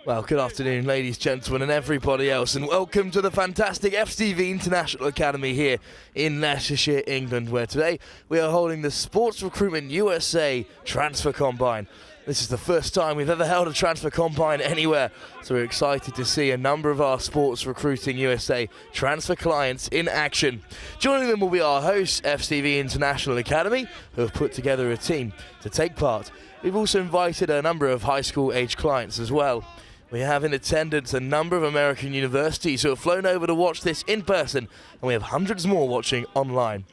Well, good afternoon, ladies, gentlemen, and everybody else, and welcome to the fantastic FCV International Academy here in Leicestershire, England, where today we are holding the Sports Recruitment USA Transfer Combine. This is the first time we've ever held a transfer combine anywhere, so we're excited to see a number of our Sports Recruiting USA transfer clients in action. Joining them will be our hosts, FCV International Academy, who have put together a team to take part. We've also invited a number of high school age clients as well. We have in attendance a number of American universities who have flown over to watch this in person, and we have hundreds more watching online.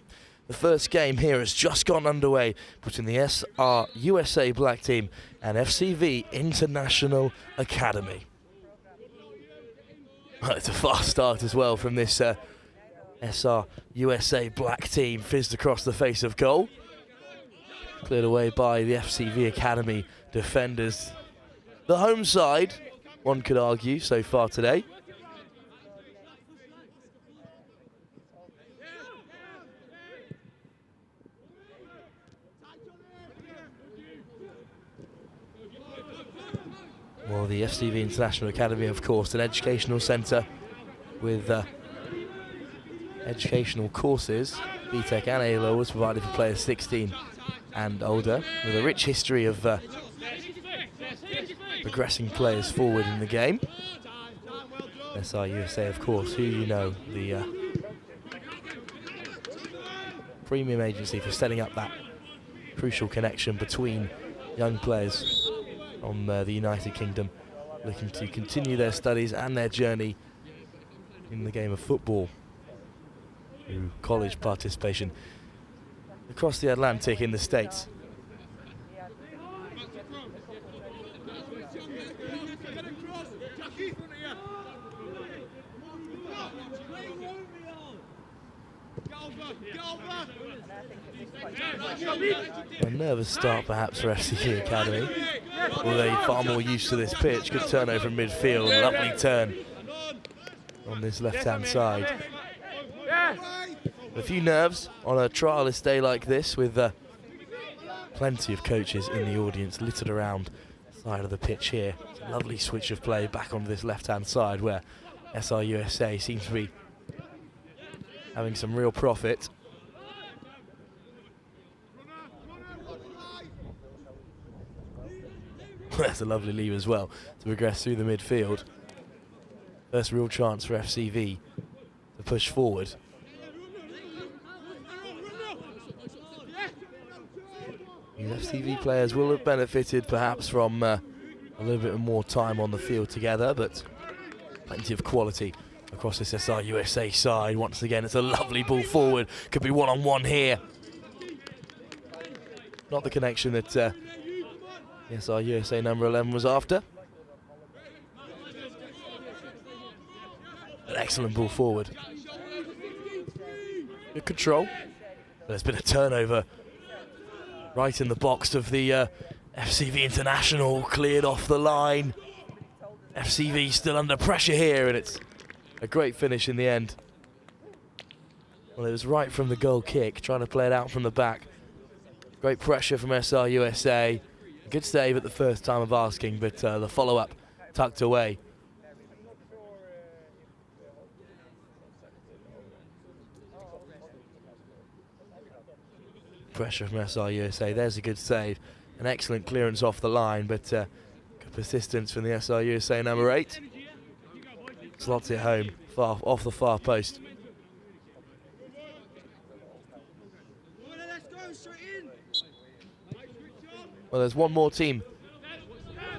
The first game here has just gone underway between the SRUSA Black Team and FCV International Academy. It's a fast start as well from this SRUSA Black Team, fizzed across the face of goal. Cleared away by the FCV Academy defenders. The home side, one could argue, so far today. Well, the FCV International Academy, of course, an educational centre with educational courses, BTEC and A-levels provided for players 16 and older, with a rich history of progressing players forward in the game. SRUSA, of course, who you know, the premium agency for setting up that crucial connection between young players from the United Kingdom looking to continue their studies and their journey in the game of football through college participation across the Atlantic in the States. A nervous start perhaps for FCV Academy, although far more used to this pitch. Good turnover in midfield, lovely turn on this left-hand side. A few nerves on a trialist day like this, with plenty of coaches in the audience littered around the side of the pitch here. It's a lovely switch of play back onto this left-hand side where SRUSA seems to be having some real profit. That's a lovely leave as well to progress through the midfield. First real chance for FCV to push forward. The FCV players will have benefited perhaps from a little bit more time on the field together, but plenty of quality across this SRUSA side. Once again, it's a lovely ball forward. Could be one-on-one here. Not the connection that SRUSA number 11 was after. An excellent ball forward. Good control. There's been a turnover right in the box of the FCV International, cleared off the line. FCV still under pressure here, and it's a great finish in the end. Well, it was right from the goal kick, trying to play it out from the back. Great pressure from SRUSA. Good save at the first time of asking, but the follow-up tucked away. Pressure from SRUSA. There's a good save. An excellent clearance off the line, but good persistence from the SRUSA number 8. Slots it home, far off the far post. Well, there's one more team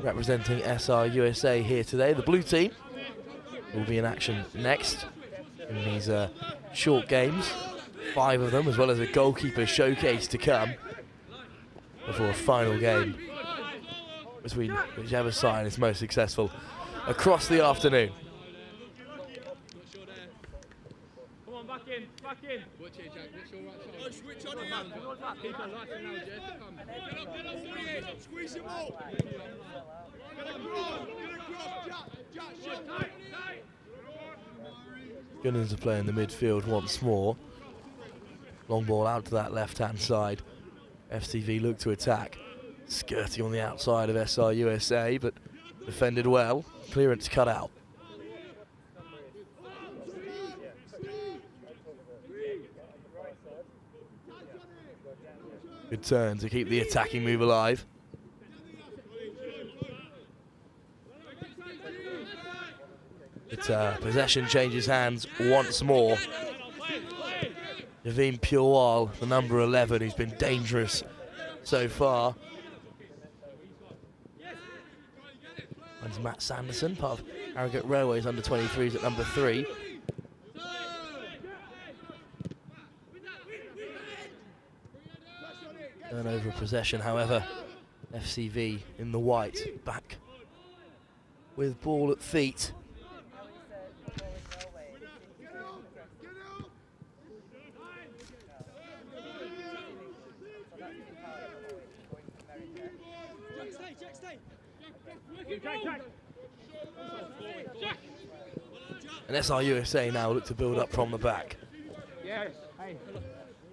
representing SRUSA here today. The blue team will be in action next in these short games. 5 of them, as well as a goalkeeper showcase to come before a final game between whichever side is most successful across the afternoon. Come on, back in. Watch it, Jack. Watch your right side. Switch on here. Keep on right now, Jess. Get up, squeeze him up. Get across, Jack. Gunners are playing the midfield once more. Long ball out to that left-hand side. FCV look to attack. Skirting on the outside of SRUSA, but Defended well. Clearance cut out. Good turn to keep the attacking move alive. But possession changes hands once more. Javine Purewal, the number 11, who's been dangerous so far. And Matt Sanderson, part of Harrogate Railways under 23s at number 3. Turnover of possession, however, FCV in the white, back with ball at feet. And SRUSA now look to build up from the back. Yes. Hey,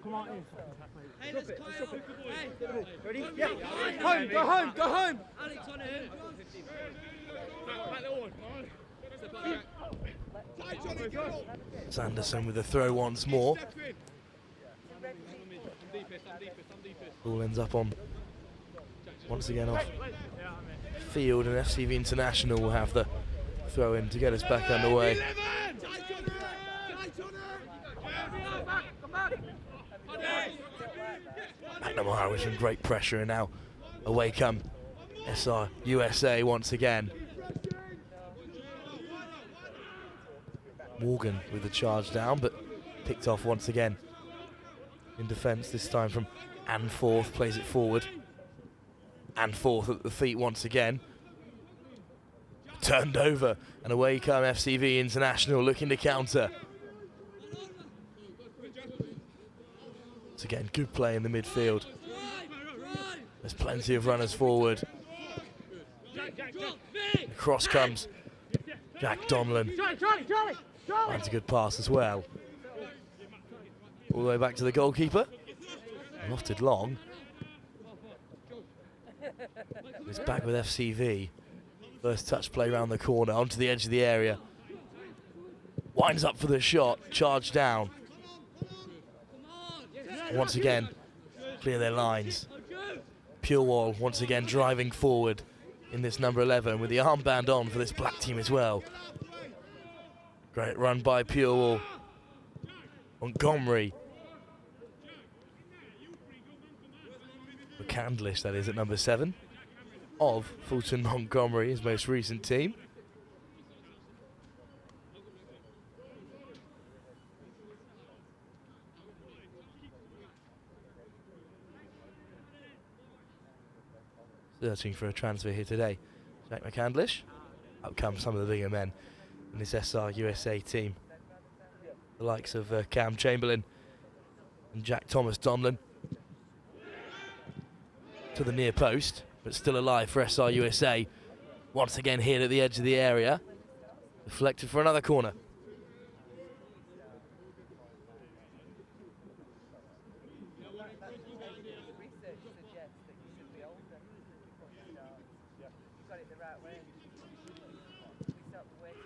come on in. Hey, let's go. Hey, ready? Yeah. Home, go home, go home. Alex on it. Sanderson with the throw once more. Ball ends up on, once again, off field, and FCV International will have the throw in to get us back underway. McNamara with some great pressure, and now away come SRUSA once again. Morgan with the charge down, but picked off once again in defence, this time from Anforth, plays it forward. Anforth at the feet once again. Turned over, and away come FCV International looking to counter. Once again, good play in the midfield. There's plenty of runners forward. Across comes Jack Domlin. Finds a good pass as well. All the way back to the goalkeeper. Lofted long. It's back with FCV. First touch play round the corner, onto the edge of the area. Winds up for the shot, charge down. Once again, clear their lines. Purewal once again driving forward in this number 11 with the armband on for this black team as well. Great run by Purewal. Montgomery. McCandlish, that is, at number 7 of Fulton Montgomery, his most recent team. Searching for a transfer here today. Jack McCandlish. Up come some of the bigger men in this SRUSA team. The likes of Cam Chamberlain and Jack Thomas Domlin. To the near post, but still alive for SRUSA. Once again hit at the edge of the area. Deflected for another corner.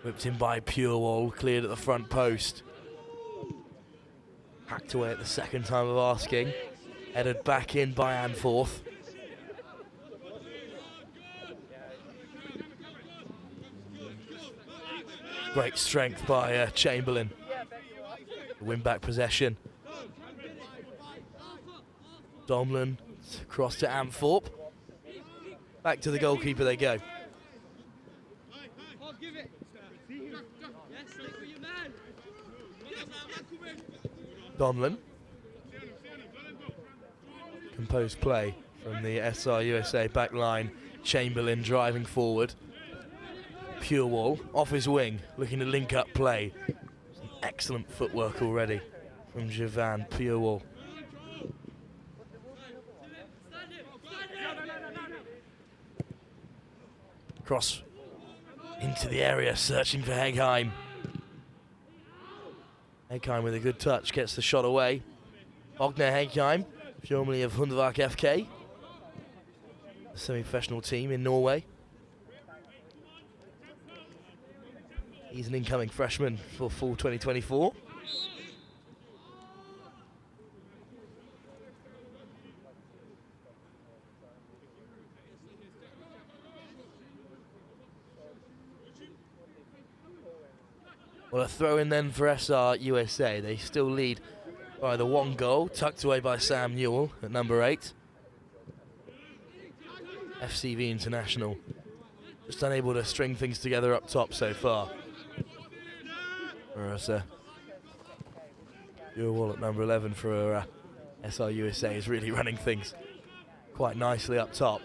Whipped in by Purewal, cleared at the front post. Hacked away at the second time of asking. Headed back in by Anforth. Great strength by Chamberlain. Win back possession. Domlin across to Anthorpe. Back to the goalkeeper they go. Domlin. Composed play from the SRUSA back line. Chamberlain driving forward. Purewal off his wing, looking to link up play. Some excellent footwork already from Javan Purewal. Cross into the area, searching for Hegheim. Hegheim with a good touch, gets the shot away. Ogner Hegheim, formerly of Hundvak FK, the semi-professional team in Norway. He's an incoming freshman for fall 2024. Well, a throw in then for SRUSA. They still lead by the 1 goal, tucked away by Sam Newell at number 8. FCV International just unable to string things together up top so far. Whereas Juco at number 11 for SRUSA is really running things quite nicely up top.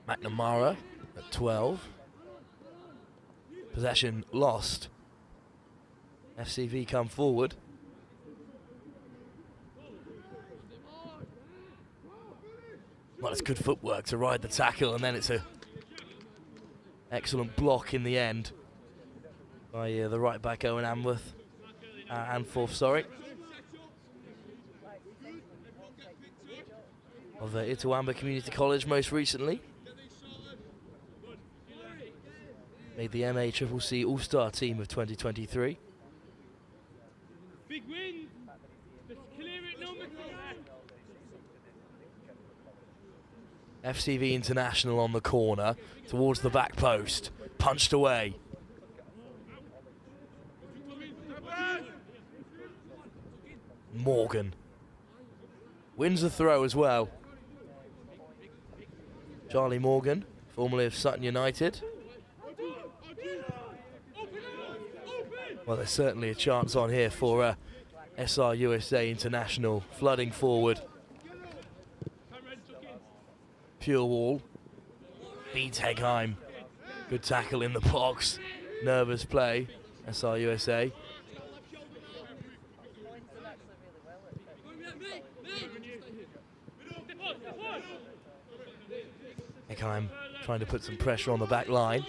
McNamara at 12. Possession lost. FCV come forward. Well, it's good footwork to ride the tackle, and then it's a excellent block in the end by the right back Owen Anforth, sorry. Of Itawamba Community College most recently. Made the MACCC All-Star team of 2023. Big win. Let's clear it, number 10. FCV International on the corner towards the back post, punched away. Morgan wins the throw as well. Charlie Morgan, formerly of Sutton United. Well, there's certainly a chance on here for SRUSA International, flooding forward. Pure wall, beats Hegheim. Good tackle in the box. Nervous play, SRUSA. Hegheim trying to put some pressure on the back line.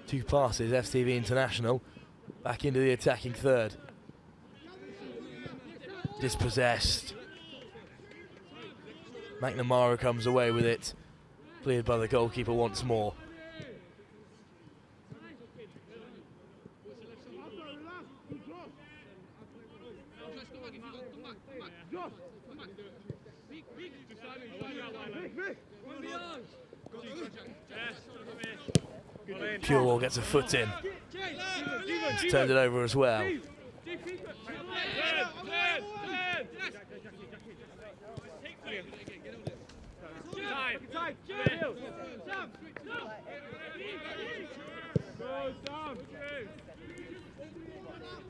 Two passes, FCV International back into the attacking third. Dispossessed. McNamara comes away with it. Cleared by the goalkeeper once more. Purewall gets a foot in. He's turned it over as well.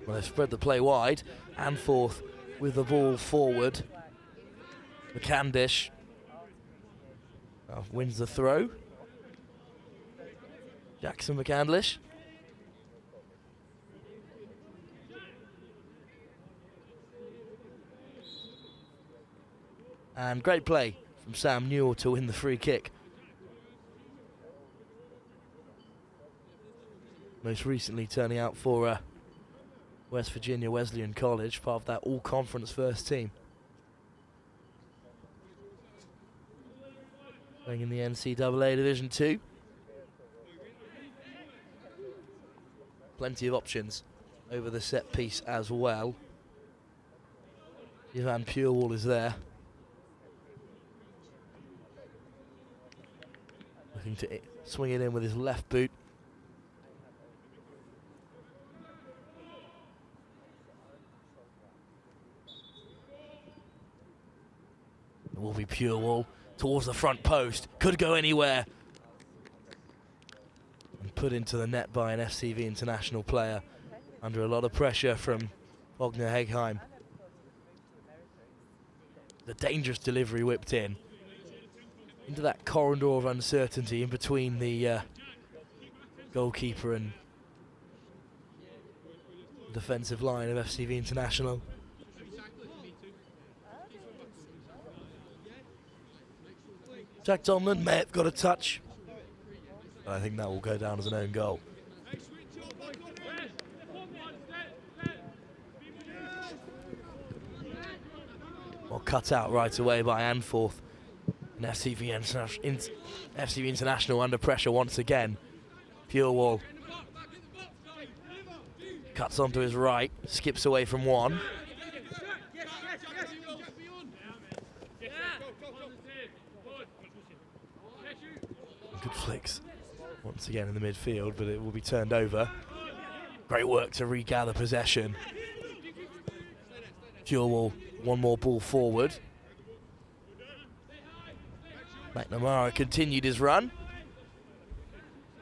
Well, they've spread the play wide. Anforth with the ball forward. McCandish wins the throw. Jackson McCandlish. And great play from Sam Newell to win the free kick. Most recently turning out for West Virginia Wesleyan College, part of that all-conference first team. Playing in the NCAA Division II. Plenty of options over the set piece as well. Ivan Purewall is there. Looking to swing it in with his left boot. It will be Purewall towards the front post. Could go anywhere. Put into the net by an FCV International player under a lot of pressure from Wagner Hegheim. The dangerous delivery whipped in into that corridor of uncertainty in between the goalkeeper and defensive line of FCV International. Jack Donlan may have got a touch. I think that will go down as an own goal. Got cut out right away by Anforth. And FCV International under pressure once again. Purewall cuts onto his right, skips away from one. Good flicks once again in the midfield, but it will be turned over. Great work to regather possession. Purewall, one more ball forward. McNamara continued his run.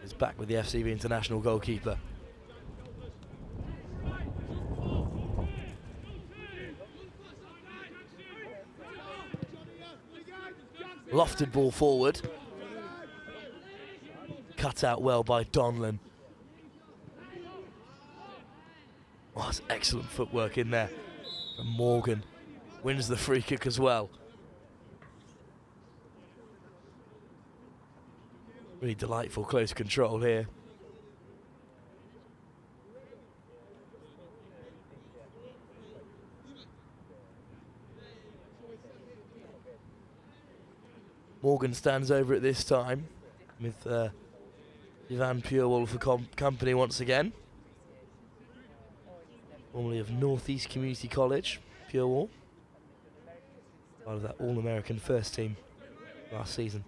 He's back with the FCV International goalkeeper. Lofted ball forward. Cut out well by Donlan. Oh, that's excellent footwork in there. And Morgan wins the free kick as well. Really delightful close control here. Morgan stands over it this time with Ivan Purewall for company once again. Formerly of Northeast Community College, Purewall. Part of that All-American first team last season.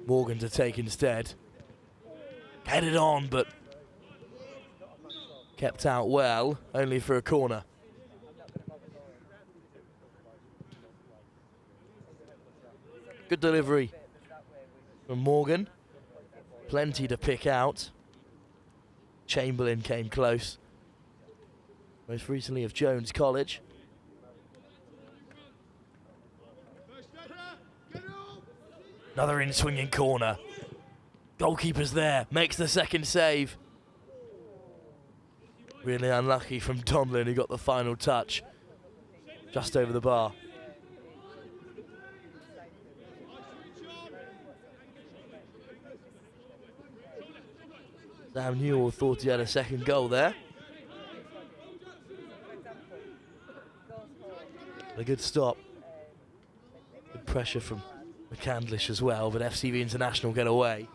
Morgan to take instead. Headed on, but kept out well, only for a corner. Good delivery from Morgan. Plenty to pick out. Chamberlain came close. Most recently of Jones College. Another in-swinging corner. Goalkeeper's there, makes the second save. Really unlucky from Donlan, who got the final touch. Just over the bar. Sam Newell thought he had a second goal there. A good stop. Good pressure from McCandlish as well, but FCV International get away.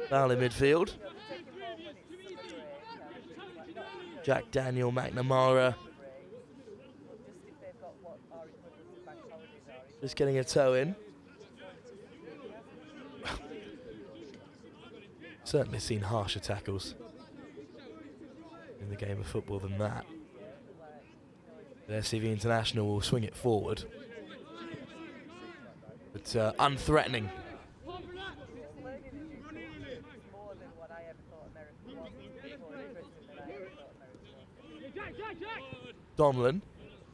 Foul in midfield. Jack Daniel McNamara. Just getting a toe in. Certainly seen harsher tackles in the game of football than that. The FCV International will swing it forward, but unthreatening. Donlan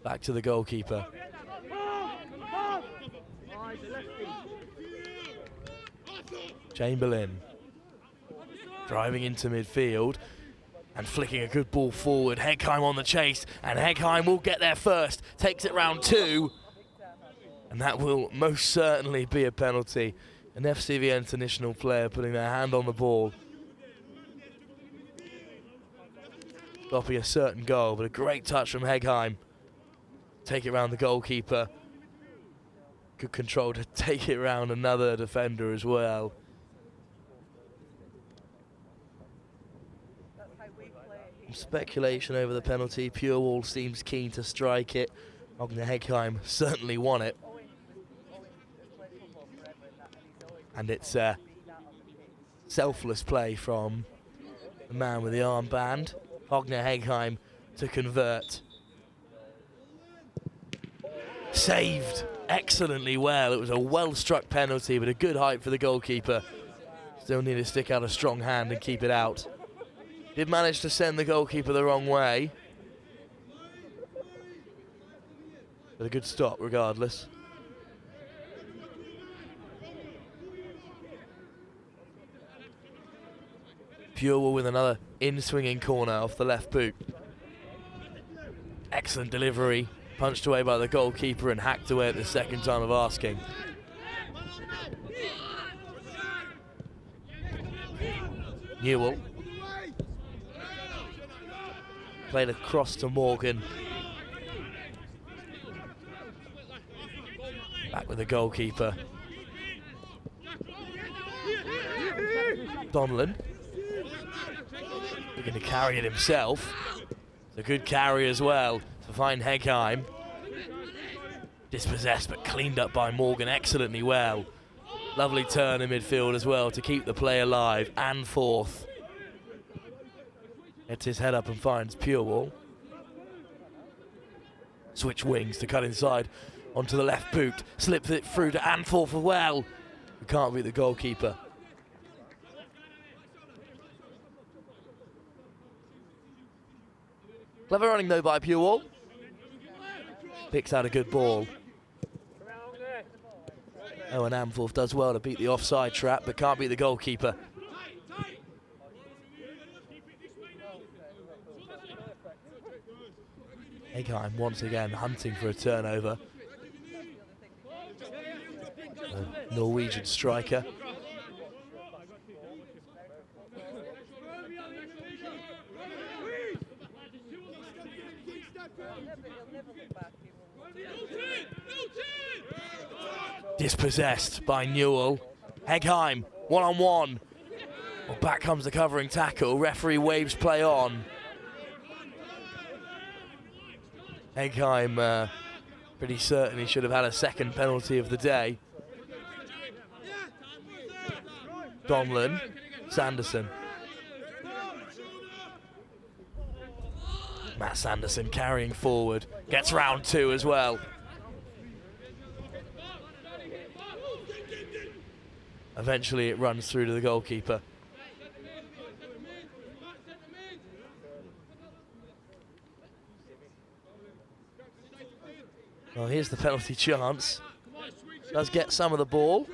back to the goalkeeper. Chamberlain driving into midfield and flicking a good ball forward. Hegheim on the chase, and Hegheim will get there first. Takes it round two, and that will most certainly be a penalty. An FCV International player putting their hand on the ball. Stopping a certain goal, but a great touch from Hegheim. Take it round the goalkeeper. Good control to take it round another defender as well. Speculation over the penalty. Purewall seems keen to strike it. Ogne Hegheim certainly won it. And it's a selfless play from the man with the armband. Ogne Hegheim to convert. Saved excellently well. It was a well-struck penalty, but a good height for the goalkeeper. Still need to stick out a strong hand and keep it out. Did manage to send the goalkeeper the wrong way. But a good stop regardless. Purewall with another in-swinging corner off the left boot. Excellent delivery. Punched away by the goalkeeper and hacked away at the second time of asking. Newell Played across to Morgan. Back with the goalkeeper. Donlan. Looking to carry it himself. It's a good carry as well to find Hegheim. Dispossessed but cleaned up by Morgan excellently well. Lovely turn in midfield as well to keep the play alive and fourth. Gets his head up and finds Purewall. Switch wings to cut inside onto the left boot. Slips it through to Anforth as well. We can't beat the goalkeeper. Clever running though by Purewall. Picks out a good ball. Oh, and Anforth does well to beat the offside trap, but can't beat the goalkeeper. Hegheim once again hunting for a turnover. The Norwegian striker. Dispossessed by Newell. Hegheim, one-on-one. Well, back comes the covering tackle. Referee waves play on. Hegheim pretty certain he should have had a second penalty of the day. Donlan, Sanderson. Matt Sanderson carrying forward. Gets round two as well. Eventually it runs through to the goalkeeper. Well, here's the penalty chance. Does get some of the ball,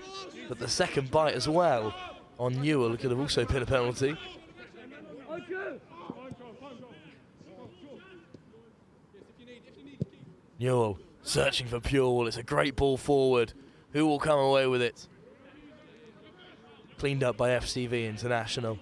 but the second bite as well on Newell could have also been a penalty. Newell searching for Purewall. It's a great ball forward. Who will come away with it? Cleaned up by FCV International.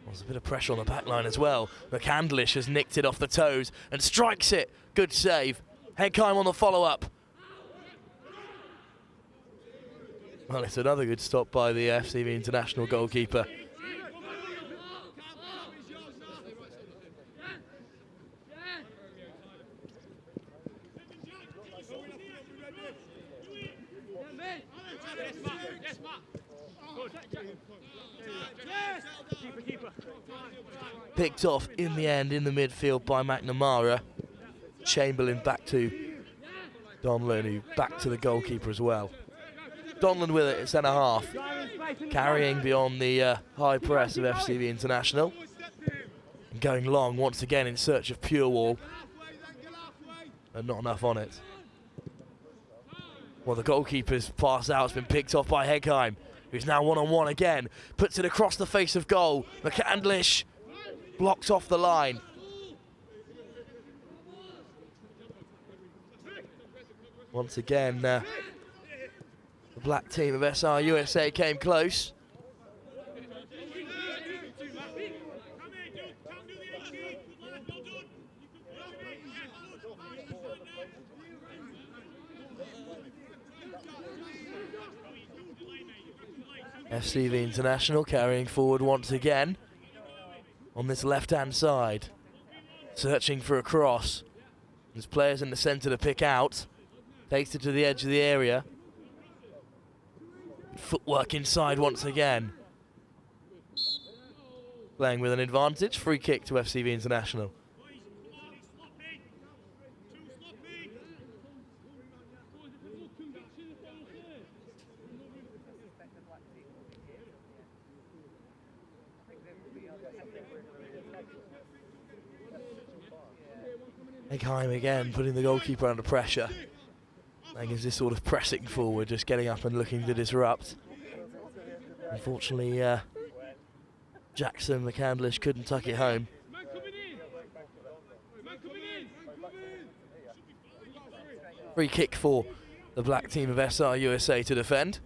There's a bit of pressure on the back line as well. McCandlish has nicked it off the toes and strikes it. Good save. Hegheim on the follow-up. Well, it's another good stop by the FCV International goalkeeper. Picked off in the end in the midfield by McNamara. Chamberlain back to Donlan, who back to the goalkeeper as well. Donlan with it at centre half, carrying beyond the high press of FCV International. And going long once again in search of Purewall. And not enough on it. Well, the goalkeeper's pass out has been picked off by Hegheim, who's now one-on-one again. Puts it across the face of goal. McCandlish blocks off the line. Once again, the black team of SRUSA came close. FCV International carrying forward once again on this left-hand side, searching for a cross. There's players in the centre to pick out. Takes it to the edge of the area. Footwork inside once again. Playing with an advantage. Free kick to FCV International. Hegheim again putting the goalkeeper under pressure. Like is this sort of pressing forward, just getting up and looking to disrupt. Unfortunately, Jackson McCandlish couldn't tuck it home. Free kick for the black team of SRUSA to defend.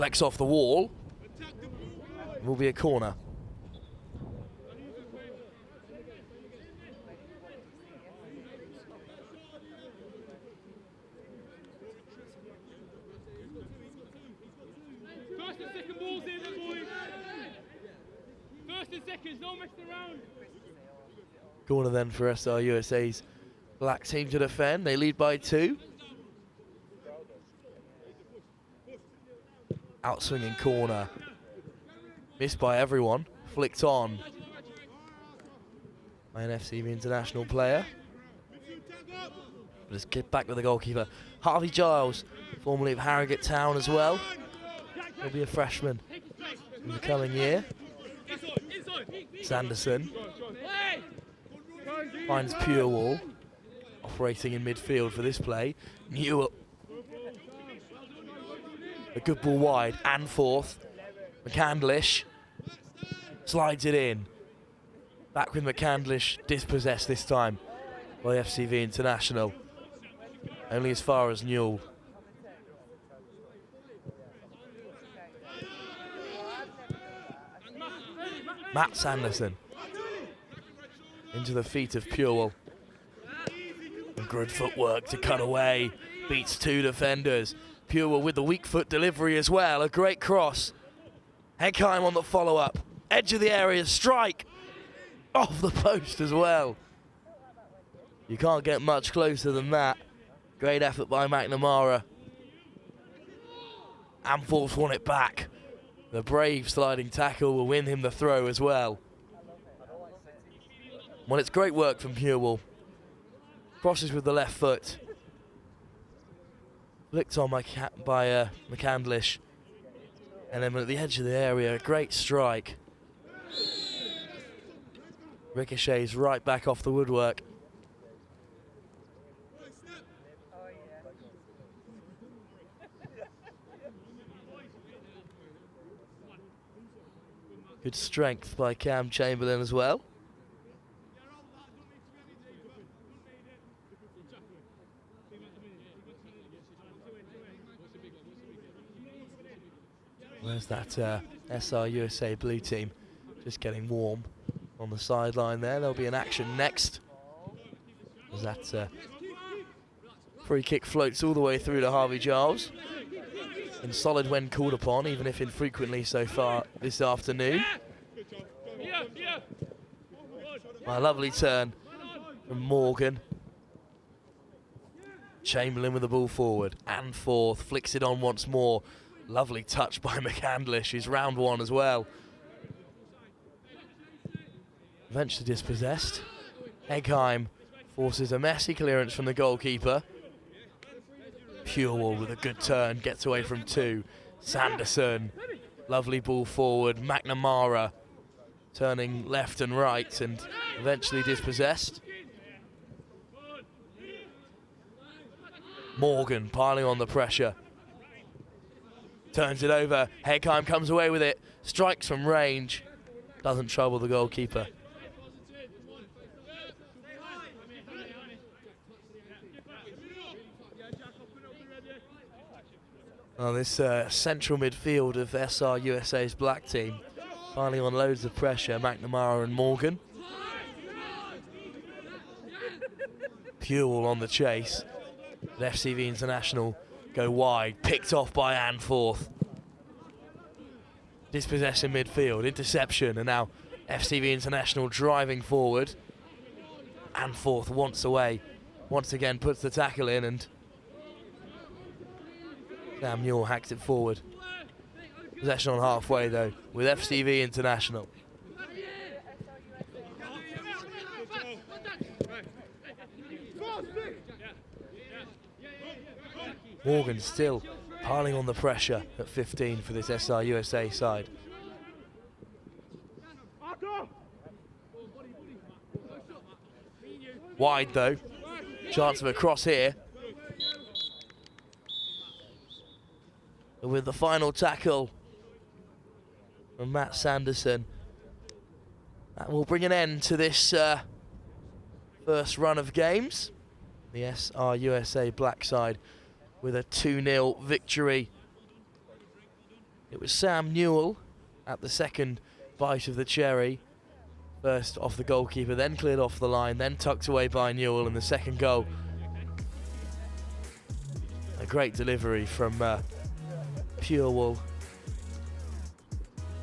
deflects off the wall. It will be a corner. First and second balls in, boys. First and seconds, don't mess around. Corner then for SRUSA's black team to defend. They lead by 2. Outswinging corner. Missed by everyone. Flicked on by an FCV international player. But it's get back with the goalkeeper. Harvey Giles, formerly of Harrogate Town as well. He'll be a freshman in the coming year. Sanderson finds Purewall, operating in midfield for this play. Newell, a good ball wide, and forth. McCandlish slides it in. Back with McCandlish, dispossessed this time by FCV International. Only as far as Newell. Matt Sanderson into the feet of Purewall. And good footwork to cut away. Beats 2 defenders. Purewall with the weak foot delivery as well. A great cross. Heckheim on the follow-up. Edge of the area, strike. Off the post as well. You can't get much closer than that. Great effort by McNamara. Amforth won it back. The brave sliding tackle will win him the throw as well. Well, it's great work from Purewall. Crosses with the left foot. Flicked on by McCandlish. And then at the edge of the area, a great strike. Ricochets right back off the woodwork. Good strength by Cam Chamberlain as well. There's that SRUSA blue team just getting warm on the sideline there. There'll be an action next. As that free kick floats all the way through to Harvey Giles. And solid when called upon, even if infrequently so far this afternoon. A lovely turn from Morgan. Chamberlain with the ball forward. And forth, flicks it on once more. Lovely touch by McCandlish, who's round 1 as well. Eventually dispossessed. Heckheim forces a messy clearance from the goalkeeper. Purewall with a good turn, gets away from 2. Sanderson, lovely ball forward. McNamara turning left and right and eventually dispossessed. Morgan piling on the pressure. Turns it over, Heckheim comes away with it, strikes from range, doesn't trouble the goalkeeper. Oh, this central midfield of SRUSA's black team, piling on loads of pressure, McNamara and Morgan. Purewall on the chase, but FCV International go wide, picked off by Anforth. Dispossession midfield, interception, and now FCV International driving forward. Anforth once away, once again puts the tackle in, and Samuel hacks it forward. Possession on halfway though, with FCV International. Morgan still piling on the pressure at 15 for this SRUSA side. Wide though, chance of a cross here. And with the final tackle from Matt Sanderson, that will bring an end to this first run of games. The SRUSA black side with a 2-0 victory It was Sam Newell at the second bite of the cherry. First off the goalkeeper, then cleared off the line, then tucked away by Newell, and the second goal. A great delivery from Purewell,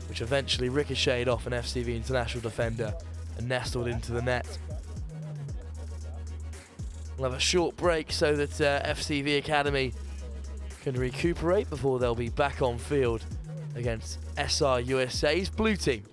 which eventually ricocheted off an FCV International defender and nestled into the net. We'll have a short break so that FCV Academy can recuperate before they'll be back on field against SRUSA's blue team.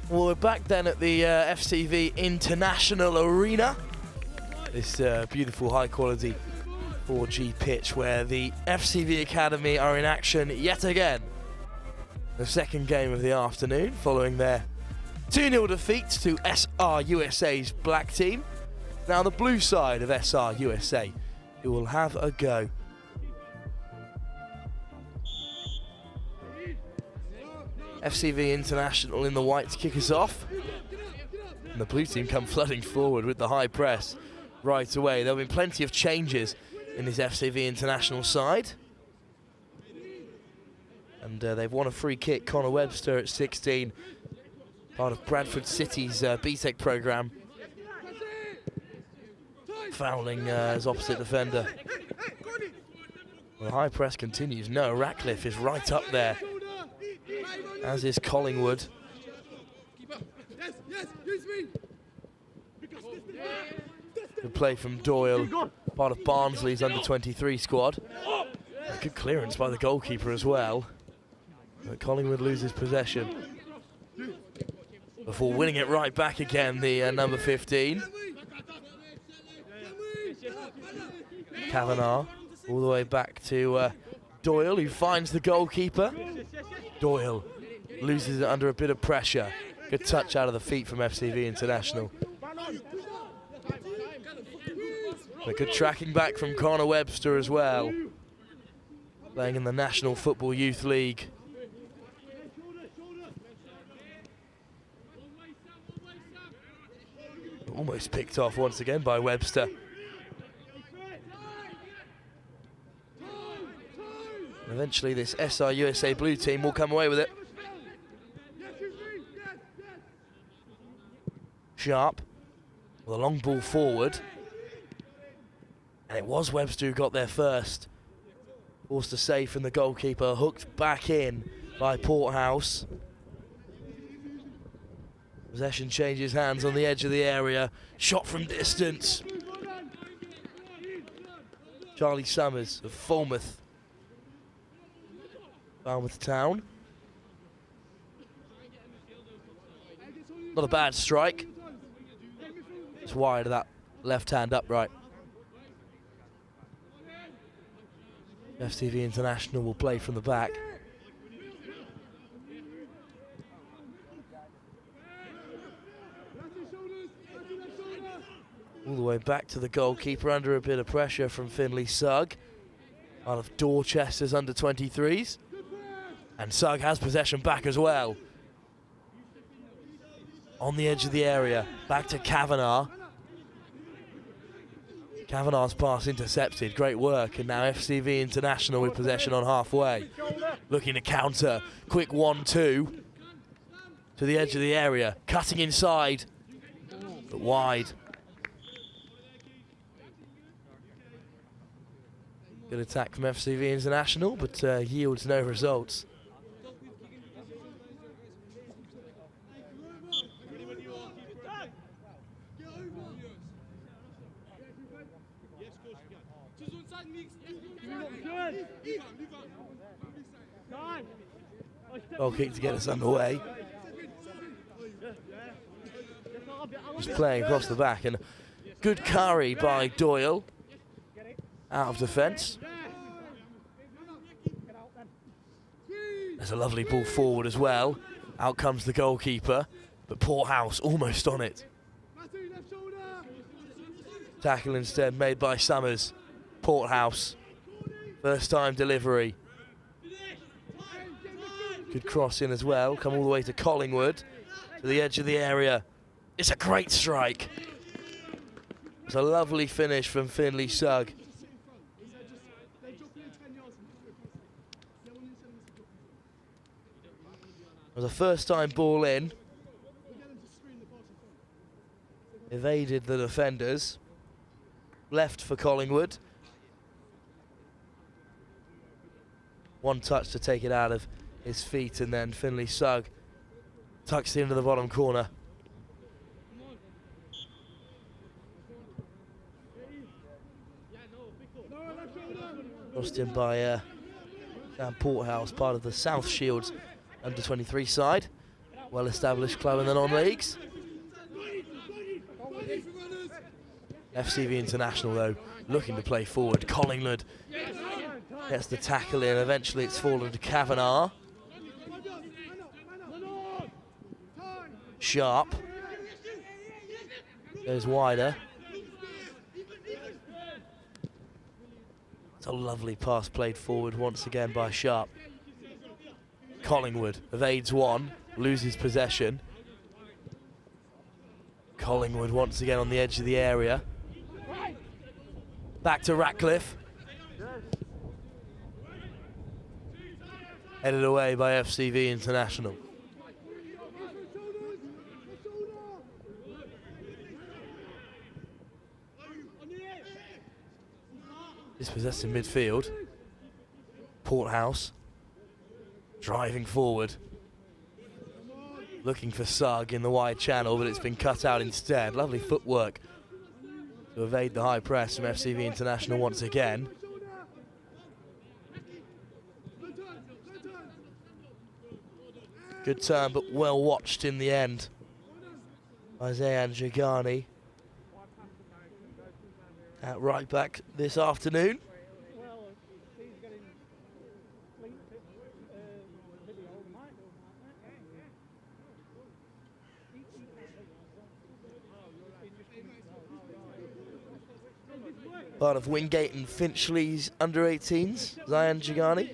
Well, we're back then at the FCV International Arena. This beautiful high-quality 4G pitch where the FCV Academy are in action yet again. The second game of the afternoon following their 2-0 defeat to SRUSA's black team. Now the blue side of SRUSA who will have a go. FCV International in the white to kick us off. And the blue team come flooding forward with the high press right away. There have been plenty of changes in this FCV International side. And they've won a free kick. Connor Webster at 16, part of Bradford City's BTEC programme. Fouling his opposite defender. Well, the high press continues. Noah Ratcliffe is right up there, as is Collingwood. Good play from Doyle, part of Barnsley's under-23 squad. A good clearance by the goalkeeper as well. But Collingwood loses possession before winning it right back again, the number 15. Kavanagh all the way back to Doyle, who finds the goalkeeper. Doyle loses it under a bit of pressure. Good touch out of the feet from FCV International. A good tracking back from Connor Webster as well, playing in the National Football Youth League. Almost picked off once again by Webster. And eventually this SRUSA blue team will come away with it. Sharp with a long ball forward. And it was Webster who got there first. Forced a save from the goalkeeper, hooked back in by Porthouse. Possession changes hands on the edge of the area. Shot from distance. Charlie Summers of Falmouth Town. Not a bad strike. It's wide of that left hand upright. FCV International will play from the back. All the way back to the goalkeeper under a bit of pressure from Finley Sugg, out of Dorchester's under-23s. And Sugg has possession back as well. On the edge of the area, back to Kavanagh. Kavanagh's pass intercepted, great work, and now FCV International with possession on halfway. Looking to counter, quick 1-2 to the edge of the area, cutting inside, but wide. Good attack from FCV International, but yields no results. Goal kick to get us underway. Just playing across the back, and good carry by Doyle. Out of defence. There's a lovely ball forward as well. Out comes the goalkeeper, but Porthouse almost on it. Tackle instead made by Summers. Porthouse, first time delivery. Good cross in as well, come all the way to Collingwood, to the edge of the area. It's a great strike. It's a lovely finish from Finley Sugg. It was a first time ball in. Evaded the defenders. Left for Collingwood. One touch to take it out of his feet, and then Finley Sugg tucks it into the bottom corner. Crossed in by Dan Porthouse, part of the South Shields under-23 side. well-established club in the non-leagues. FCV International, though, looking to play forward. Collingwood gets the tackle in. Eventually it's fallen to Kavanagh. Sharp goes wider. It's a lovely pass played forward once again by Sharp. Collingwood evades one, loses possession. Collingwood once again on the edge of the area. Back to Ratcliffe. Headed away by FCV International. Dispossessed in midfield. Porthouse driving forward, looking for Sugg in the wide channel, but it's been cut out instead. Lovely footwork to evade the high press from FCV International once again. Good turn, but well watched in the end by Zayan Jagani at right back this afternoon. Part of Wingate and Finchley's under-18s, Zayan Jagani.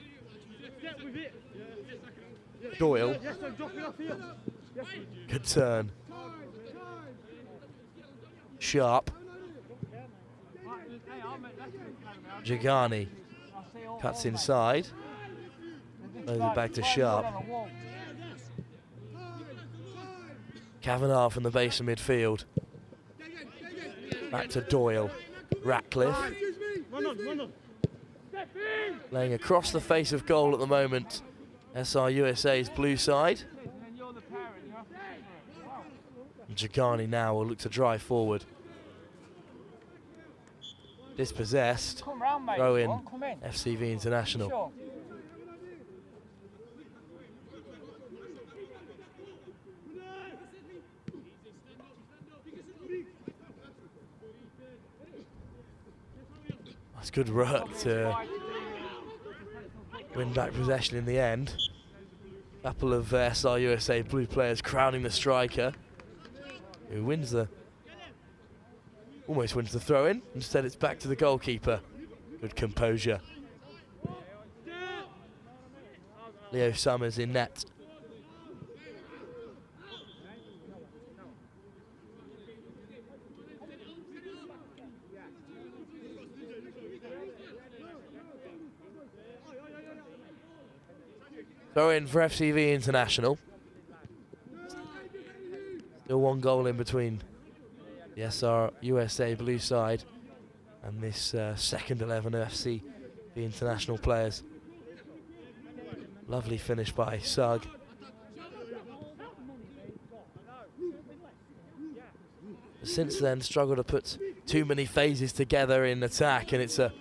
Doyle. Good turn. Sharp. Jagani cuts inside. Throws it back to Sharp. Kavanagh from the base of midfield. Back to Doyle. Ratcliffe. Laying across the face of goal at the moment. SRUSA's blue side. And Jagani now will look to drive forward. Dispossessed. Throw in FCV International. That's good work to win back possession in the end. A couple of SRUSA blue players crowning the striker, who wins the, almost wins the throw in. Instead it's back to the goalkeeper. Good composure. Leo Summers in net. Throw in for FCV International. Still one goal in between the SRUSA blue side and this second 11 FCV International players. Lovely finish by Sugg. Since then, struggled to put too many phases together in attack, and it's a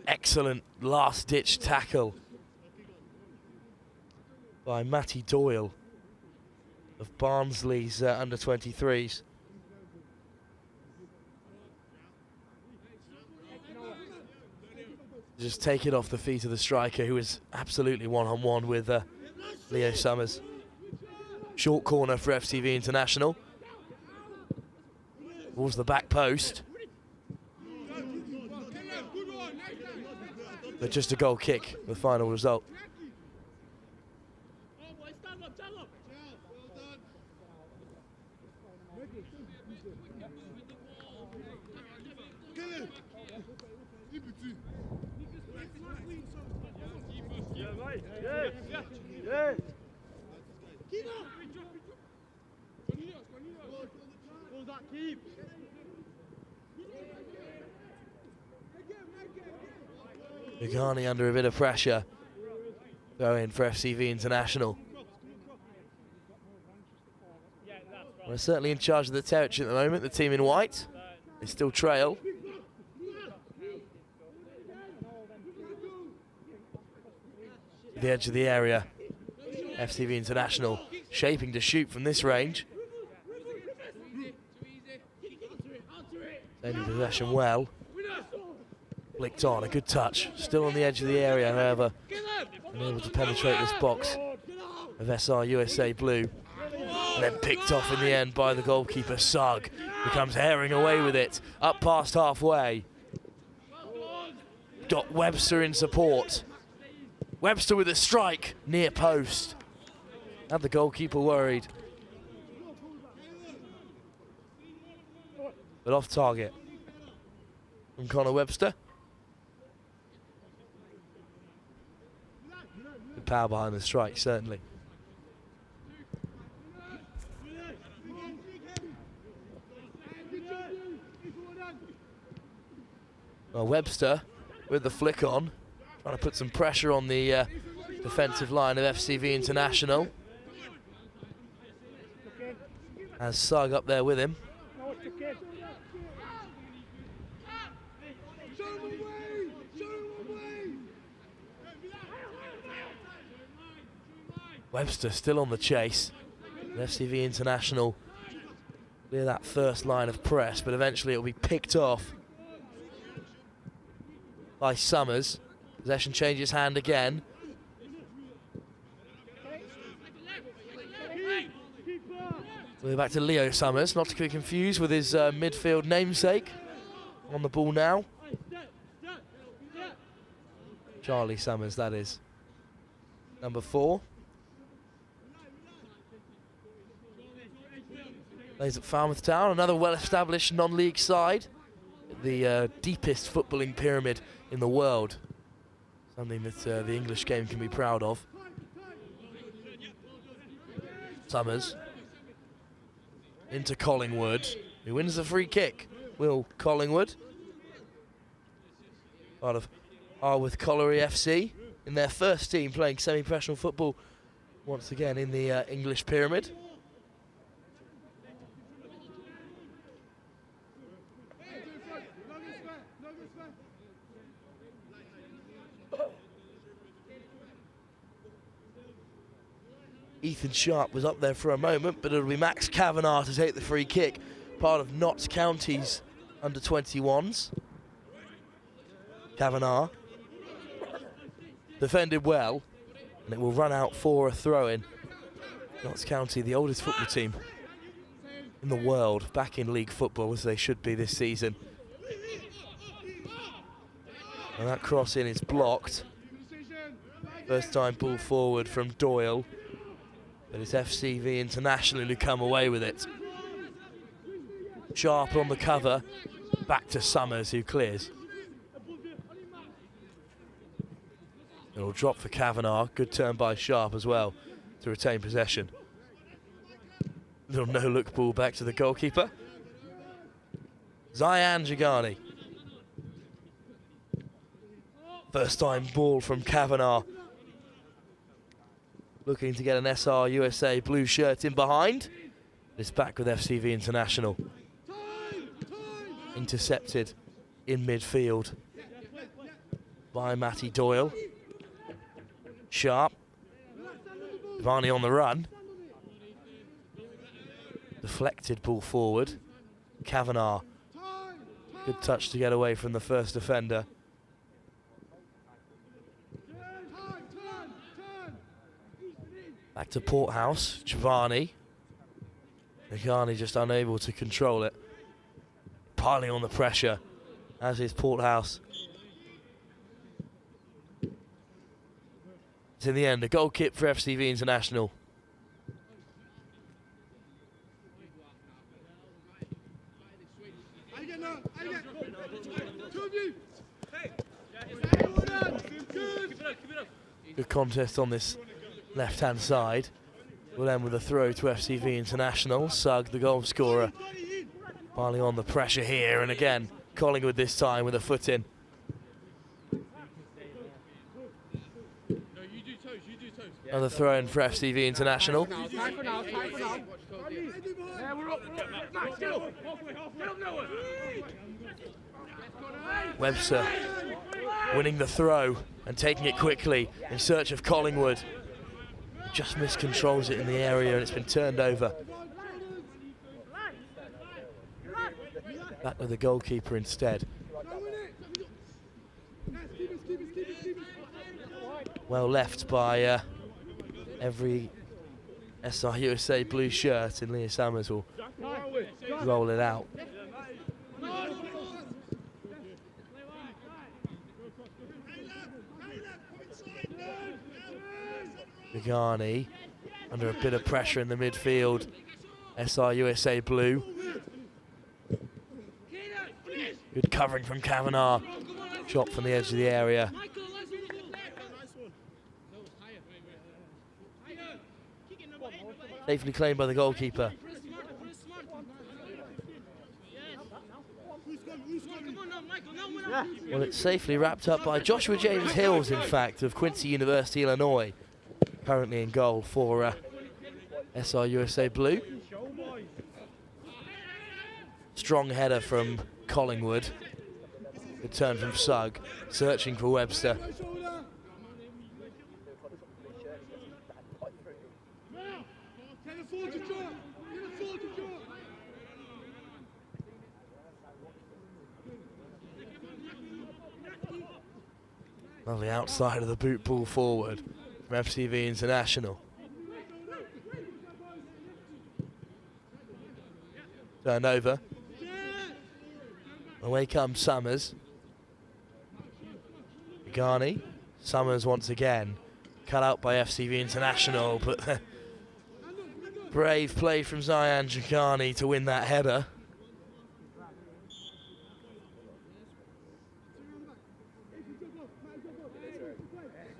excellent last-ditch tackle by Matty Doyle of Barnsley's under-23s. Just take it off the feet of the striker, who is absolutely one-on-one with Leo Summers. Short corner for FCV International. Towards the back post. But just a goal kick, the final result. Jagani under a bit of pressure. Throw in for FCV International. We're certainly in charge of the territory at the moment, the team in white. They still trail. The edge of the area. FCV International shaping to shoot from this range. Taking possession well. Flicked on, a good touch. Still on the edge of the area, however, unable to penetrate this box of SRUSA Blue. And then picked off in the end by the goalkeeper, Sugg, who comes herring away with it, up past halfway. Got Webster in support. Webster with a strike, near post. Had the goalkeeper worried. But off target from Connor Webster. Good power behind the strike, certainly. Well, Webster with the flick on, trying to put some pressure on the defensive line of FCV International. Has Sugg up there with him. Webster still on the chase. And FCV International clear that first line of press, but eventually it'll be picked off by Summers. Possession changes hand again. We're back to Leo Summers, not to be confused with his midfield namesake. On the ball now. Charlie Summers, that is. Number 4. Plays at Falmouth Town, another well-established non-league side. The deepest footballing pyramid in the world. Something that the English game can be proud of. Summers. Into Collingwood, who wins the free kick. Will Collingwood. Part of Harworth Colliery FC in their first team playing semi-professional football once again in the English pyramid. Ethan Sharp was up there for a moment, but it'll be Max Kavanagh to take the free kick, part of Notts County's under-21s. Kavanagh defended well, and it will run out for a throw-in. Notts County, the oldest football team in the world, back in league football as they should be this season. And that cross-in is blocked. First time ball forward from Doyle. But it's FCV International who come away with it. Sharp on the cover, back to Summers who clears. It'll drop for Kavanagh, good turn by Sharp as well to retain possession. Little no-look ball back to the goalkeeper. Zayan Jagani. First time ball from Kavanagh. Looking to get an SRUSA blue shirt in behind. It's back with FCV International. Intercepted in midfield by Matty Doyle. Sharp. Varney on the run. Deflected ball forward. Kavanagh. Good touch to get away from the first defender. Back to Porthouse, Giovanni. Giovanni just unable to control it. Piling on the pressure, as is Porthouse. It's in the end, a goal kick for FCV International. Good contest on this left-hand side. We'll end with a throw to FCV International. Sugg, the goal scorer, piling on the pressure here, and again, Collingwood this time with a foot in. Another throw in for FCV International. Webster winning the throw and taking it quickly in search of Collingwood. just miscontrols it in the area and it's been turned over. Back with the goalkeeper instead. Well left by every SRUSA blue shirt, and Leah Summers will roll it out. Vigani under a bit of pressure in the midfield. SRUSA blue. Good covering from Kavanagh. Shot from the edge of the area. Safely claimed by the goalkeeper. Well, it's safely wrapped up by Joshua James Hills, in fact, of Quincy University, Illinois. Currently in goal for SRUSA Blue. Strong header from Collingwood. Good turn from Sugg, searching for Webster. Lovely outside of the boot ball forward from FCV International. Turned over. Away comes Summers. Vigani. Summers once again. Cut out by FCV International, but brave play from Zayan Jagani to win that header.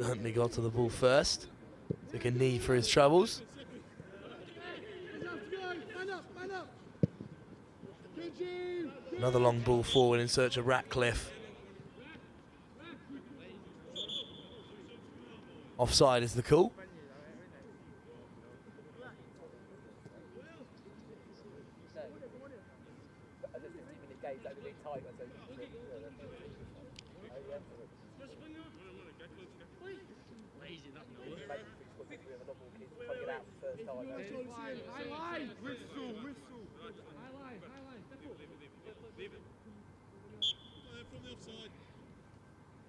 Certainly got to the ball first. Took a knee for his troubles. Another long ball forward in search of Ratcliffe. Offside is the call.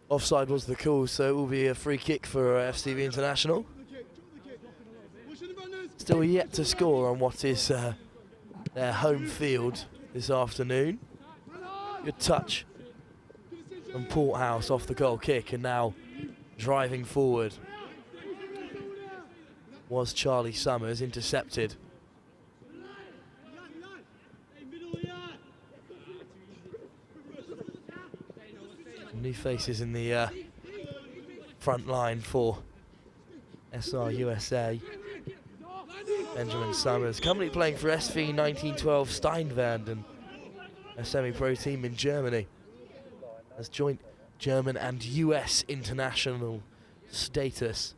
Offside was the call, so it will be a free kick for FCV International. Still yet to score on what is their home field this afternoon. Good touch from Porthouse off the goal kick, and now driving forward was Charlie Summers, intercepted. New faces in the front line for SRUSA. Benjamin Summers, currently playing for SV 1912 Steinwerden, a semi-pro team in Germany. Has joint German and US international status.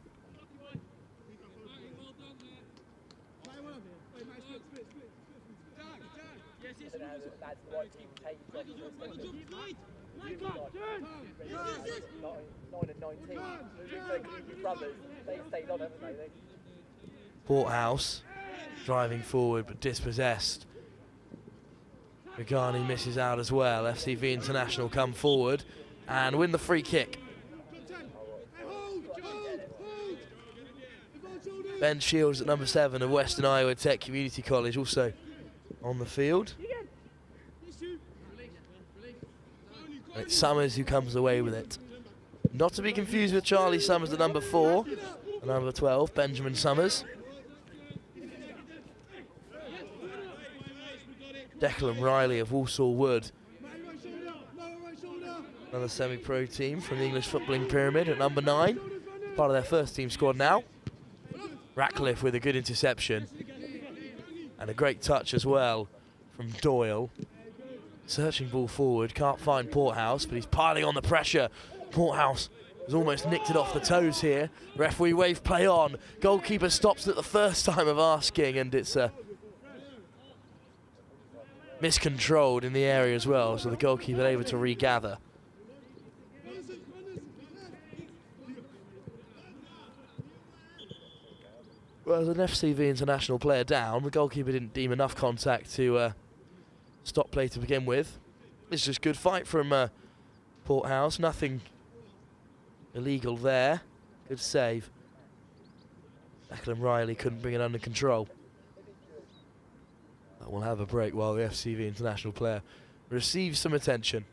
Porthouse driving forward but dispossessed. Vigani misses out as well. FCV International come forward and win the free kick. Ben Shields at number 7 of Western Iowa Tech Community College also on the field. And it's Summers who comes away with it. Not to be confused with Charlie Summers at number 4, and number 12, Benjamin Summers. Declan Riley of Walsall Wood. Another semi-pro team from the English footballing pyramid at number 9. Part of their first team squad now. Ratcliffe with a good interception. And a great touch as well from Doyle. Searching ball forward, can't find Porthouse, but he's piling on the pressure. Porthouse has almost nicked it off the toes here. Referee wave play on. Goalkeeper stops at the first time of asking, and it's miscontrolled in the area as well, so the goalkeeper able to regather. Well, as an FCV international player down, the goalkeeper didn't deem enough contact to stop play to begin with. It's just good fight from Porthouse. Nothing illegal there. Good save. Declan Riley couldn't bring it under control. But we'll have a break while the FCV international player receives some attention.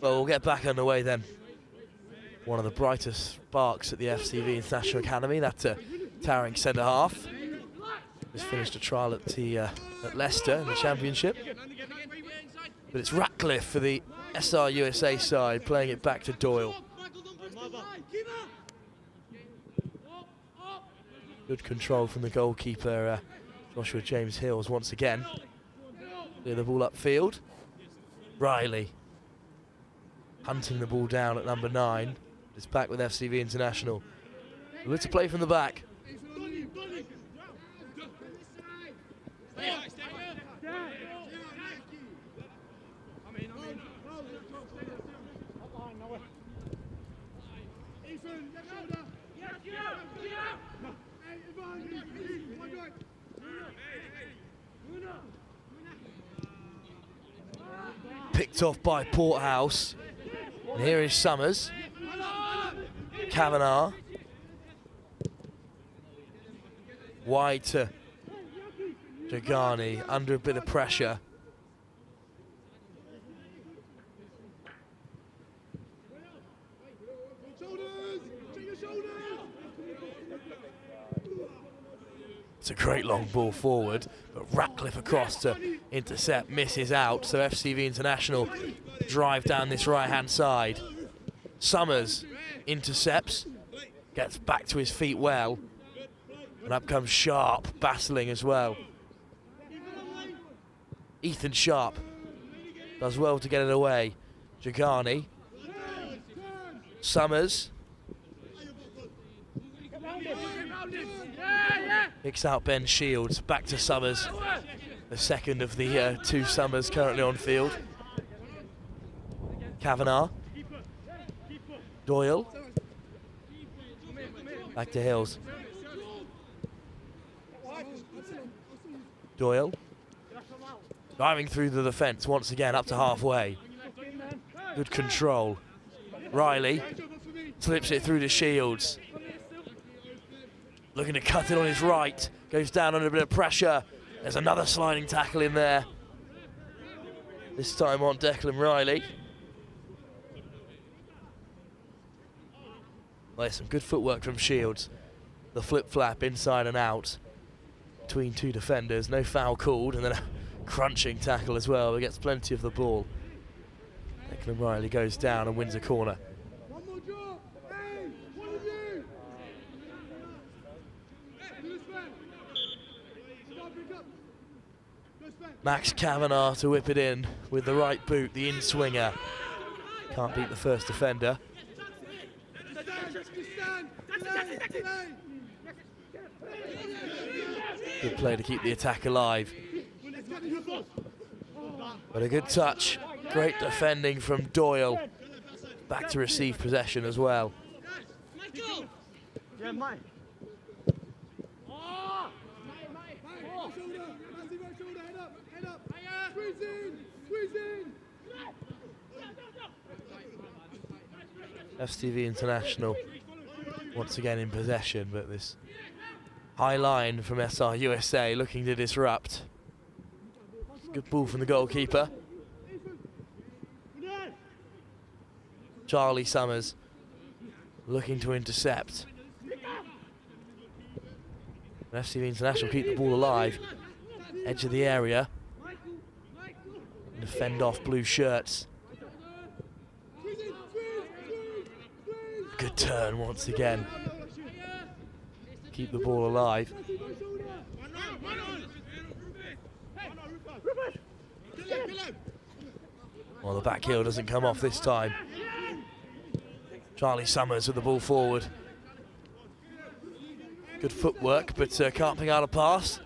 Well, we'll get back underway then. One of the brightest sparks at the FCV International Academy, that towering centre half. Just finished a trial at Leicester in the Championship. But it's Ratcliffe for the SRUSA side, playing it back to Doyle. Good control from the goalkeeper, Joshua James Hills once again. Clear the ball upfield. Riley hunting the ball down at number 9. It's back with FCV International. Good to play from the back. Picked off by Porthouse. And here is Summers. Kavanagh. Wide to Jagani, under a bit of pressure. It's a great long ball forward, but Ratcliffe across to intercept, misses out, so FCV International drive down this right-hand side. Summers intercepts, gets back to his feet well, and up comes Sharp, battling as well. Ethan Sharp does well to get it away. Jagani. Summers. Picks out Ben Shields, back to Summers. The second of the 2 Summers currently on field. Kavanagh. Doyle. Back to Hills. Doyle. Driving through the defence once again, up to halfway. Good control. Riley slips it through to Shields. Looking to cut it on his right. Goes down under a bit of pressure. There's another sliding tackle in there. This time on Declan Riley. Well, there's some good footwork from Shields. The flip-flap inside and out between 2 defenders. No foul called, and then a crunching tackle as well. But gets plenty of the ball. Declan Riley goes down and wins a corner. Max Kavanagh to whip it in with the right boot, the in-swinger. Can't beat the first defender. Good play to keep the attack alive. But a good touch. Great defending from Doyle. Back to receive possession as well. FCV International once again in possession, but this high line from SRUSA looking to disrupt. Good ball from the goalkeeper. Charlie Summers looking to intercept. And FCV International keep the ball alive. Edge of the area. And defend off blue shirts. Good turn once again. Keep the ball alive. Well, the back heel doesn't come off this time. Charlie Summers with the ball forward. Good footwork, but can't pick out a pass.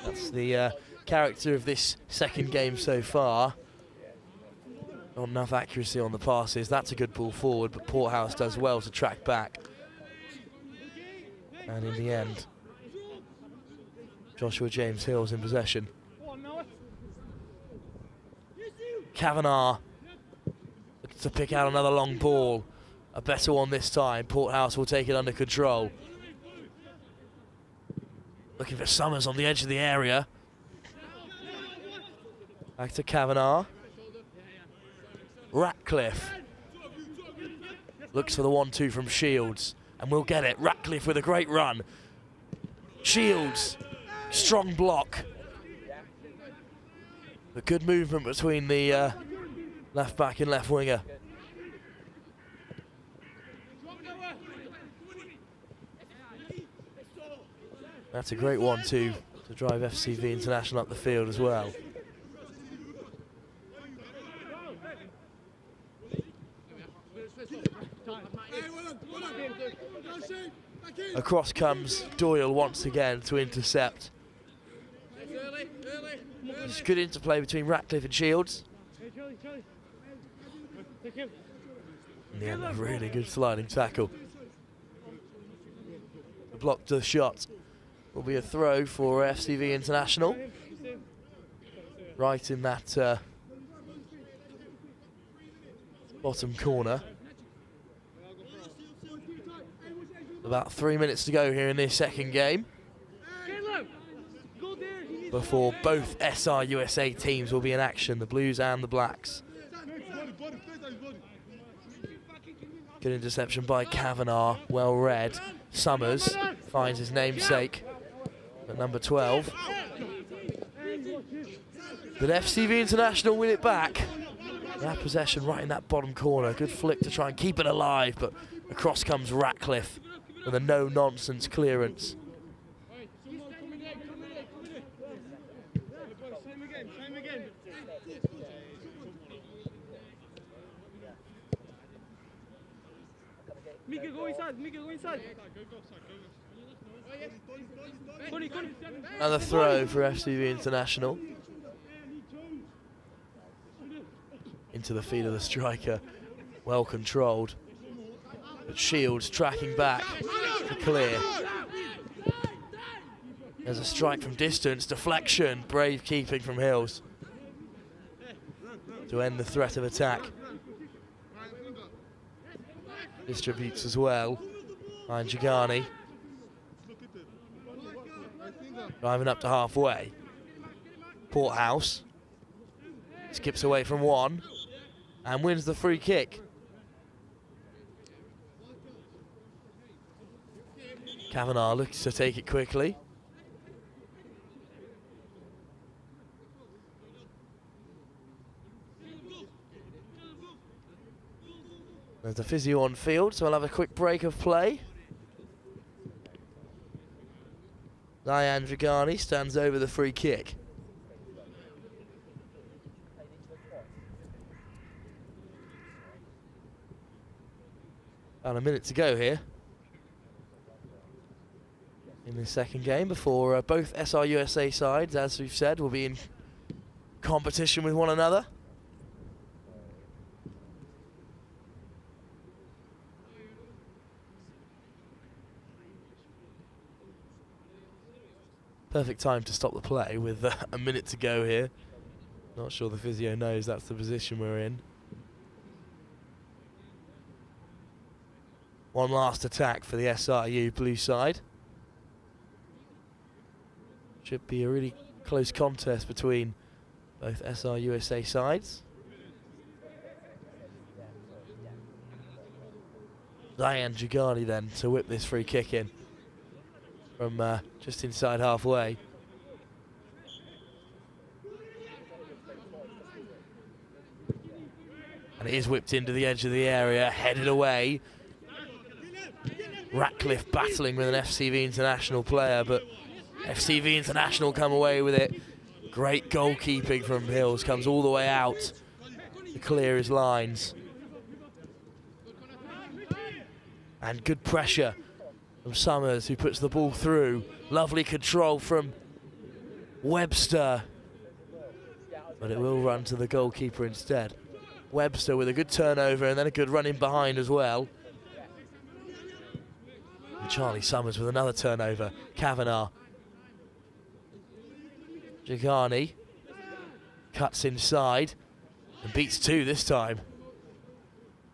That's the character of this second game so far. Not enough accuracy on the passes. That's a good ball forward, but Porthouse does well to track back. And in the end, Joshua James Hill's in possession. Kavanagh looks to pick out another long ball. A better one this time. Porthouse will take it under control. Looking for Summers on the edge of the area. Back to Kavanagh. Ratcliffe looks for the 1-2 from Shields and will get it. Ratcliffe with a great run. Shields, strong block. A good movement between the left back and left winger. That's a great 1-2 to drive FCV International up the field as well. Across comes Doyle once again to intercept. There's good interplay between Ratcliffe and Shields. In the end, a really good sliding tackle. The block to the shot will be a throw for FCV International. Right in that bottom corner. About 3 minutes to go here in this second game, before both SRUSA teams will be in action, the Blues and the Blacks. Good interception by Kavanagh, well read. Summers finds his namesake at number 12. But FCV International win it back. That possession right in that bottom corner. Good flick to try and keep it alive, but across comes Ratcliffe with a no-nonsense clearance. Mika, go inside. Mika, go inside. Another throw for FCV International. Into the feet of the striker. Well controlled. But Shields tracking back to clear. There's a strike from distance. Deflection. Brave keeping from Hills to end the threat of attack. Distributes as well. Behind Jagani. Driving up to halfway. Porthouse skips away from one and wins the free kick. Kavanagh looks to take it quickly. There's the physio on field, so we'll have a quick break of play. Diane Dragani stands over the free kick. About a minute to go here in the second game before both SRUSA sides, as we've said, will be in competition with one another. Perfect time to stop the play with a minute to go here. Not sure the physio knows that's the position we're in. One last attack for the SRU blue side. Should be a really close contest between both SRUSA sides. Diane Gigani then to whip this free kick in from just inside halfway. And it is whipped into the edge of the area, headed away. Ratcliffe battling with an FCV International player, but FCV International come away with it. Great goalkeeping from Hills, comes all the way out to clear his lines. And good pressure from Summers, who puts the ball through. Lovely control from Webster. But it will run to the goalkeeper instead. Webster with a good turnover and then a good run in behind as well. And Charlie Summers with another turnover. Kavanagh. Gigani cuts inside and beats two this time.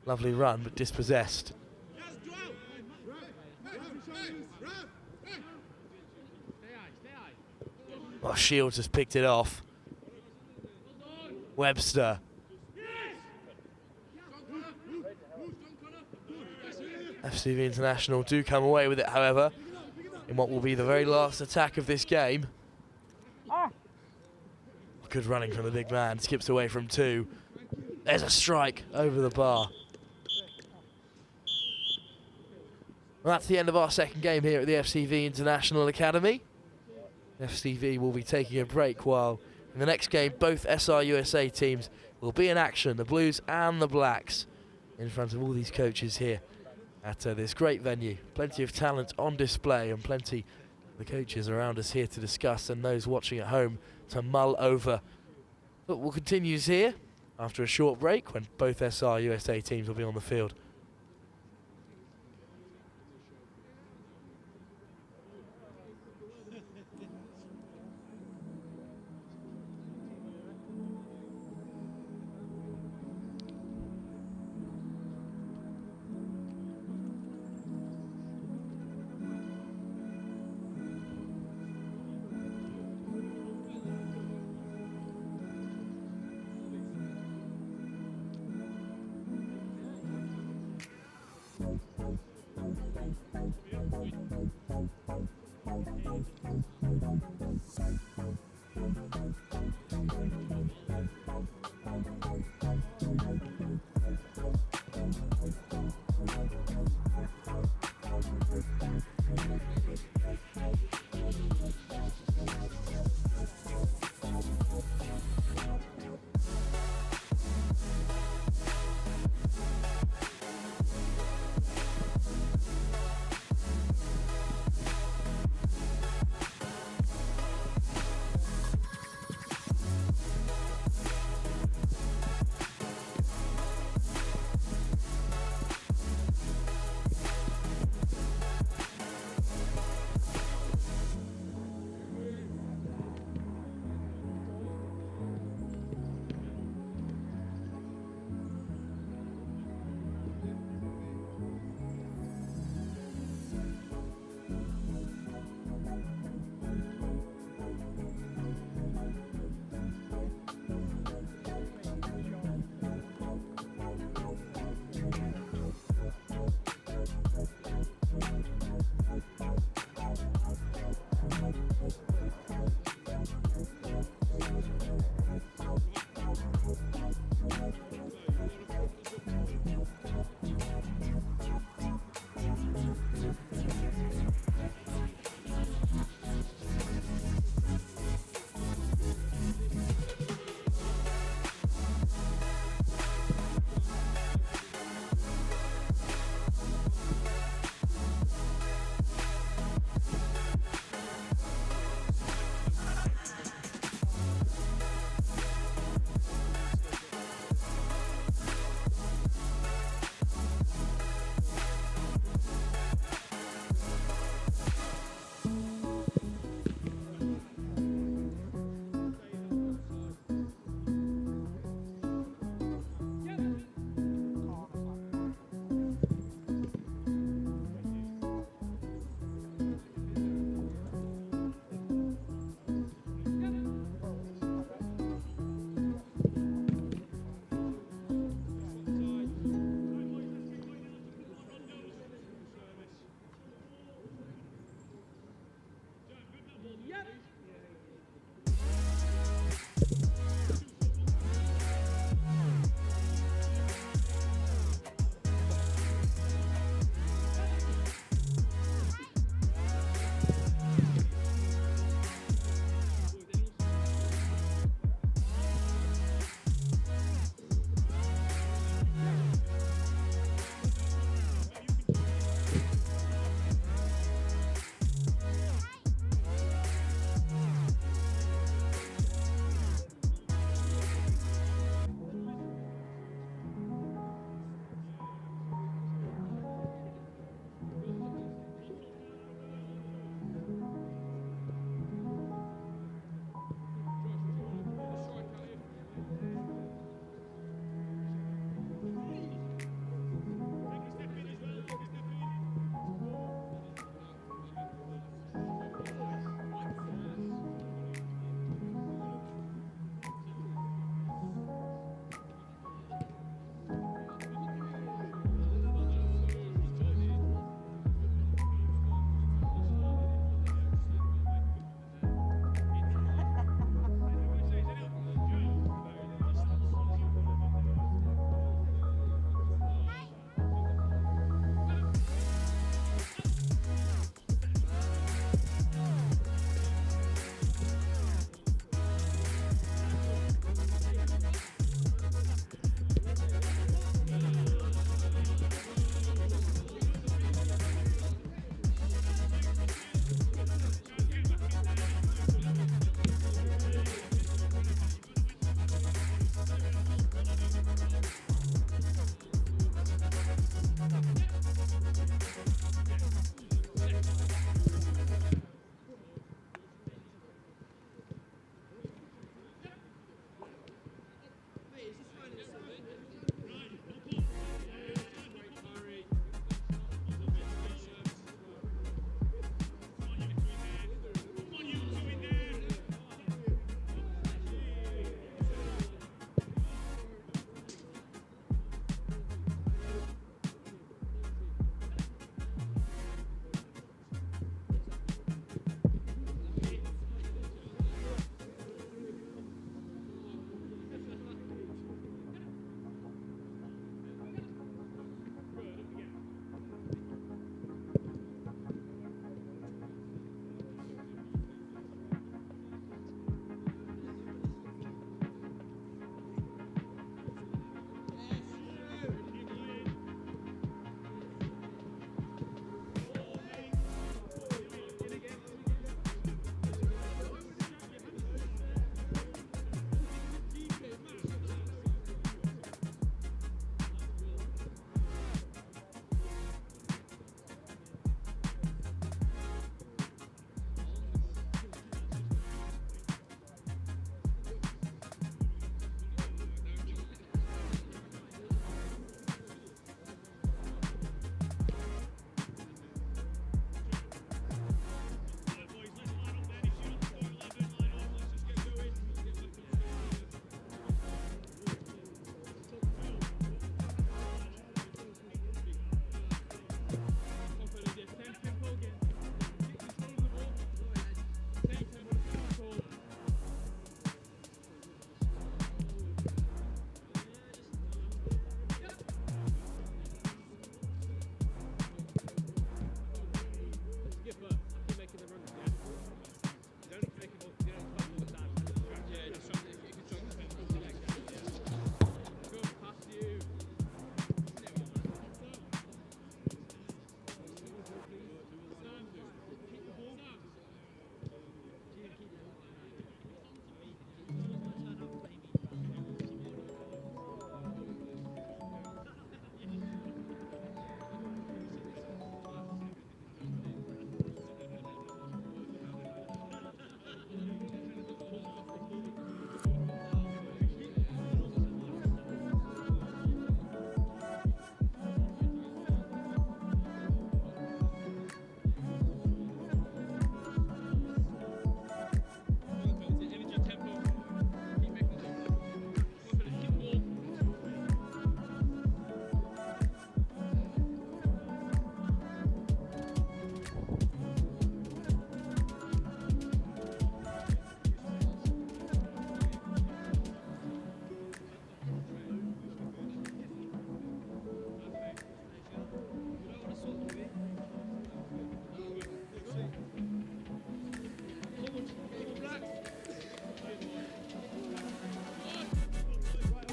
Lovely run, but dispossessed. Well, Shields has picked it off. Webster. FCV International do come away with it, however, in what will be the very last attack of this game. Good running from the big man, skips away from two. There's a strike over the bar. Well, that's the end of our second game here at the FCV International Academy. FCV will be taking a break while in the next game both SRUSA teams will be in action, the Blues and the Blacks, in front of all these coaches here at this great venue. Plenty of talent on display and plenty of the coaches around us here to discuss and those watching at home to mull over. Football continues here after a short break when both SRUSA teams will be on the field.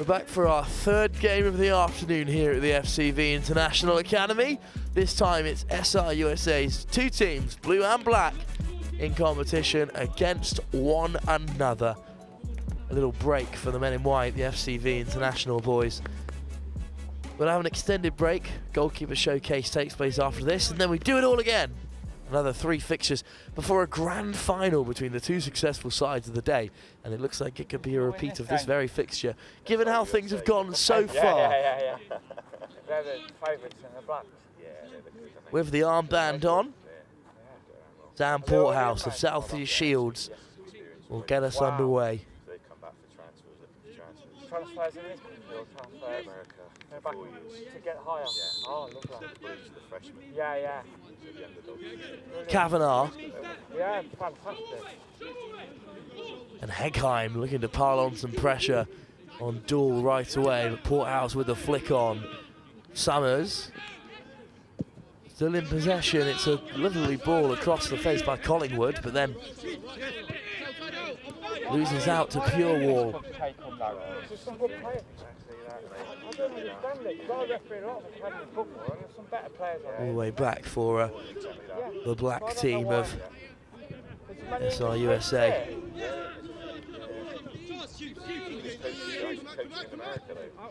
We're back for our third game of the afternoon here at the FCV International Academy. This time it's SRUSA's two teams, blue and black, in competition against one another. A little break for the men in white, the FCV International boys. We'll have an extended break. Goalkeeper showcase takes place after this, and then we do it all again. Another 3 fixtures before a grand final between the two successful sides of the day. And it looks like it could be a repeat of this very fixture, given how things have gone so far. Yeah. They're the favourites in the blacks. With the armband on, Sam Porthouse of Southeast Shields will get us underway. They come back for Transfers in this field, transfers. America. They're back to get higher. Yeah. Oh, love that. The freshmen. Yeah. The underdogs. Kavanagh Yeah, fantastic. and Hegheim looking to pile on some pressure on Dahl right away, but Porthouse with the flick on. Summers still in possession. It's a lovely ball across the face by Collingwood, but then loses out to Purewall. Some good players. I don't understand it, because I referee a lot of academy football, and there's some better players on All the way back for the black team of SRUSA.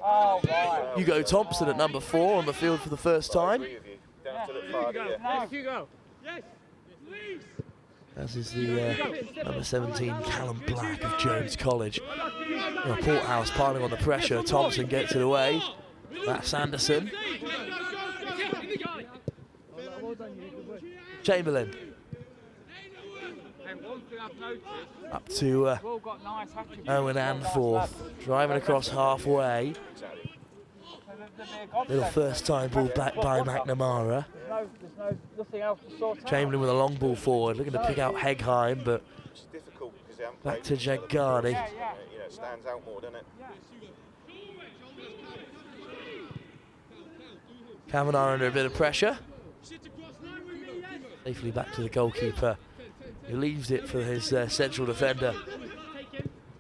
Oh, right. Juco Thompson at number 4 on the field for the first time. Hugo. Yes. As is the number 17, Callum Black of Jones College. Porthouse piling on the pressure. Thompson gets it away. Matt Sanderson. Chamberlain. Up to Owen Anforth. Driving across halfway. Little first time ball back by McNamara. There's nothing else to sort out. Chamberlain with a long ball forward, looking to pick out Hegheim, but back to Jagani. It stands out more, doesn't it? Kavanagh under a bit of pressure. Safely back to the goalkeeper, who leaves it for his central defender.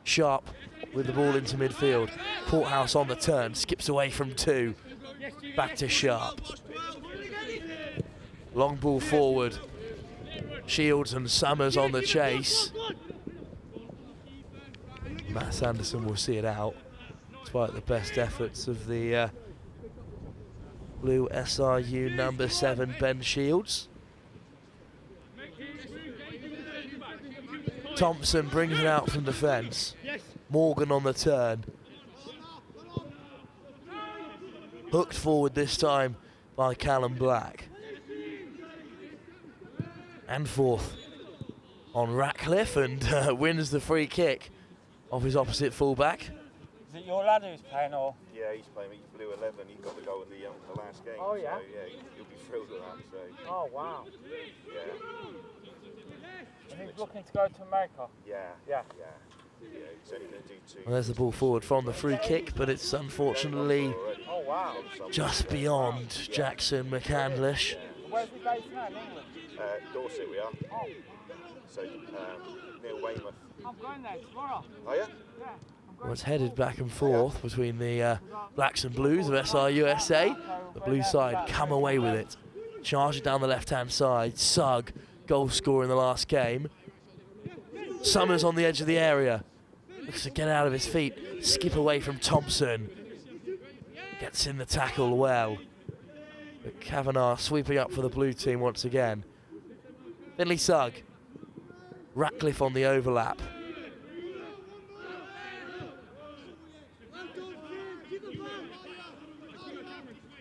Sharp with the ball into midfield. Porthouse on the turn, skips away from 2. Back to Sharp. Long ball forward. Shields and Summers on the chase. Matt Sanderson will see it out, despite the best efforts of the blue SRU number 7, Ben Shields. Thompson brings it out from defence. Morgan on the turn. Hooked forward this time by Callum Black. And forth on Ratcliffe, and wins the free kick off his opposite fullback. Is it your lad who's playing, or? Yeah, he's playing. He's blue 11. He got the goal in the last game. Oh, yeah? So, yeah, he'll be thrilled with that. So. Oh, wow. Yeah. And he's looking to go to America? Yeah. Yeah. He's only going to do 2. Well, there's the ball forward from the free kick, but it's unfortunately Oh, wow. just beyond Jackson McCandlish. Where's he based now, in England? Dorset we are. Oh, So near Weymouth. I'm going there tomorrow. Oh yeah? Yeah. Well, it's headed back and forth between the blacks and blues of SRUSA. The blue side come away with it. Charge it down the left-hand side. Sugg, goal scorer in the last game. Summers on the edge of the area. Looks to get out of his feet. Skip away from Thompson. Gets in the tackle well. But Kavanagh sweeping up for the blue team once again. Finley Sugg. Ratcliffe on the overlap.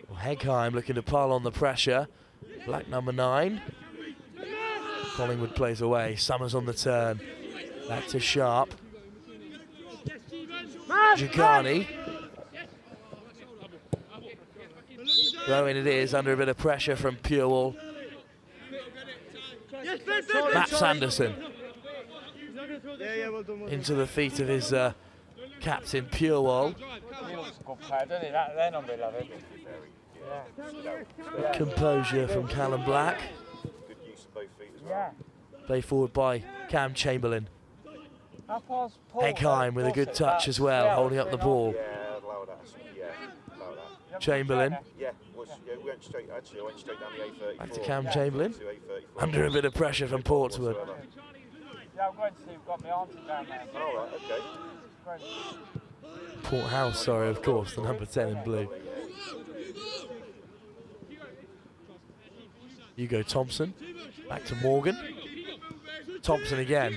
Well, Hegheim looking to pile on the pressure. Black number 9. Collingwood plays away. Summers on the turn. Back to Sharp. Jagani. Throwing it is under a bit of pressure from Purewall. Matt Sanderson. Into the feet of his captain, Purewall. He looks a good player, doesn't he? They're number 11. Yeah. Composure from Callum Black. Good use of both feet as well. Yeah. Play forward by Cam Chamberlain. How far's Paul? Hegheim with a good touch as well, holding up the ball. Yeah, Chamberlain. Yeah, we went straight. Actually, I went straight down the A34. Back to Cam Chamberlain. To A34. Under a bit of pressure from Portswood. Yeah, I'm going to see. We've got my auntie down there. All right, okay. Porthouse, sorry, of course, the number 10 in blue. Juco Thompson, back to Morgan. Thompson again.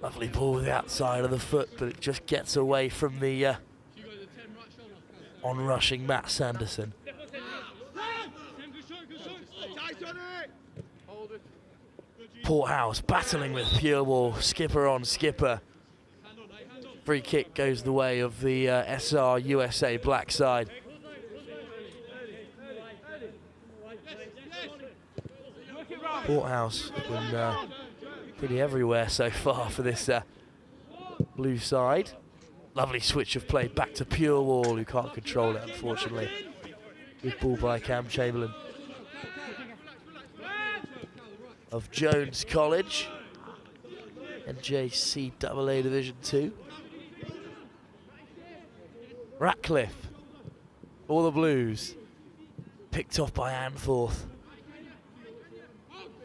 Lovely ball with the outside of the foot, but it just gets away from the on-rushing Matt Sanderson. Porthouse battling with Purewall, skipper on skipper. Free kick goes the way of the SRUSA black side. Porthouse been pretty everywhere so far for this blue side. Lovely switch of play back to Purewall, who can't control it, unfortunately. Good ball by Cam Chamberlain of Jones College and JCAA Division 2. Ratcliffe for the Blues, picked off by Anforth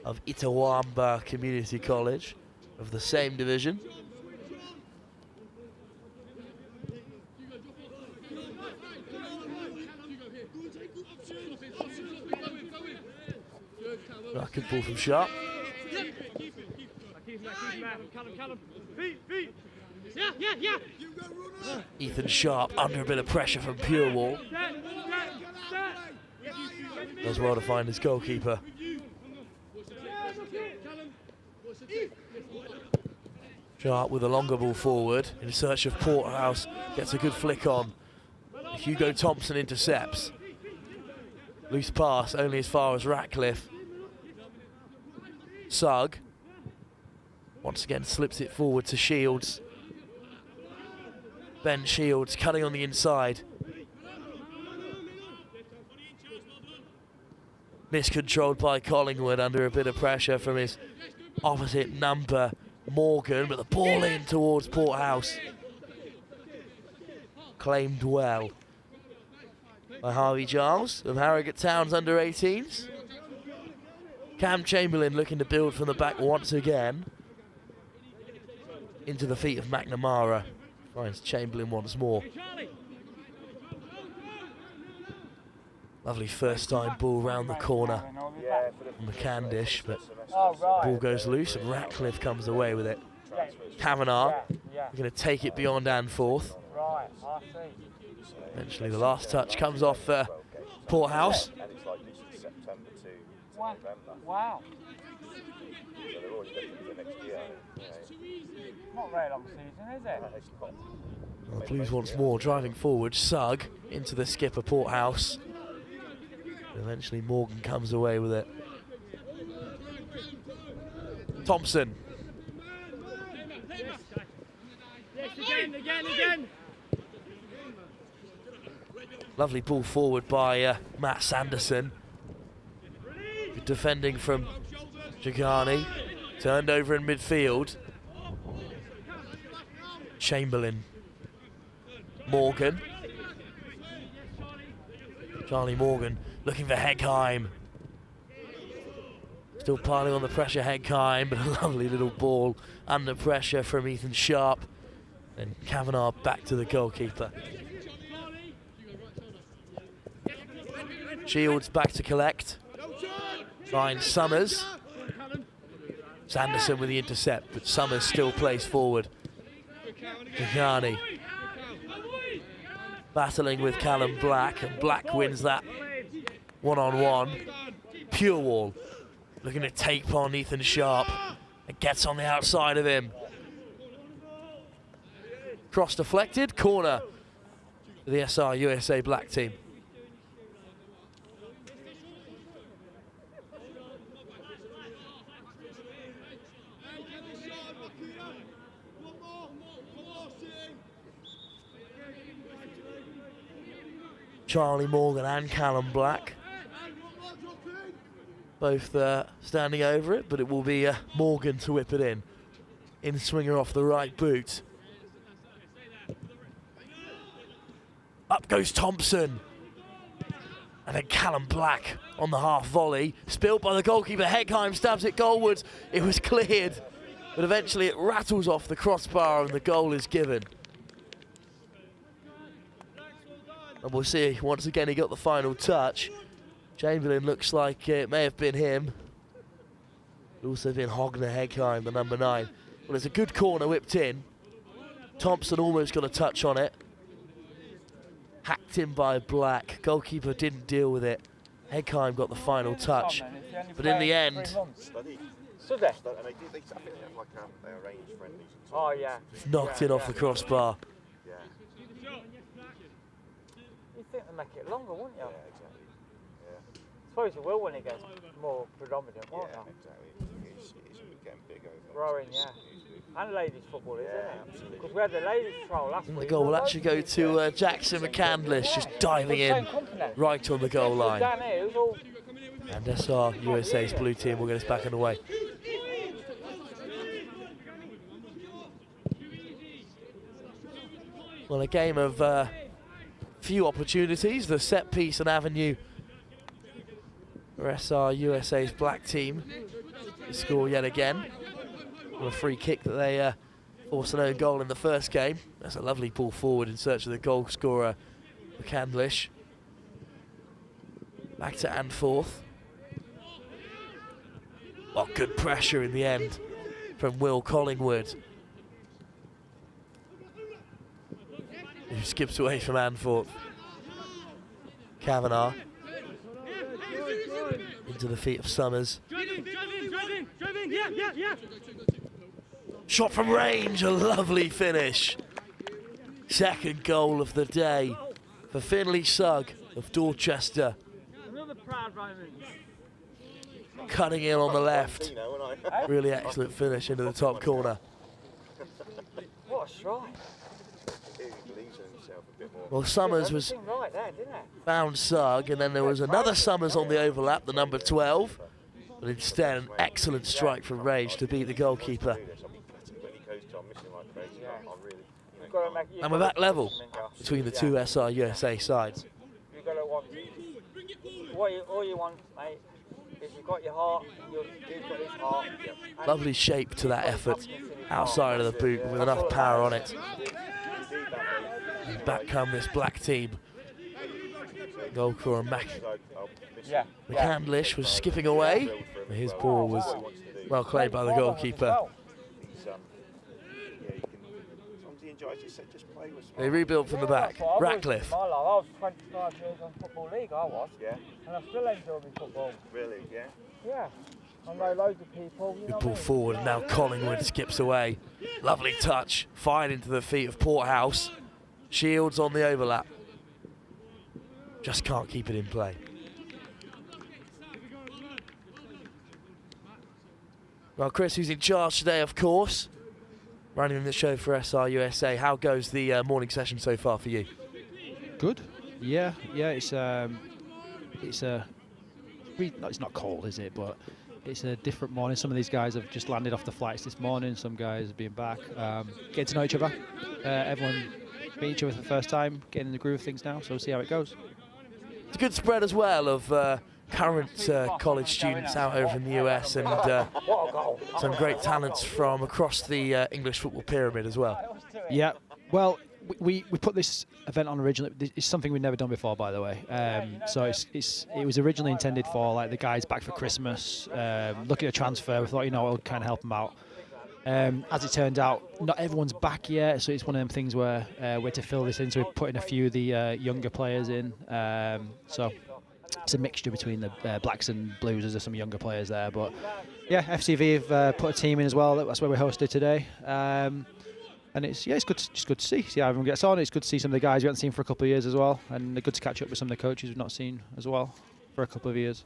of Itawamba Community College of the same division. Good ball from Sharp. Ethan Sharp under a bit of pressure from Purewall. Does well to find his goalkeeper. Sharp with a longer ball forward in search of Porthouse. Gets a good flick on. Juco Thompson intercepts. Loose pass only as far as Ratcliffe. Sugg once again slips it forward to Shields. Ben Shields cutting on the inside. Miscontrolled by Collingwood under a bit of pressure from his opposite number, Morgan, but the ball in towards Porthouse. Claimed well by Harvey Giles of Harrogate Town's under 18s. Cam Chamberlain looking to build from the back once again. Into the feet of McNamara. Finds Chamberlain once more. Lovely first time ball round the corner on the Candish, but ball goes loose and Ratcliffe comes away with it. Kavanagh going to take it beyond Anforth. Eventually the last touch comes off Porthouse. Wow. Not very long season, is it? Well, the Blues once more driving forward. Sugg into the skipper Porthouse. Eventually Morgan comes away with it. Thompson. Again. Lovely ball forward by Matt Sanderson. Good defending from Jagani. Turned over in midfield. Chamberlain. Morgan. Charlie Morgan looking for Heckheim. Still piling on the pressure, Heckheim, but a lovely little ball under pressure from Ethan Sharp. And Kavanagh back to the goalkeeper. Shields back to collect. Finds Summers. Sanderson with the intercept, but Summers still plays forward. Jagani battling with Callum Black, and Black wins that one-on-one. Purewall looking to take on Ethan Sharp and gets on the outside of him. Cross deflected, corner for the SRUSA black team. Charlie Morgan and Callum Black both standing over it, but it will be Morgan to whip it in swinger off the right boot. Up goes Thompson. And then Callum Black on the half volley. Spilled by the goalkeeper. Hegheim stabs it goalwards. It was cleared. But eventually it rattles off the crossbar and the goal is given. And we'll see, once again he got the final touch. Chamberlain looks like it may have been him. It also been Hogner Hegheim, the number 9. Well, it's a good corner whipped in. Thompson almost got a touch on it. Hacked in by Black. Goalkeeper didn't deal with it. Hegheim got the final touch. But in the end, And they have like they arrange friendlies. Oh, yeah. knocked in off the crossbar. Yeah. You'd think they'd make it longer, wouldn't you? Yeah, exactly. Yeah. I suppose you will when it gets more predominant, won't Yeah, you? exactly. It's getting big over. Growing, yeah. And ladies football, isn't it? Because we had the ladies trial last And the week. goal will actually go to Jackson McCandlish, just diving in right on the goal line. Down here, it was all And SR USA's blue team will get us back underway. Well, a game of few opportunities. The set piece and avenue for SR USA's black team to score yet again. On a free kick that they forced an own goal in the first game. That's a lovely ball forward in search of the goal scorer, McCandlish. Back to Anforth. Oh, good pressure in the end from Will Collingwood, who skips away from Anforth. Kavanagh into the feet of Summers. Shot from range, a lovely finish. Second goal of the day for Finley Sugg of Dorchester. another proud moment. Cutting in on the left. Really excellent finish into the top corner. What a strike. Well, Summers was Everything right there, didn't it? found Sugg, and then there was another Summers on the overlap, the number 12. But instead, an excellent strike from range to beat the goalkeeper. And we're back level between the two SR USA sides. You've got to want. All you want, mate, is you've got your heart, you've got his heart. and Lovely shape to that effort outside of the boot with enough power on it. And back come this black team. Goal scorer Yeah. McCandlish was skipping away. His ball was well played by the goalkeeper. They rebuilt from the back. Ratcliffe. I was 25 years on Football League, I was. Yeah. And I still enjoy my football. Really? Yeah. Yeah. I know loads of people. You know Good what ball I mean? forward, and now Collingwood skips away. Lovely touch, fired into the feet of Porthouse. Shields on the overlap. Just can't keep it in play. Well, Chris, who's in charge today, of course, running the show for SR USA. How goes the morning session so far for you? Good. Yeah. It's not cold, is it? But it's a different morning. Some of these guys have just landed off the flights this morning. Some guys have been back, getting to know each other. Everyone meet each other for the first time, getting in the groove of things now. So we'll see how it goes. It's a good spread as well of current college students out over in the US and some great talents from across the English football pyramid as well. Yeah. Well, we put this event on originally. It's something we've never done before, by the way. So it was originally intended for like the guys back for Christmas, looking at a transfer. We thought, it would kind of help them out. As it turned out, not everyone's back yet, so it's one of them things where we're to fill this in. So we're putting a few of the younger players in. So it's a mixture between the blacks and blues. There's some younger players there, but yeah, FCV have put a team in as well. That's where we're hosted today. And it's good to see how everyone gets on. It's good to see some of the guys we haven't seen for a couple of years as well, and good to catch up with some of the coaches we've not seen as well for a couple of years.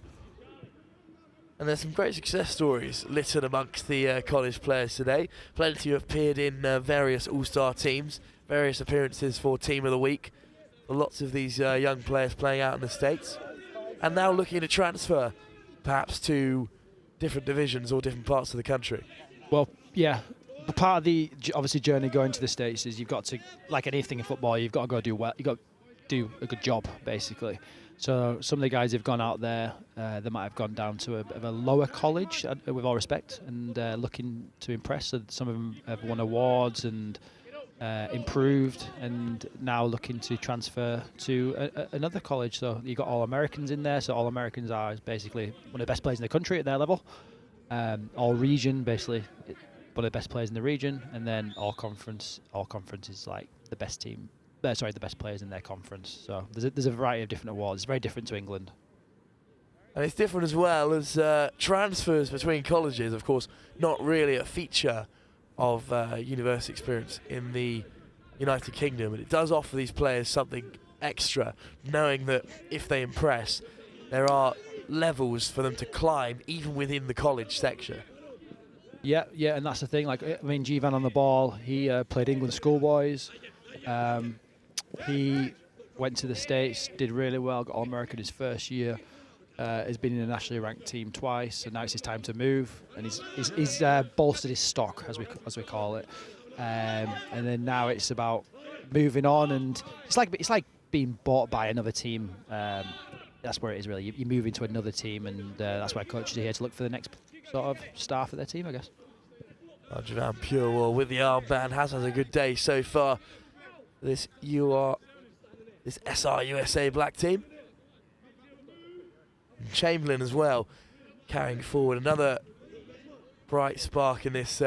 And there's some great success stories littered amongst the college players today. Plenty have appeared in various all-star teams, various appearances for Team of the Week. Lots of these young players playing out in the States. And now looking to transfer, perhaps to different divisions or different parts of the country. Well, yeah. Part of the obviously journey going to the States is you've got to, like anything in football, you've got to go do well. do a good job, basically. So some of the guys who've gone out there, they might have gone down to a lower college, with all respect, and looking to impress. So some of them have won awards and improved, and now looking to transfer to another college. So you've got All-Americans in there. So All-Americans are basically one of the best players in the country at their level. All-region, basically one of the best players in the region, and then All-Conference. All-Conference is like the best team. The best players in their conference. So there's a variety of different awards. It's very different to England. And it's different as well as transfers between colleges, of course, not really a feature of university experience in the United Kingdom, but it does offer these players something extra, knowing that if they impress, there are levels for them to climb even within the college sector. Yeah, and that's the thing. Like, I mean, Jivan on the ball, he played England schoolboys. He went to the States, did really well, got All-American his first year. Has been in a nationally ranked team twice, and now it's his time to move. And he's bolstered his stock, as we call it. And then now it's about moving on, and it's like being bought by another team. That's where it is really. You move into another team, and that's why coaches are here to look for the next sort of star for their team, I guess. Javan Purewell with the armband has had a good day so far. This SRUSA black team. And Chamberlain as well, carrying forward another bright spark in this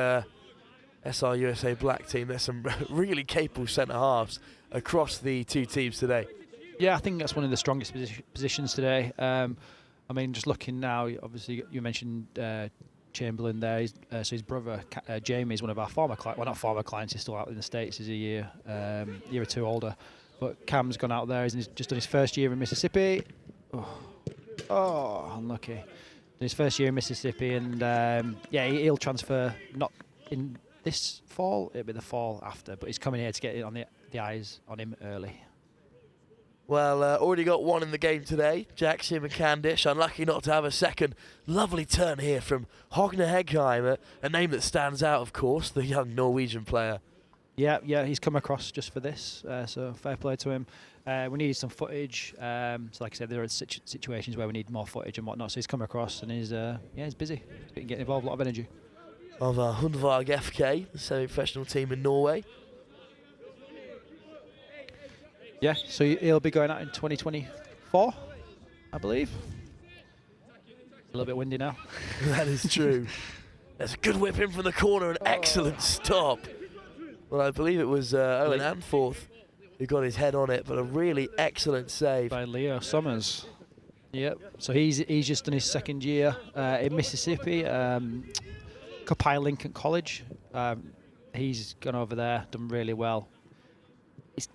SRUSA black team. There's some really capable centre halves across the two teams today. Yeah, I think that's one of the strongest positions today. I mean, just looking now, obviously you mentioned Chamberlain there. So his brother Jamie is one of our former clients. Well, not former clients. He's still out in the States. He's a year or two older. But Cam's gone out there. He's just done his first year in Mississippi. Oh, unlucky. Done his first year in Mississippi, and he'll transfer not in this fall. It'll be the fall after. But he's coming here to get it on the eyes on him early. Well, already got one in the game today. Jackson McCandish, unlucky not to have a second. Lovely turn here from Hogne Heggheim, a name that stands out, of course, the young Norwegian player. Yeah, he's come across just for this, so fair play to him. We needed some footage, so like I said, there are situations where we need more footage and whatnot, so he's come across and he's busy. He's getting involved, a lot of energy. Of Hundvåg FK, the semi-professional team in Norway. Yeah, so he'll be going out in 2024, I believe. A little bit windy now. That is true. There's a good whip in from the corner, an excellent stop. Well, I believe it was Owen Anforth who got his head on it, but a really excellent save. By Leo Summers. Yep, so he's just done his second year in Mississippi, Copiah Lincoln College. He's gone over there, done really well.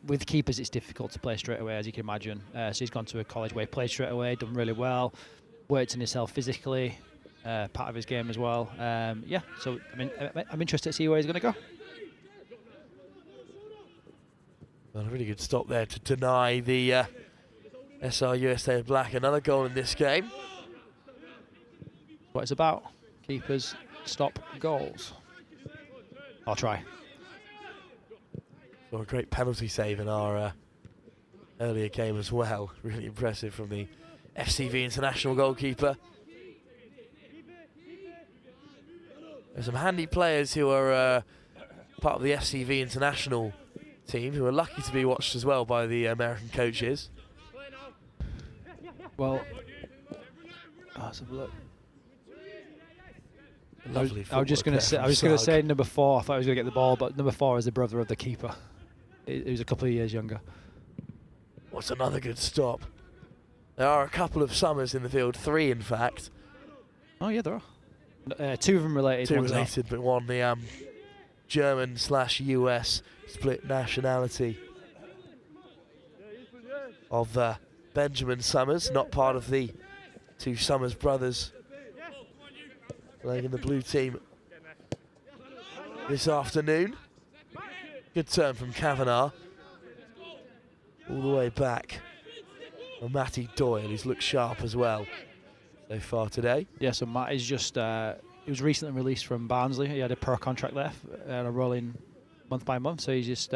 With keepers, it's difficult to play straight away, as you can imagine. So he's gone to a college where he played straight away, done really well, worked in himself physically, part of his game as well. So I mean, I'm interested to see where he's going to go. Well, a really good stop there to deny the SRUSA Black another goal in this game. That's what it's about. Keepers stop goals. I'll try. Got a great penalty save in our earlier game as well. Really impressive from the FCV international goalkeeper. There's some handy players who are part of the FCV international team who are lucky to be watched as well by the American coaches. Well, let's have a look. Lovely I was just going to say number 4. I thought I was going to get the ball, but number 4 is the brother of the keeper. He was a couple of years younger. What's another good stop? There are a couple of Summers in the field, 3 in fact. Oh yeah, there are. 2 of them related. 2 related, but one the German/US split nationality of Benjamin Summers, not part of the 2 Summers brothers playing in the blue team this afternoon. Good turn from Kavanagh. All the way back. Well, Matty Doyle, who's looked sharp as well so far today. Yeah, so Matt is just, he was recently released from Barnsley. He had a pro contract left and a rolling month by month. So he's just,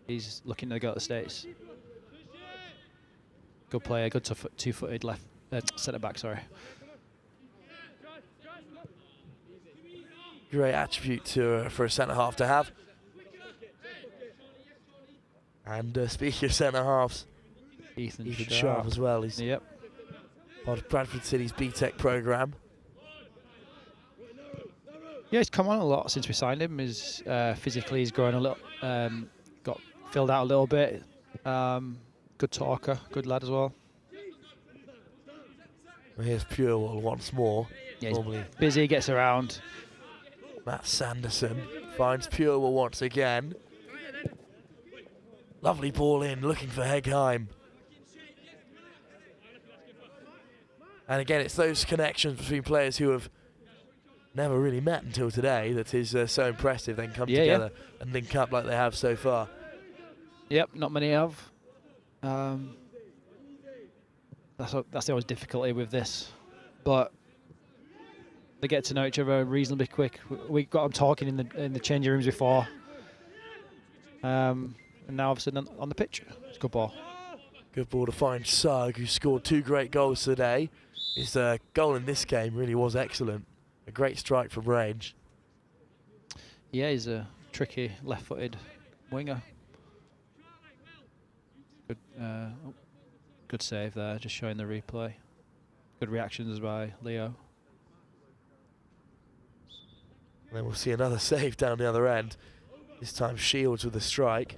he's looking to go to the States. Good player, good two-footed left centre back. Sorry. Great attribute to for a centre half to have. And speaking of centre halves, Ethan Sharp as well. He's part of Bradford City's BTEC programme. Yeah, he's come on a lot since we signed him. He's physically he's grown a little, got filled out a little bit. Good talker, good lad as well. Well, here's Purewell once more. Yeah, he's busy, gets around. Matt Sanderson finds Purewell once again. Lovely ball in, looking for Hegheim. And again, it's those connections between players who have never really met until today that is so impressive. They can come together and link up like they have so far. Yep, not many have. That's the always difficulty with this, but they get to know each other reasonably quick. We got them talking in the changing rooms before, and now I've seen on the pitch. It's a good ball. Good ball to find Sugg, who scored 2 great goals today. His goal in this game really was excellent. A great strike from range. Yeah, he's a tricky left-footed winger. Good, good save there, just showing the replay. Good reactions by Leo. And then we'll see another save down the other end. This time Shields with a strike.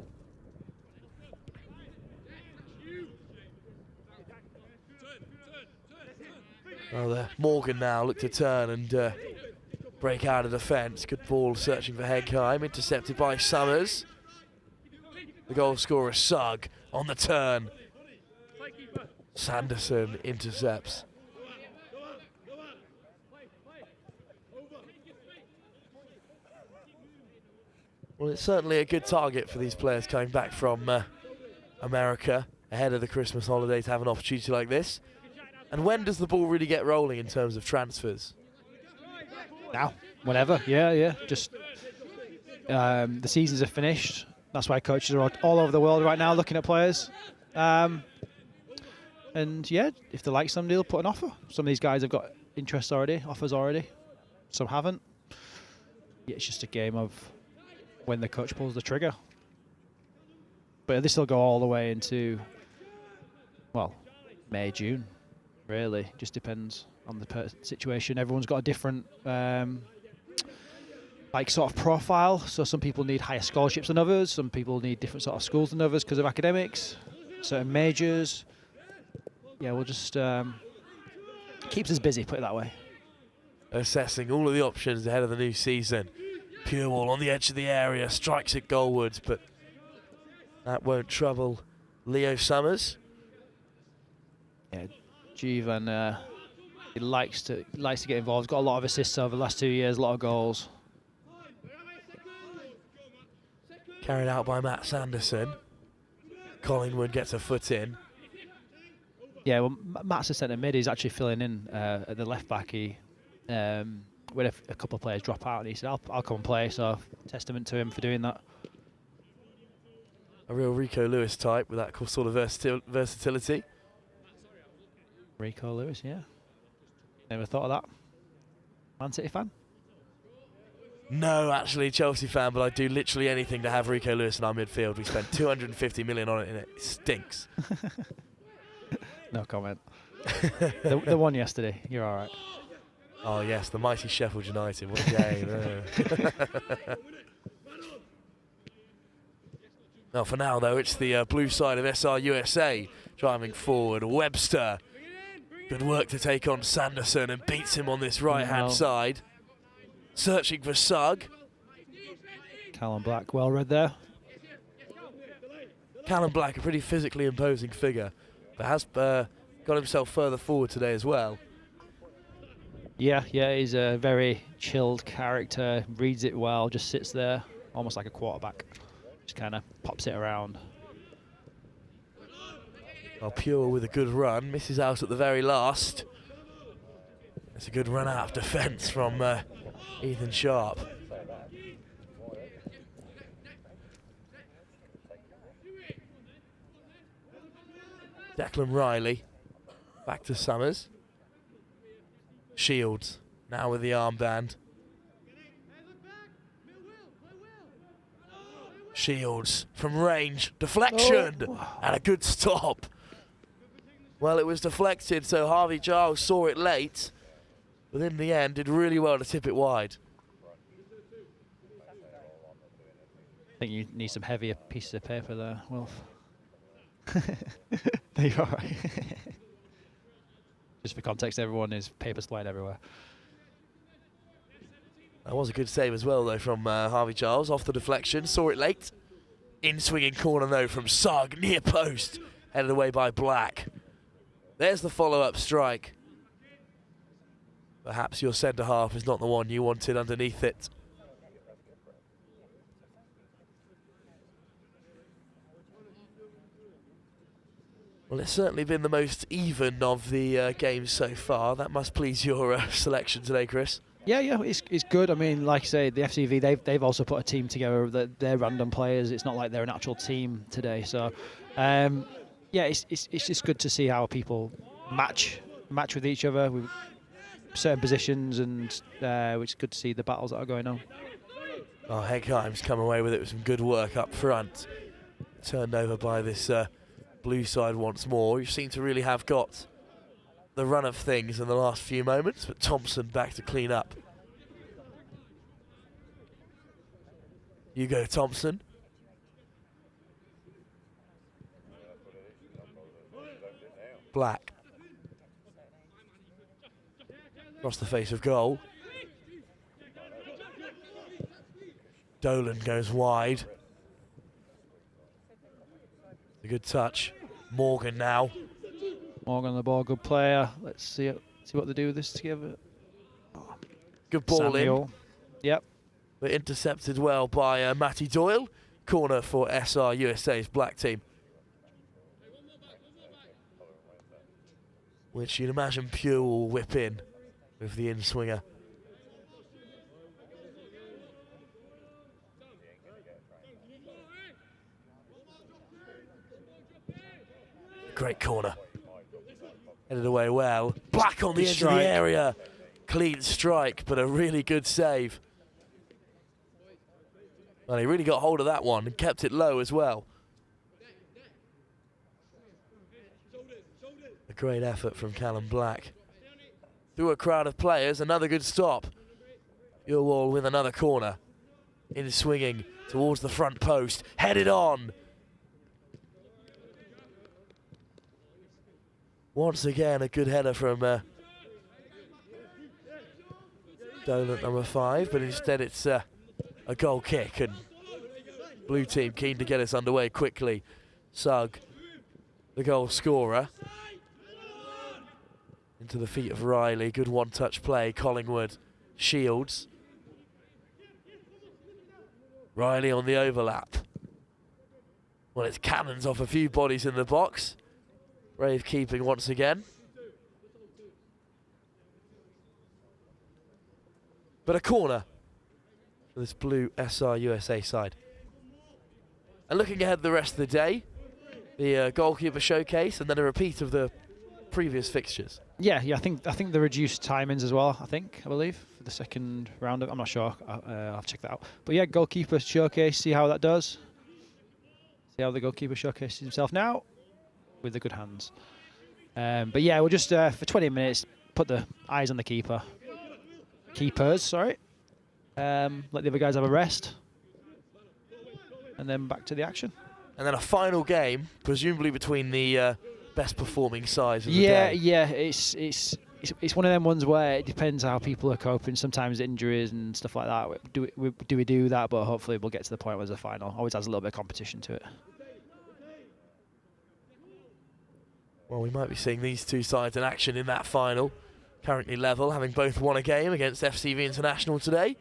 Oh, there. Morgan now look to turn and break out of defence. Good ball searching for Hegheim, intercepted by Summers. The goal scorer Sugg on the turn. Sanderson intercepts. Well, it's certainly a good target for these players coming back from America ahead of the Christmas holiday to have an opportunity like this. And when does the ball really get rolling in terms of transfers? Now, whenever, yeah. Just the seasons are finished. That's why coaches are all over the world right now looking at players. And yeah, if they like somebody, they'll put an offer. Some of these guys have got interest already, offers already. Some haven't. Yeah, it's just a game of when the coach pulls the trigger. But this will go all the way into, well, May, June. Really, just depends on the situation. Everyone's got a different like sort of profile. So some people need higher scholarships than others. Some people need different sort of schools than others because of academics, certain majors. Yeah, we'll just keeps us busy, put it that way. Assessing all of the options ahead of the new season. Purewell on the edge of the area, strikes at goalwards, but that won't trouble Leo Summers. Yeah, Jeevan, he likes to get involved. He's got a lot of assists over the last 2 years, a lot of goals. Carried out by Matt Sanderson. Collingwood gets a foot in. Yeah, well, Matt's a centre mid. He's actually filling in at the left back. He when a couple of players drop out, and he said, "I'll come and play." So testament to him for doing that. A real Rico Lewis type with that sort of versatility. Rico Lewis, yeah. Never thought of that. Man City fan? No, actually Chelsea fan, but I do literally anything to have Rico Lewis in our midfield. We spent 250 million on it, and it stinks. No comment. the one yesterday, you're all right. Oh yes, the mighty Sheffield United. What a game. Now, for now, though, it's the blue side of SRUSA driving forward. Webster, good work to take on Sanderson and beats him on this right-hand side. Searching for Sugg. Callum Black, well read there. Callum Black, a pretty physically imposing figure, but has got himself further forward today as well. Yeah, he's a very chilled character, reads it well, just sits there, almost like a quarterback. Just kind of pops it around. Well, Pure with a good run, misses out at the very last. It's a good run out of defence from Ethan Sharp. Declan Riley. Back to Summers. Shields. Now with the armband. Shields from range. Deflection. Oh. And a good stop. Well, it was deflected, so Harvey Giles saw it late. But in the end, did really well to tip it wide. I think you need some heavier pieces of paper there, Wilf. There you are. Just for context, everyone is paper flying everywhere. That was a good save as well, though, from Harvey Giles. Off the deflection, saw it late. In-swinging corner, though, from Sugg, near post. Headed away by Black. There's the follow-up strike. Perhaps your centre-half is not the one you wanted underneath it. Well, it's certainly been the most even of the games so far. That must please your selection today, Chris. Yeah, it's good. I mean, like I say, the FCV, they've also put a team together that they're random players. It's not like they're an actual team today. So, yeah, it's just good to see how people match with each other with certain positions, and which is good to see the battles that are going on. Oh, Heckheim's come away with it with some good work up front. Turned over by this blue side once more. You seem to really have got the run of things in the last few moments, but Thompson back to clean up. Juco Thompson. Black. Across the face of goal. Dolan goes wide. A good touch. Morgan now. Morgan on the ball, good player. Let's see what they do with this together. Good ball Samuel. in. Yep. But intercepted well by Matty Doyle. Corner for SRUSA's black team. Which you'd imagine Pugh will whip in with the in-swinger. Great corner. Headed away well. Black on the edge of the area. Clean strike, but a really good save. Well, he really got hold of that one and kept it low as well. A great effort from Callum Black. Through a crowd of players, another good stop. Urwall with another corner. In swinging towards the front post. Headed on. Once again, a good header from Dolan at number 5, but instead it's a goal kick, and blue team keen to get us underway quickly. Sugg, the goal scorer. Into the feet of Riley, good one-touch play. Collingwood, Shields. Riley on the overlap. Well, it's cannons off a few bodies in the box. Brave keeping once again. But a corner for this blue SRUSA side. And looking ahead the rest of the day, the goalkeeper showcase and then a repeat of the previous fixtures. Yeah, I think the reduced timings as well. I believe for the second round. I'm not sure. I'll check that out. But yeah, goalkeeper showcase. See how that does. See how the goalkeeper showcases himself now with the good hands. But yeah, we'll just for 20 minutes put the eyes on the keepers. Sorry. Let the other guys have a rest, and then back to the action. And then a final game, presumably between the best performing sides of the day. Yeah. It's one of them ones where it depends how people are coping. Sometimes injuries and stuff like that. Do we do that? But hopefully we'll get to the point where the final always has a little bit of competition to it. Well, we might be seeing these two sides in action in that final. Currently level, having both won a game against FCV International today.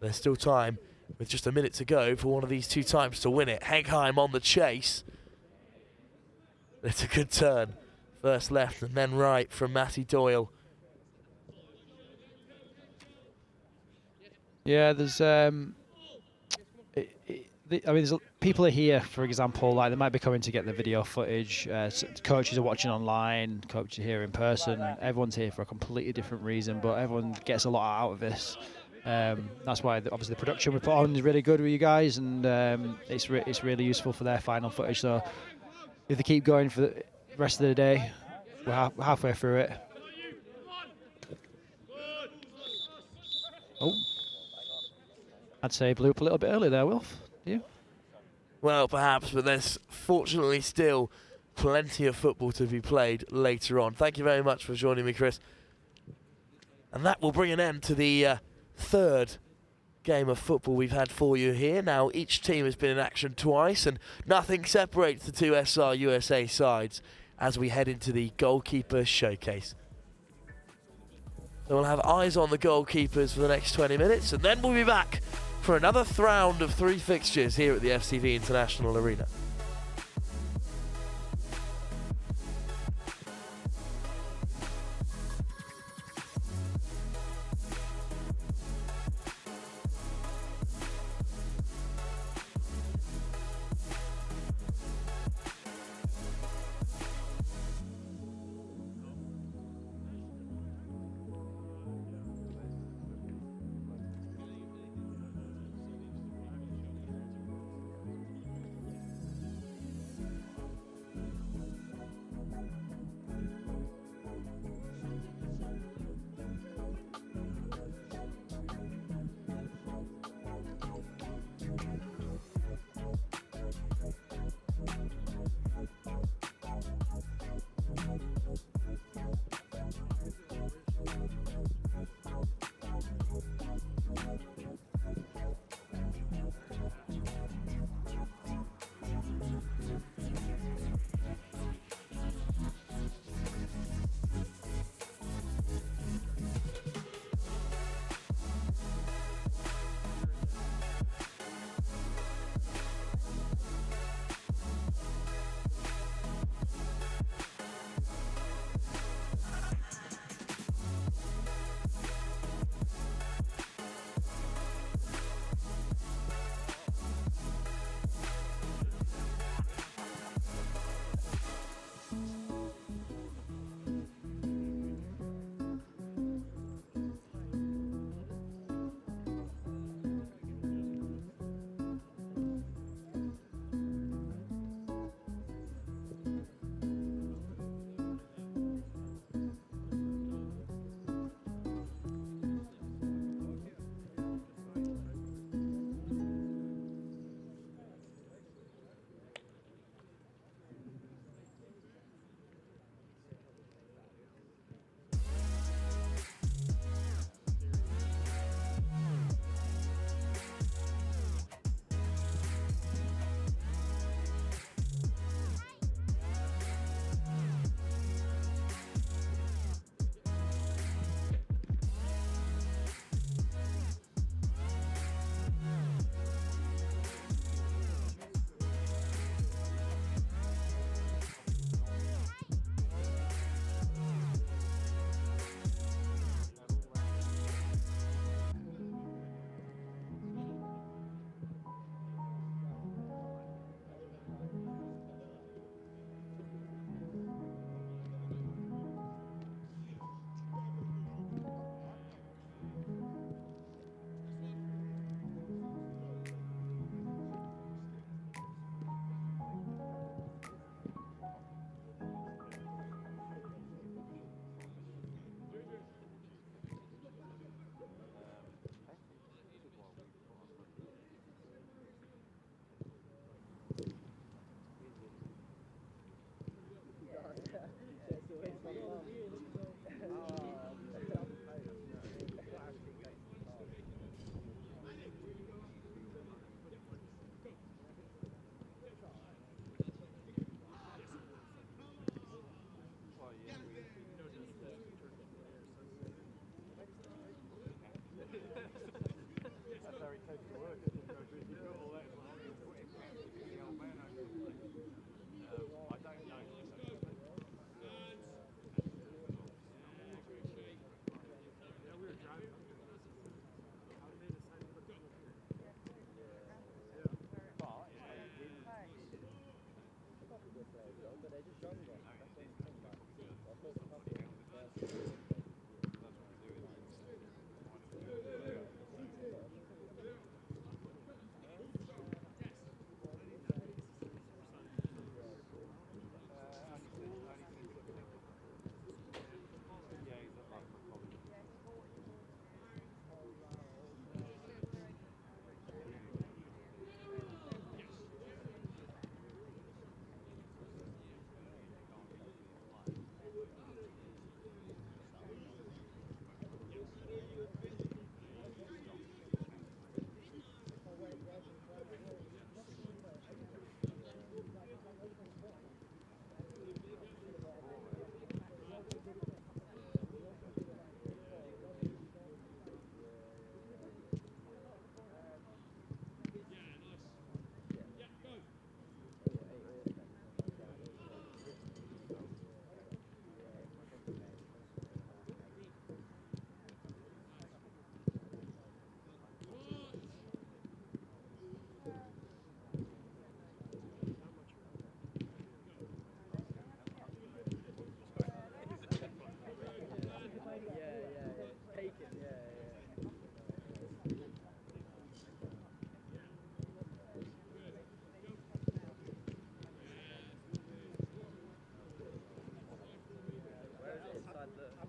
There's still time, with just a minute to go, for one of these two times to win it. Heckheim on the chase. It's a good turn. First left and then right from Matty Doyle. Yeah, there's there's people are here, for example, like they might be coming to get the video footage. Coaches are watching online, coaches are here in person. Everyone's here for a completely different reason, but everyone gets a lot out of this. That's why obviously the production we put on is really good with you guys, and it's really useful for their final footage. So if they keep going for the rest of the day, we're halfway through it. Oh, I'd say blew up a little bit early there, Wilf. Do you? Well, perhaps, but there's fortunately still plenty of football to be played later on. Thank you very much for joining me, Chris. And that will bring an end to the third game of football we've had for you here. Now, each team has been in action twice, and nothing separates the two SRUSA sides as we head into the Goalkeeper Showcase. So we'll have eyes on the goalkeepers for the next 20 minutes, and then we'll be back for another round of 3 fixtures here at the FCV International Arena.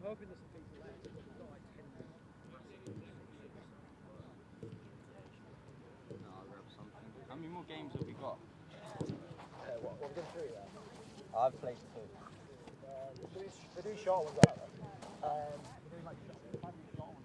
I'm hoping there's some people there. We've got like 10 now. No, I'll grab something. How many more games have we got? What we've done 3 there. I've played 2. They do short ones out there. They're doing like short ones.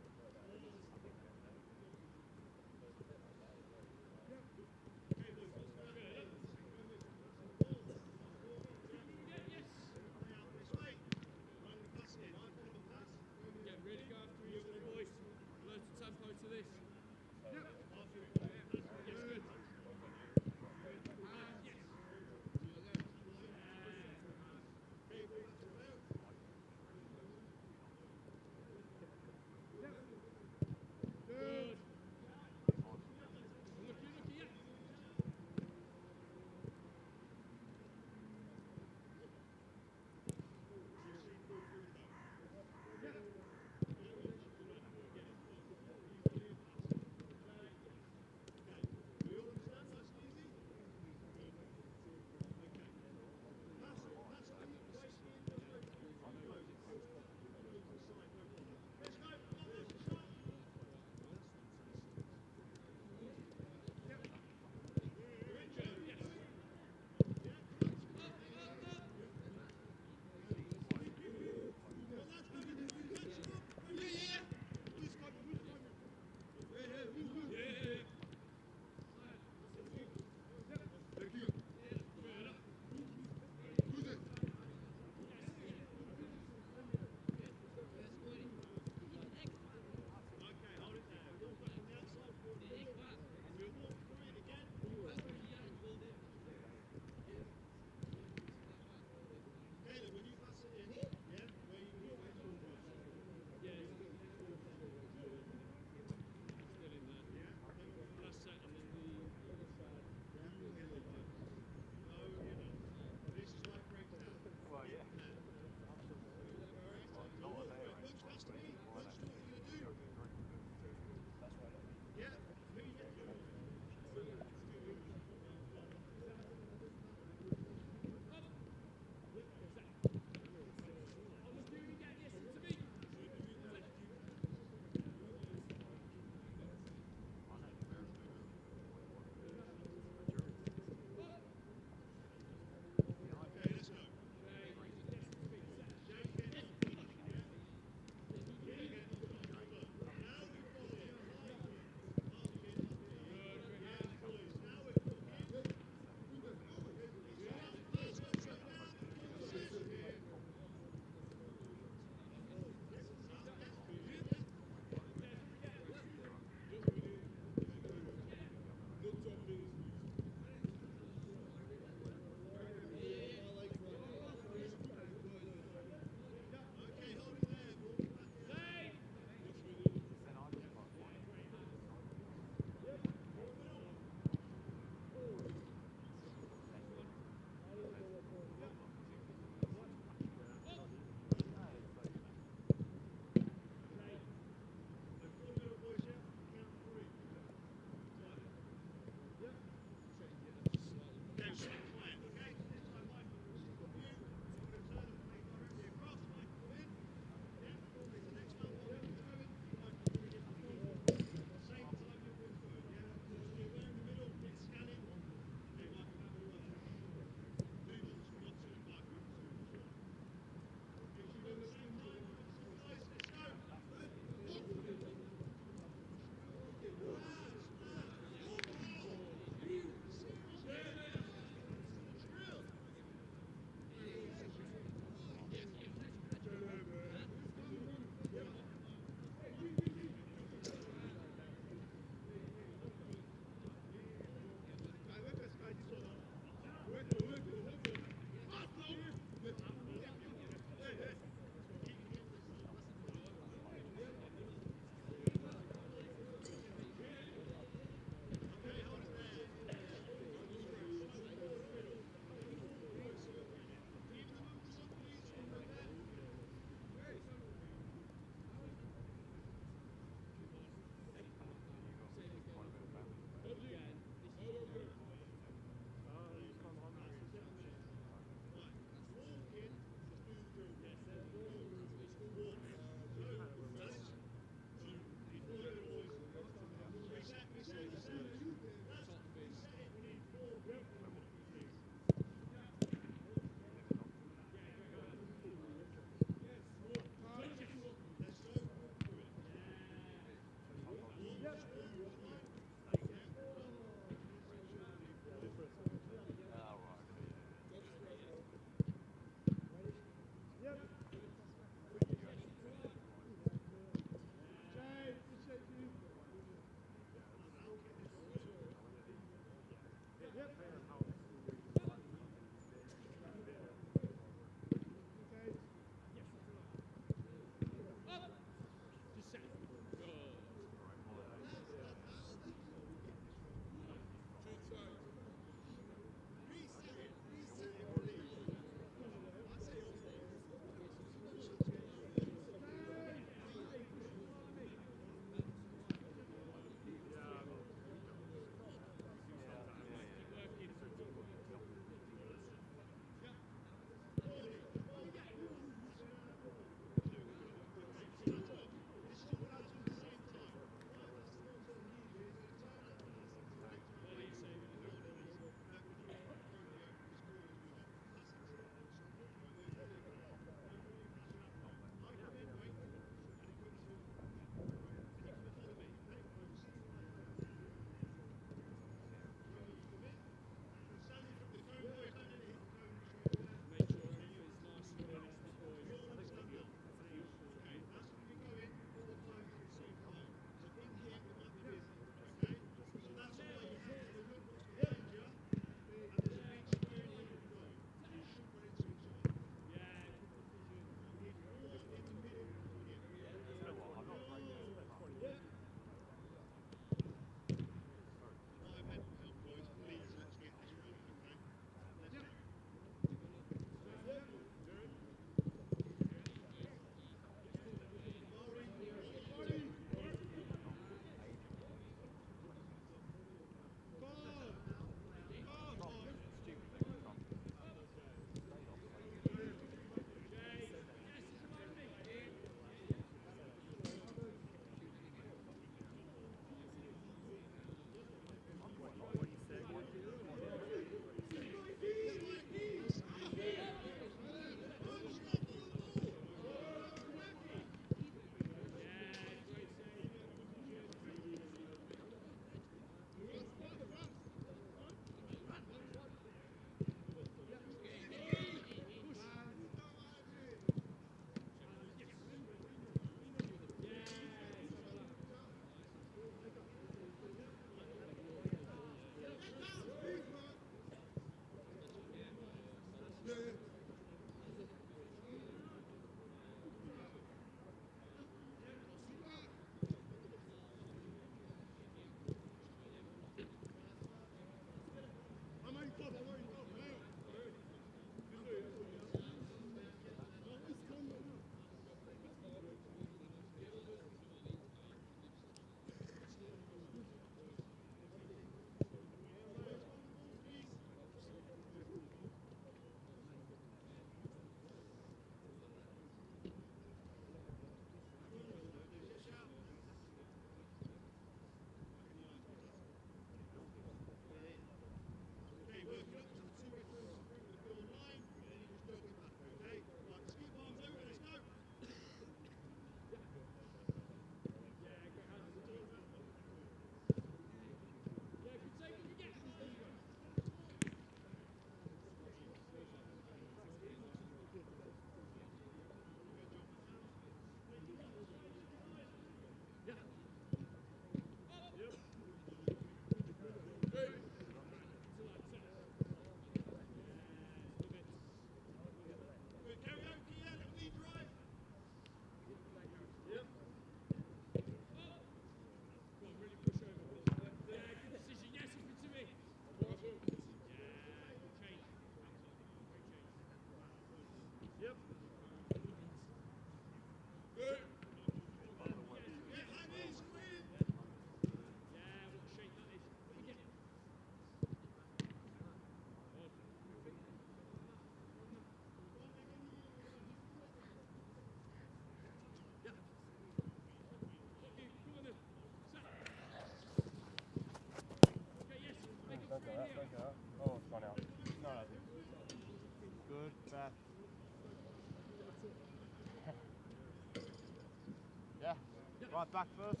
Right back first.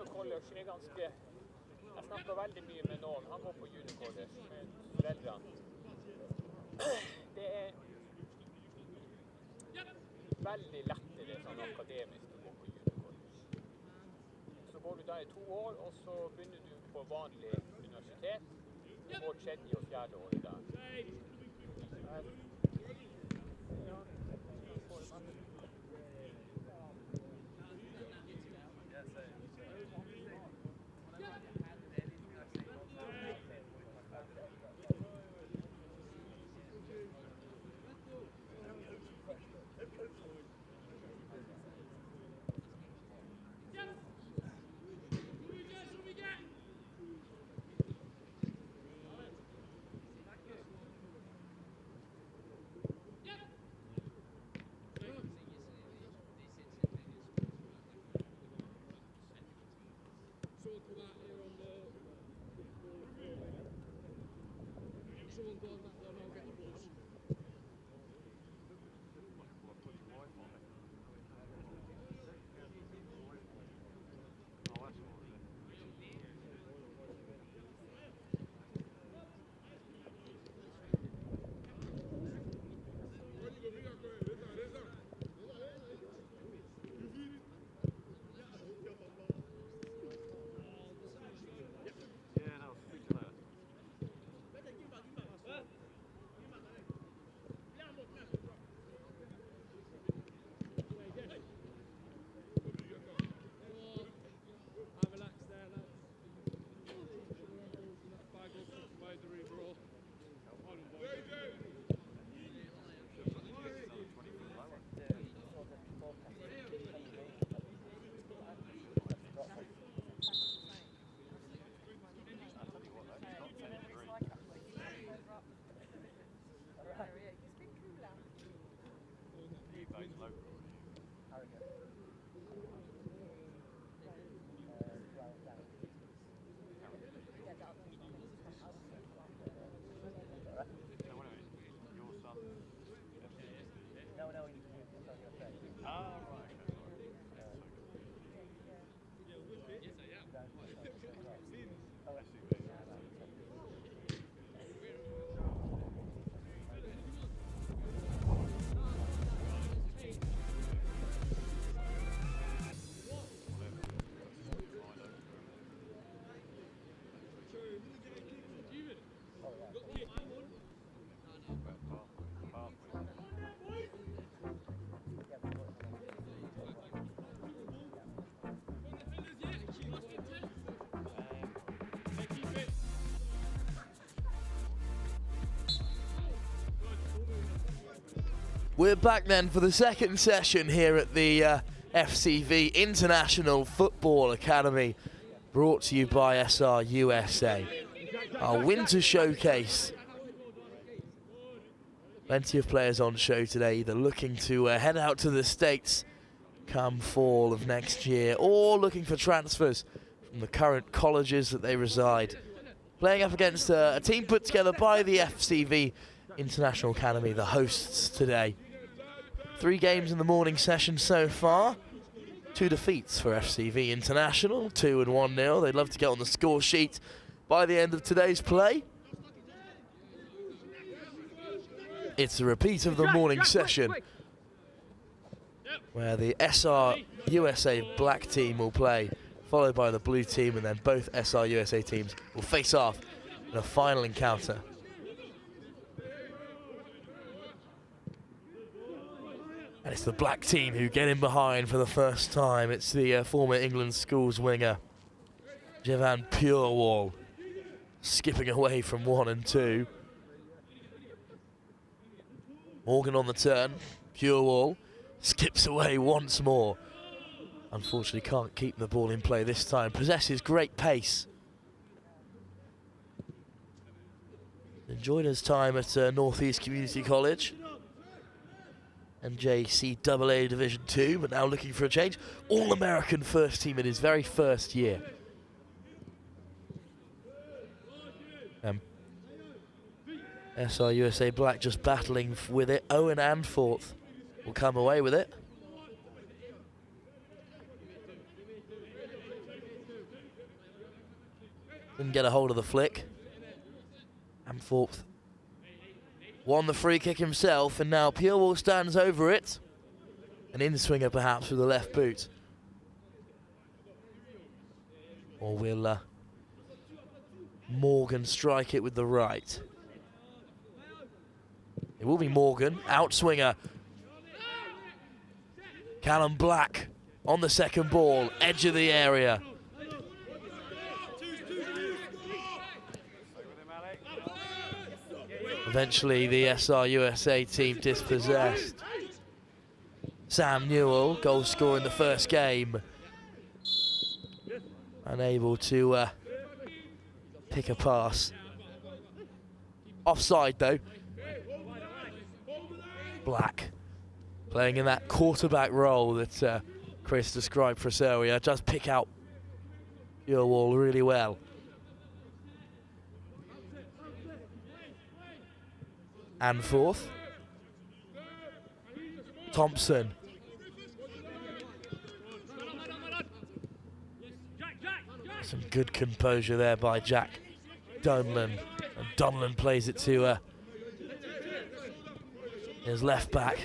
College er ganske... Jeg snakker veldig mye med noen. Han går på Juco College med foreldrene. Det er veldig lettere sånn akademisk å gå på Juco College. Så går du der i 2 år, og så begynner du på vanlig universitet. Du går 3. og 4. året der. We're back then for the second session here at the FCV International Football Academy, brought to you by SRUSA. Our winter showcase. Plenty of players on show today, either looking to head out to the States come fall of next year, or looking for transfers from the current colleges that they reside. Playing up against a team put together by the FCV International Academy, the hosts today. 3 games in the morning session so far. 2 defeats for FCV International, 2 and 1-0. They'd love to get on the score sheet by the end of today's play. It's a repeat of the morning session where the SRUSA black team will play, followed by the blue team, and then both SRUSA teams will face off in a final encounter. And it's the black team who get in behind for the first time. It's the former England schools winger, Jevan Purewall, skipping away from 1 and 2. Morgan on the turn. Purewall skips away once more. Unfortunately can't keep the ball in play this time. Possesses great pace. Enjoyed his time at North East Community College and NJCAA Division 2, but now looking for a change. All-American first team in his very first year. SRUSA Black just battling with it. Owen Anforth will come away with it. Couldn't get a hold of the flick. Amthorpe won the free kick himself, and now Purewall stands over it. An in-swinger perhaps with the left boot. Or will Morgan strike it with the right? It will be Morgan, outswinger. Callum Black on the second ball, edge of the area. Eventually the SRUSA team dispossessed. Sam Newell, goal scorer in the first game. Unable to pick a pass. Offside though. Black playing in that quarterback role that Chris described for Seria. Just pick out your wall really well. And fourth. Thompson. Some good composure there by Jack Donlan. And Donlan plays it to his left back.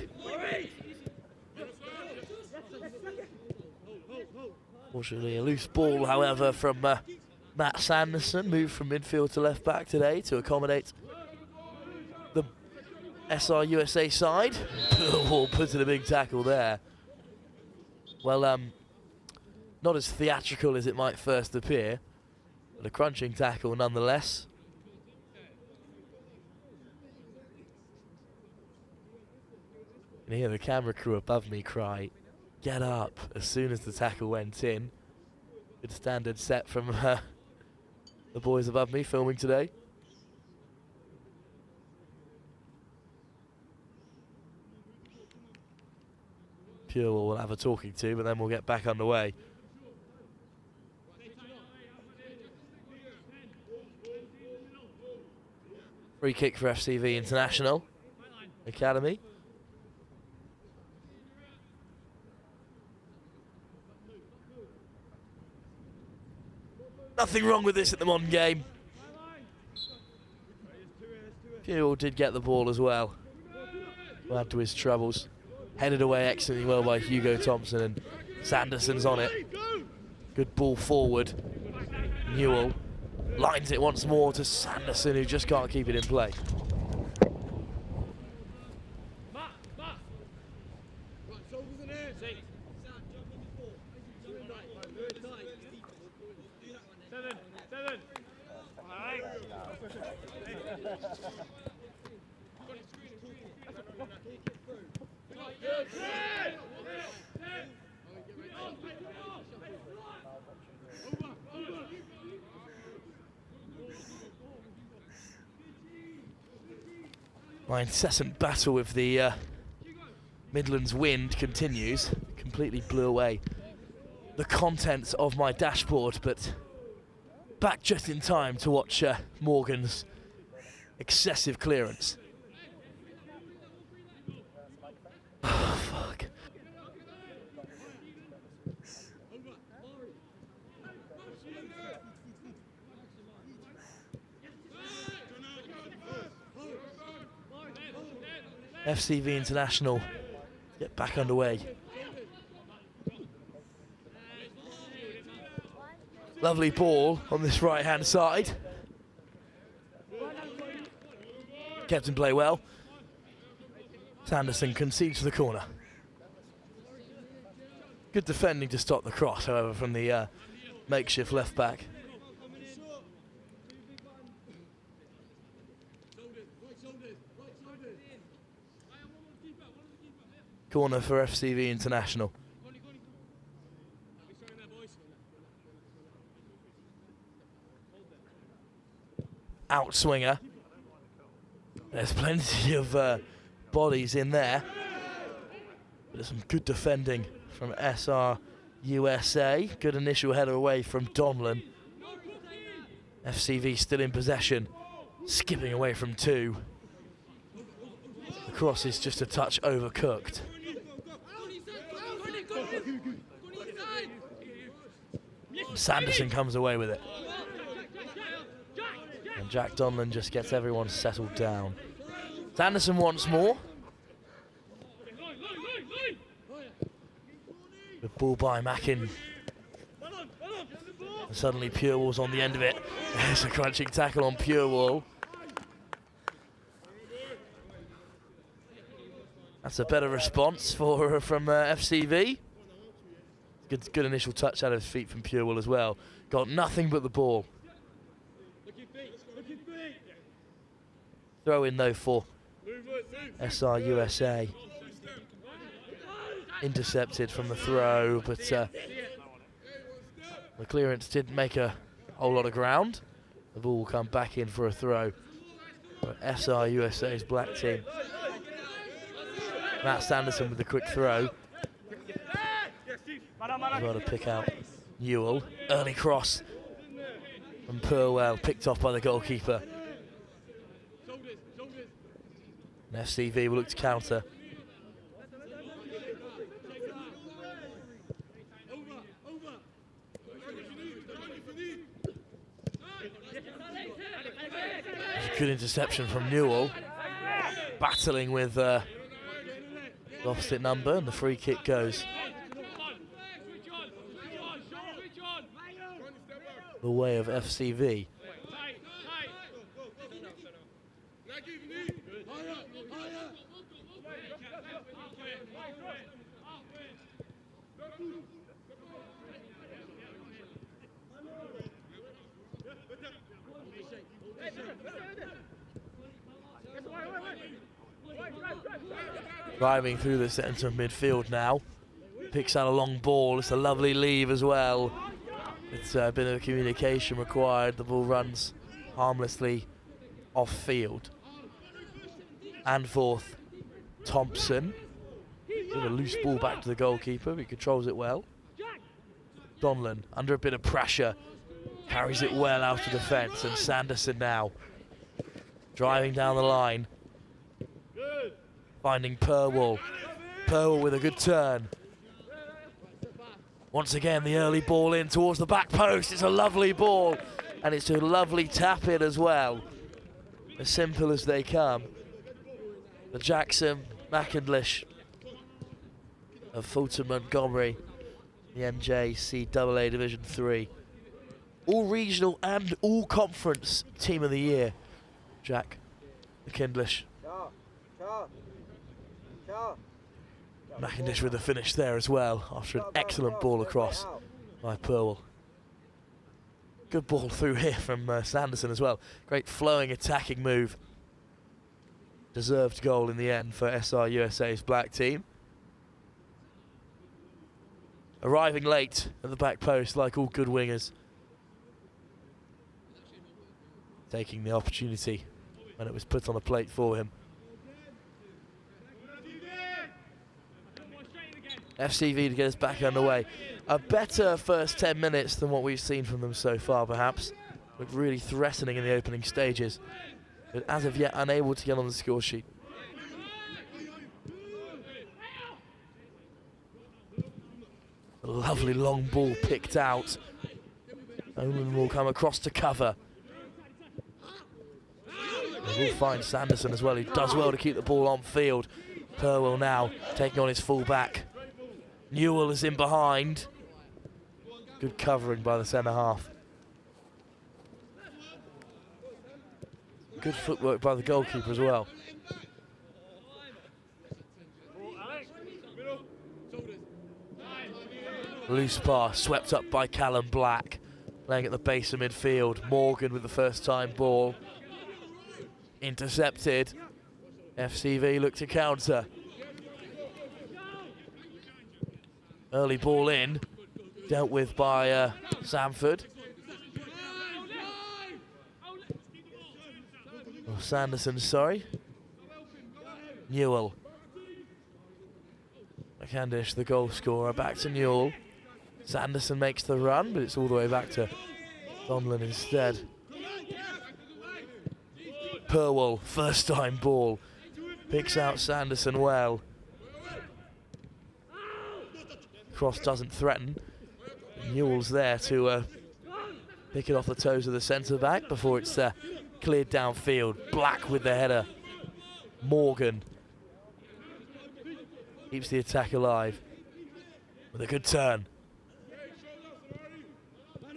Fortunately, a loose ball, however, from Matt Sanderson. Moved from midfield to left back today to accommodate the SRUSA side. Purewall puts in a big tackle there. Well, not as theatrical as it might first appear, but a crunching tackle nonetheless. You can hear the camera crew above me cry, "Get up," as soon as the tackle went in. Good standard set from the boys above me filming today. Purewall will have a talking to, but then we'll get back underway. Free kick for FCV International Academy. Nothing wrong with this at the modern game. Purewall did get the ball as well. To add to his troubles. Headed away excellently well by Hugo Thompson, and Sanderson's on it. Good ball forward. Newell lines it once more to Sanderson, who just can't keep it in play. My incessant battle with the Midlands wind continues. Completely blew away the contents of my dashboard, but back just in time to watch Morgan's excessive clearance. Oh, fuck. FCV International get back underway. Lovely ball on this right-hand side. Kept in play well. Sanderson concedes the corner. Good defending to stop the cross, however, from the makeshift left back. Corner for FCV International. Outswinger. There's plenty of bodies in there. But there's some good defending from SRUSA. Good initial header away from Donlan. FCV still in possession. Skipping away from two. The cross is just a touch overcooked. Sanderson comes away with it. And Jack Donlan just gets everyone settled down. Sanderson once more. Good ball by Mackin. And suddenly Purewall's on the end of it. There's a crunching tackle on Purewall. That's a better response from FCV. Good initial touch out of his feet from Purewall as well. Got nothing but the ball. Throw in though for SRUSA. Intercepted from the throw, but the clearance didn't make a whole lot of ground. The ball will come back in for a throw for SRUSA's black team. Matt Sanderson with the quick throw. As well to pick out Newell. Early cross from Purwell, picked off by the goalkeeper. And FCV will look to counter. Good interception from Newell. Battling with the opposite number, and the free kick goes the way of FCV. Driving through the centre of midfield now. Picks out a long ball. It's a lovely leave as well. It's a bit of communication required. The ball runs harmlessly off field. And forth, Thompson. With a loose ball back to the goalkeeper. He controls it well. Donlan under a bit of pressure. Carries it well out of defence. And Sanderson now driving down the line. Finding Purwall. Purwall with a good turn. Once again, the early ball in towards the back post. It's a lovely ball, and it's a lovely tap in as well. As simple as they come. The Jackson McInglish of Fulton Montgomery, the NJCAA Division 3. All regional and all conference team of the year. Jack McInglish. McInglish with the finish there as well, after an excellent ball across by Purwall. Good ball through here from Sanderson as well. Great flowing attacking move. Deserved goal in the end for SRUSA's black team. Arriving late at the back post like all good wingers. Taking the opportunity when it was put on a plate for him. FCV to get us back underway. A better first 10 minutes than what we've seen from them so far, perhaps. Looked really threatening in the opening stages, but as of yet unable to get on the score sheet. A lovely long ball picked out. Nolan will come across to cover. They will find Sanderson as well, who does well to keep the ball on field. Purwell now taking on his full back. Newell is in behind. Good covering by the centre half. Good footwork by the goalkeeper as well. Loose pass swept up by Callum Black. Playing at the base of midfield. Morgan with the first time ball. Intercepted. FCV look to counter. Early ball in, dealt with by Samford. Oh, Sanderson, sorry. Newell. McCandish, the goal scorer, back to Newell. Sanderson makes the run, but it's all the way back to Donlan instead. Purwall, first time ball. Picks out Sanderson well. Cross doesn't threaten. Newell's there to pick it off the toes of the centre back before it's Cleared downfield. Black with the header. Morgan keeps the attack alive with a good turn.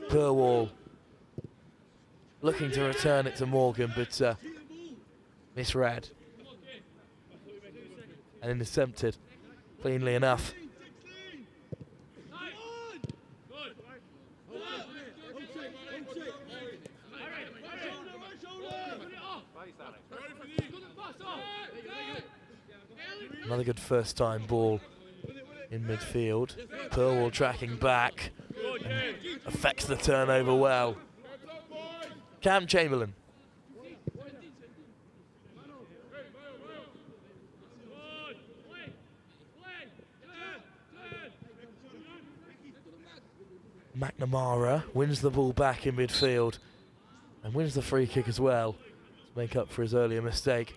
Purwall looking to return it to Morgan, but misread and intercepted cleanly enough. Another good first time ball in midfield. Purwall tracking back and affects the turnover well. Cam Chamberlain. McNamara wins the ball back in midfield and wins the free kick as well to make up for his earlier mistake.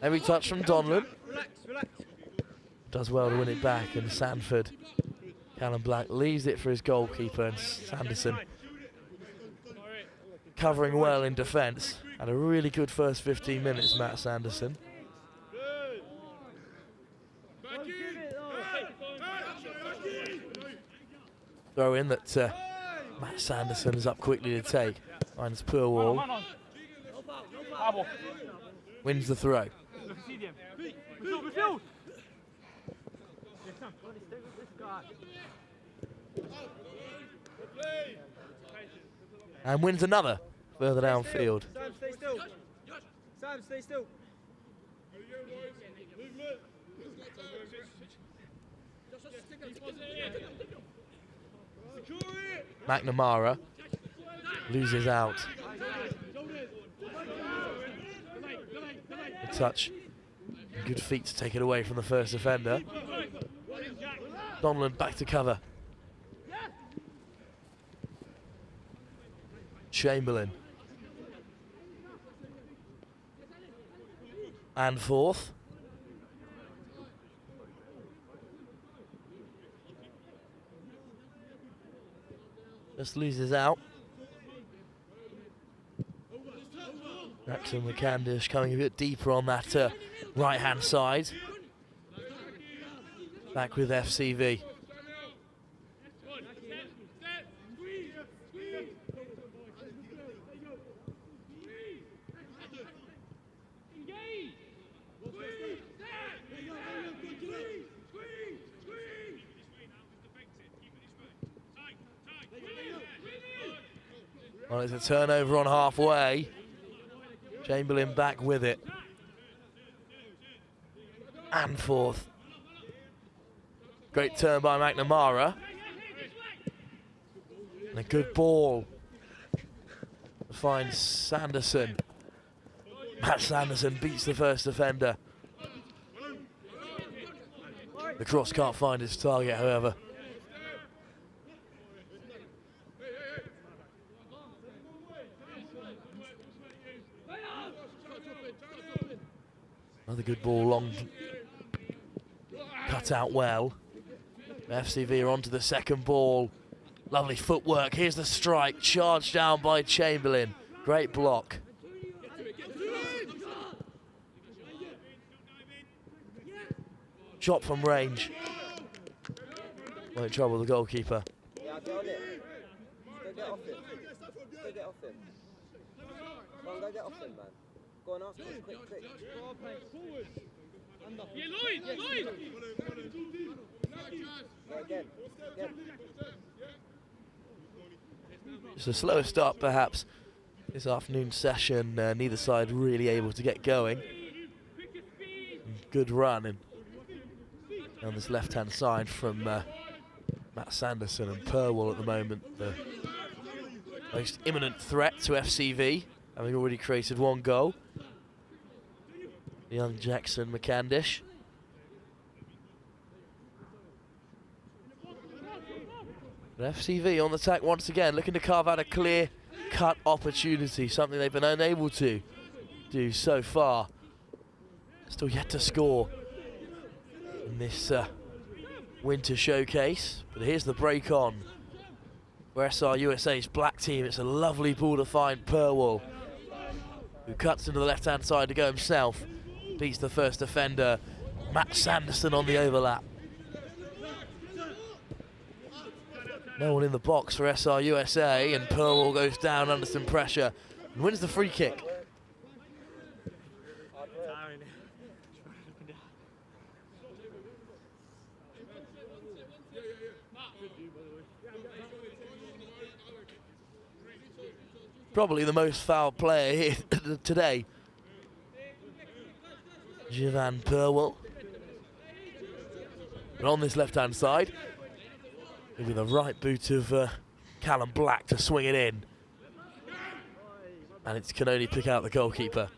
Heavy touch from Donlan. Does well to win it back, and Sanford, Callum Black leaves it for his goalkeeper, and Sanderson covering well in defence. Had a really good first 15 minutes, Matt Sanderson. Throw in that Matt Sanderson is up quickly to take. Finds Purwall. Wins the throw. And wins another further downfield. Sam, stay still. Sam, stay still. McNamara loses out. A touch. Good feet to take it away from the first offender. Donlan back to cover. Chamberlain. And fourth. Just loses out. Jackson McCandish coming a bit deeper on that right-hand side. Back with FCV. Well, it's a turnover on halfway. Chamberlain back with it. And fourth. Great turn by McNamara. And a good ball to find Sanderson. Matt Sanderson beats the first defender. The cross can't find its target, however. Another good ball, long, cut out well. FCV are onto the second ball. Lovely footwork. Here's the strike, charged down by Chamberlain. Great block. Shot from range. Well, in trouble, the goalkeeper. Yeah, get on it. Go get off him. Go get off him. Go on, go get off him, man. Go on, ask him, quick. Yeah, Lloyd! Go again. It's a slower start, perhaps, this afternoon's session. Neither side really able to get going. Good run on this left-hand side from Matt Sanderson and Purwall at the moment. The most imminent threat to FCV, having already created one goal. Young Jackson McCandish. But FCV on the attack once again, looking to carve out a clear-cut opportunity, something they've been unable to do so far. Still yet to score in this Winter Showcase. But here's the break on for SRUSA's black team. It's a lovely ball to find Purwell, who cuts into the left-hand side to go himself. Beats the first defender, Matt Sanderson, on the overlap. No one in the box for SRUSA, and Purwell goes down under some pressure and wins the free kick. Probably the most foul player here today, Jivan Purwell. But on this left-hand side, it'll be the right boot of Callum Black to swing it in. And it can only pick out the goalkeeper.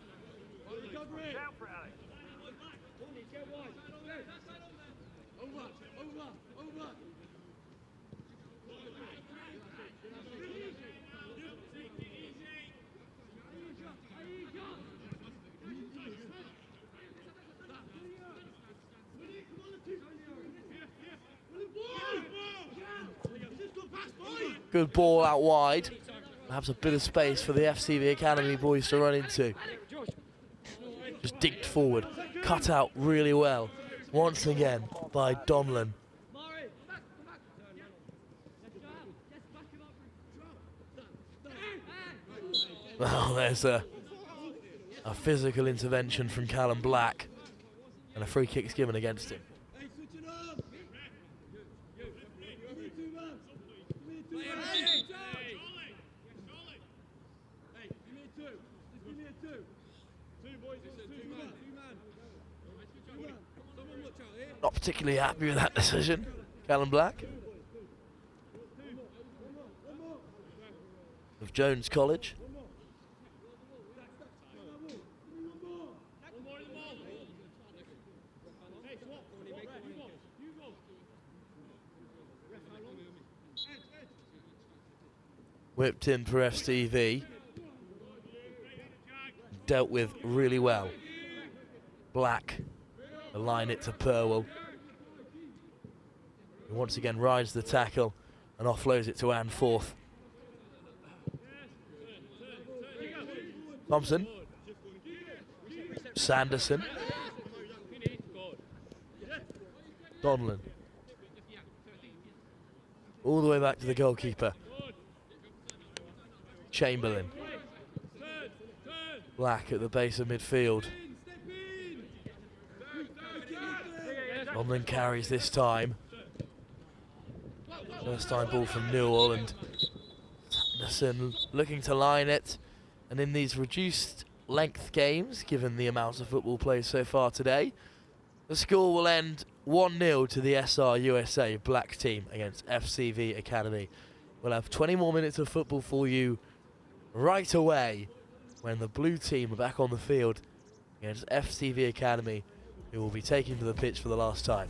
Good ball out wide. Perhaps a bit of space for the FCV Academy boys to run into. Just digged forward, cut out really well. Once again by Donlan. Well, there's a physical intervention from Callum Black, and a free kick's given against him. Not particularly happy with that decision, Callum Black. Of Jones College. Whipped in for FCV. Dealt with really well. Black align it to Purwell, who once again rides the tackle and offloads it to Anforth. Thompson. Sanderson. Donlan. All the way back to the goalkeeper. Chamberlain. Black at the base of midfield. Donlan carries this time. First time ball from Newell, and Sanderson looking to line it. And in these reduced length games, given the amount of football played so far today, the score will end 1-0 to the SRUSA black team against FCV Academy. We'll have 20 more minutes of football for you right away when the blue team are back on the field against FCV Academy, who will be taken to the pitch for the last time.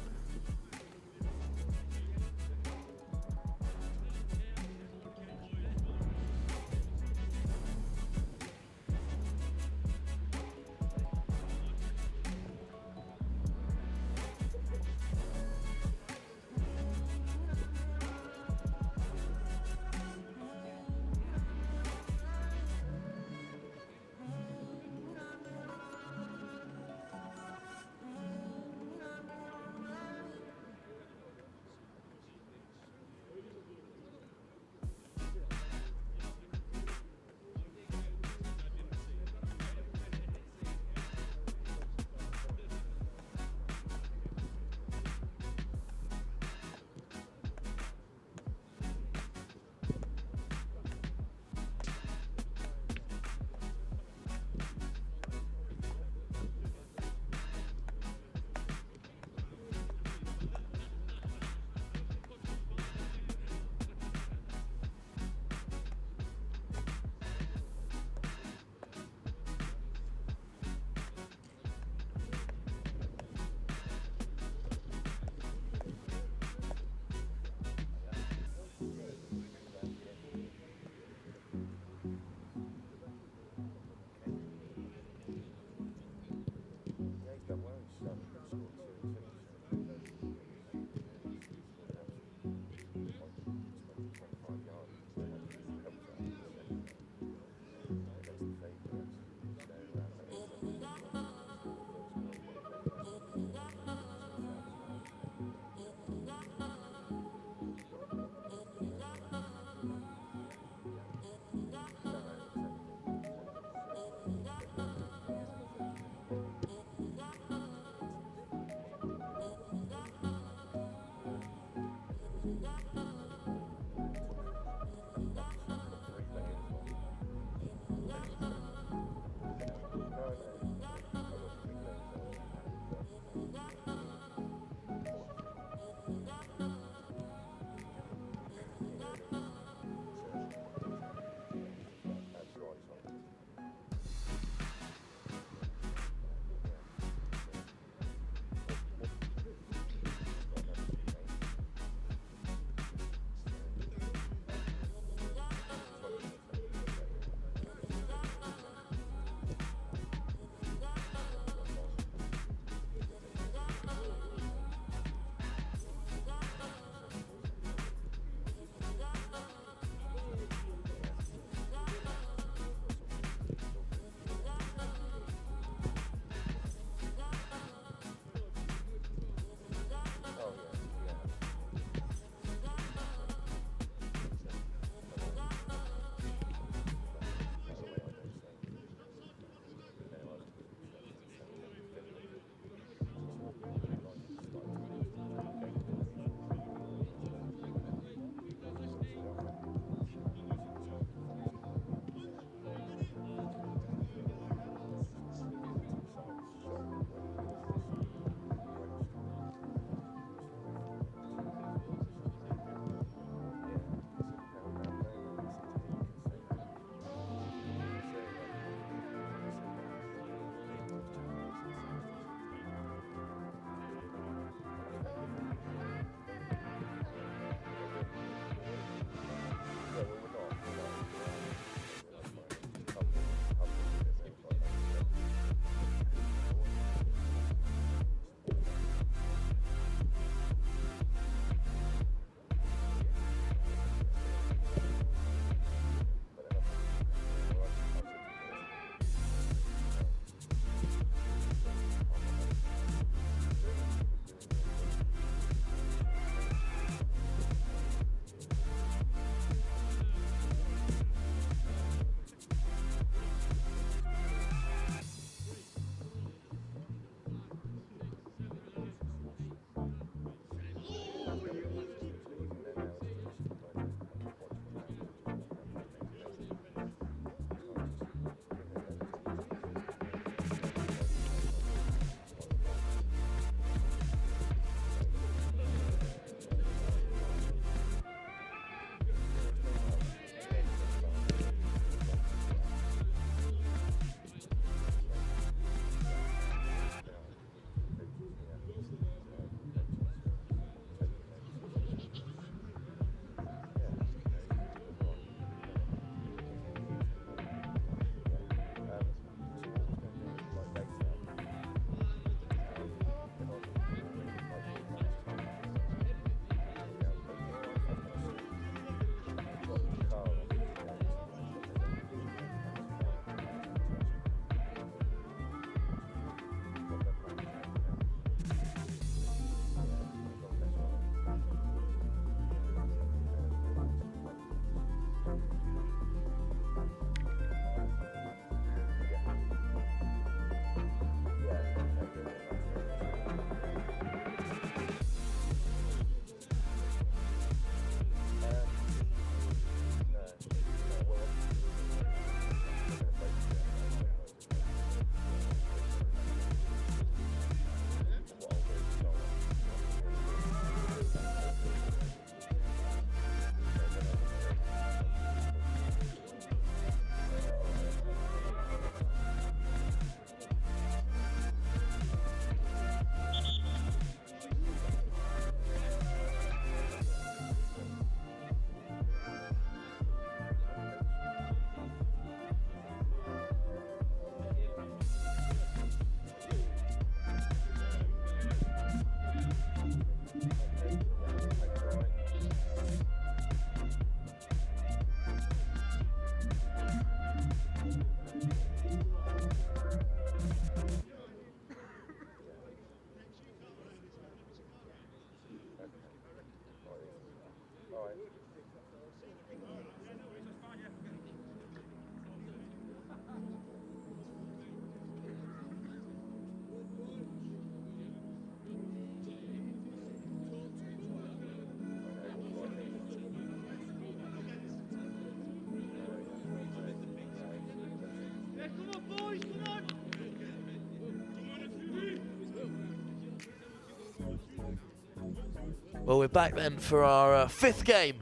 Well, we're back then for our fifth game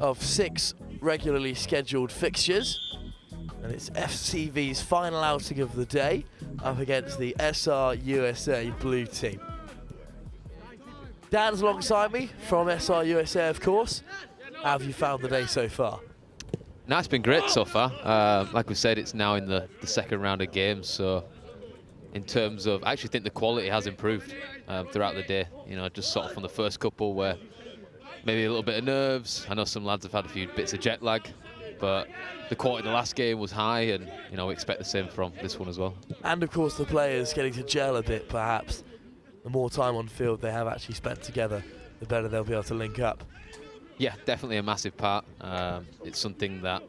of 6 regularly scheduled fixtures. And it's FCV's final outing of the day up against the SRUSA blue team. Dan's alongside me from SRUSA, of course. How have you found the day so far? No, it's been great so far. Like we said, it's now in the second round of games, so in terms of, I actually think the quality has improved throughout the day. You know, just sort of from the first couple where maybe a little bit of nerves. I know some lads have had a few bits of jet lag, but the quality in the last game was high, and you know, we expect the same from this one as well. And of course the players getting to gel a bit, perhaps. The more time on field they have actually spent together, the better they'll be able to link up. Yeah, definitely a massive part. It's something that,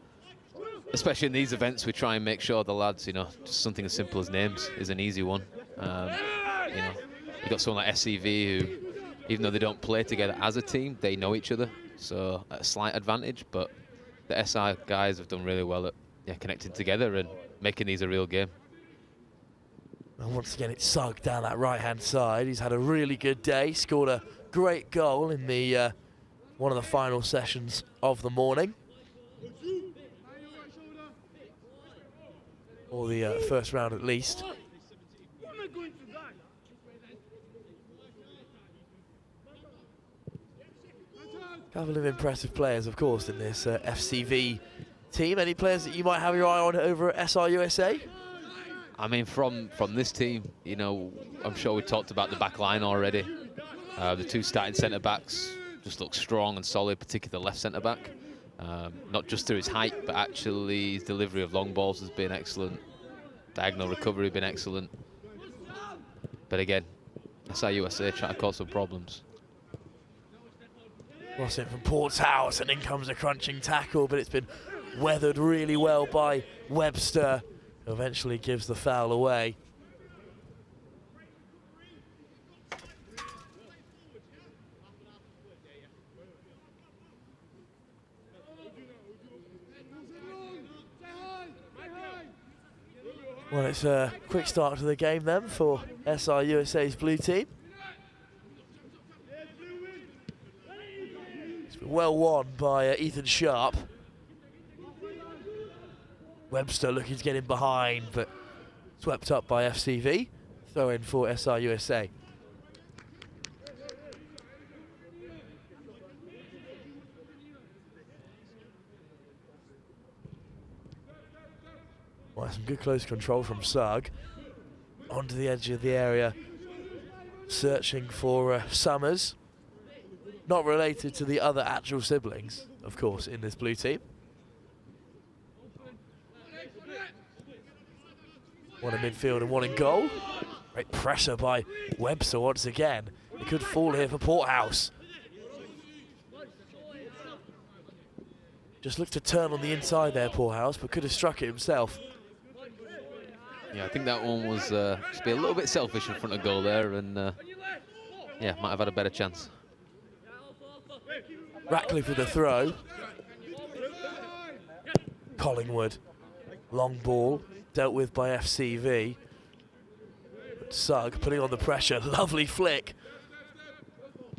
especially in these events, we try and make sure the lads, you know, just something as simple as names is an easy one. You know, you've got someone like SCV who, even though they don't play together as a team, they know each other, so a slight advantage. But the SI guys have done really well at connecting together and making these a real game. And once again, it's Sugg down that right-hand side. He's had a really good day, scored a great goal in the one of the final sessions of the morning. Or the first round at least. A couple of impressive players, of course, in this FCV team. Any players that you might have your eye on over at SRUSA? I mean, from this team, you know, I'm sure we talked about the back line already. The 2 starting centre-backs just look strong and solid, particularly the left centre-back. Not just through his height, but actually his delivery of long balls has been excellent. Diagonal recovery has been excellent. But again, SRUSA trying to cause some problems. Cross it from Porthouse, and in comes a crunching tackle, but it's been weathered really well by Webster, who eventually gives the foul away. Well, it's a quick start to the game then for SRUSA's blue team. It's been well won by Ethan Sharp. Webster looking to get in behind, but swept up by FCV. Throw in for SRUSA. Well, some good close control from Sugg. Onto the edge of the area, searching for Summers. Not related to the other actual siblings, of course, in this blue team. One in midfield and one in goal. Great pressure by Webster once again. It could fall here for Porthouse. Just looked to turn on the inside there, Porthouse, but could have struck it himself. Yeah, I think that one was just be a little bit selfish in front of goal there, and yeah, might have had a better chance. Ratcliffe with the throw. Collingwood, long ball, dealt with by FCV. But Sugg putting on the pressure, lovely flick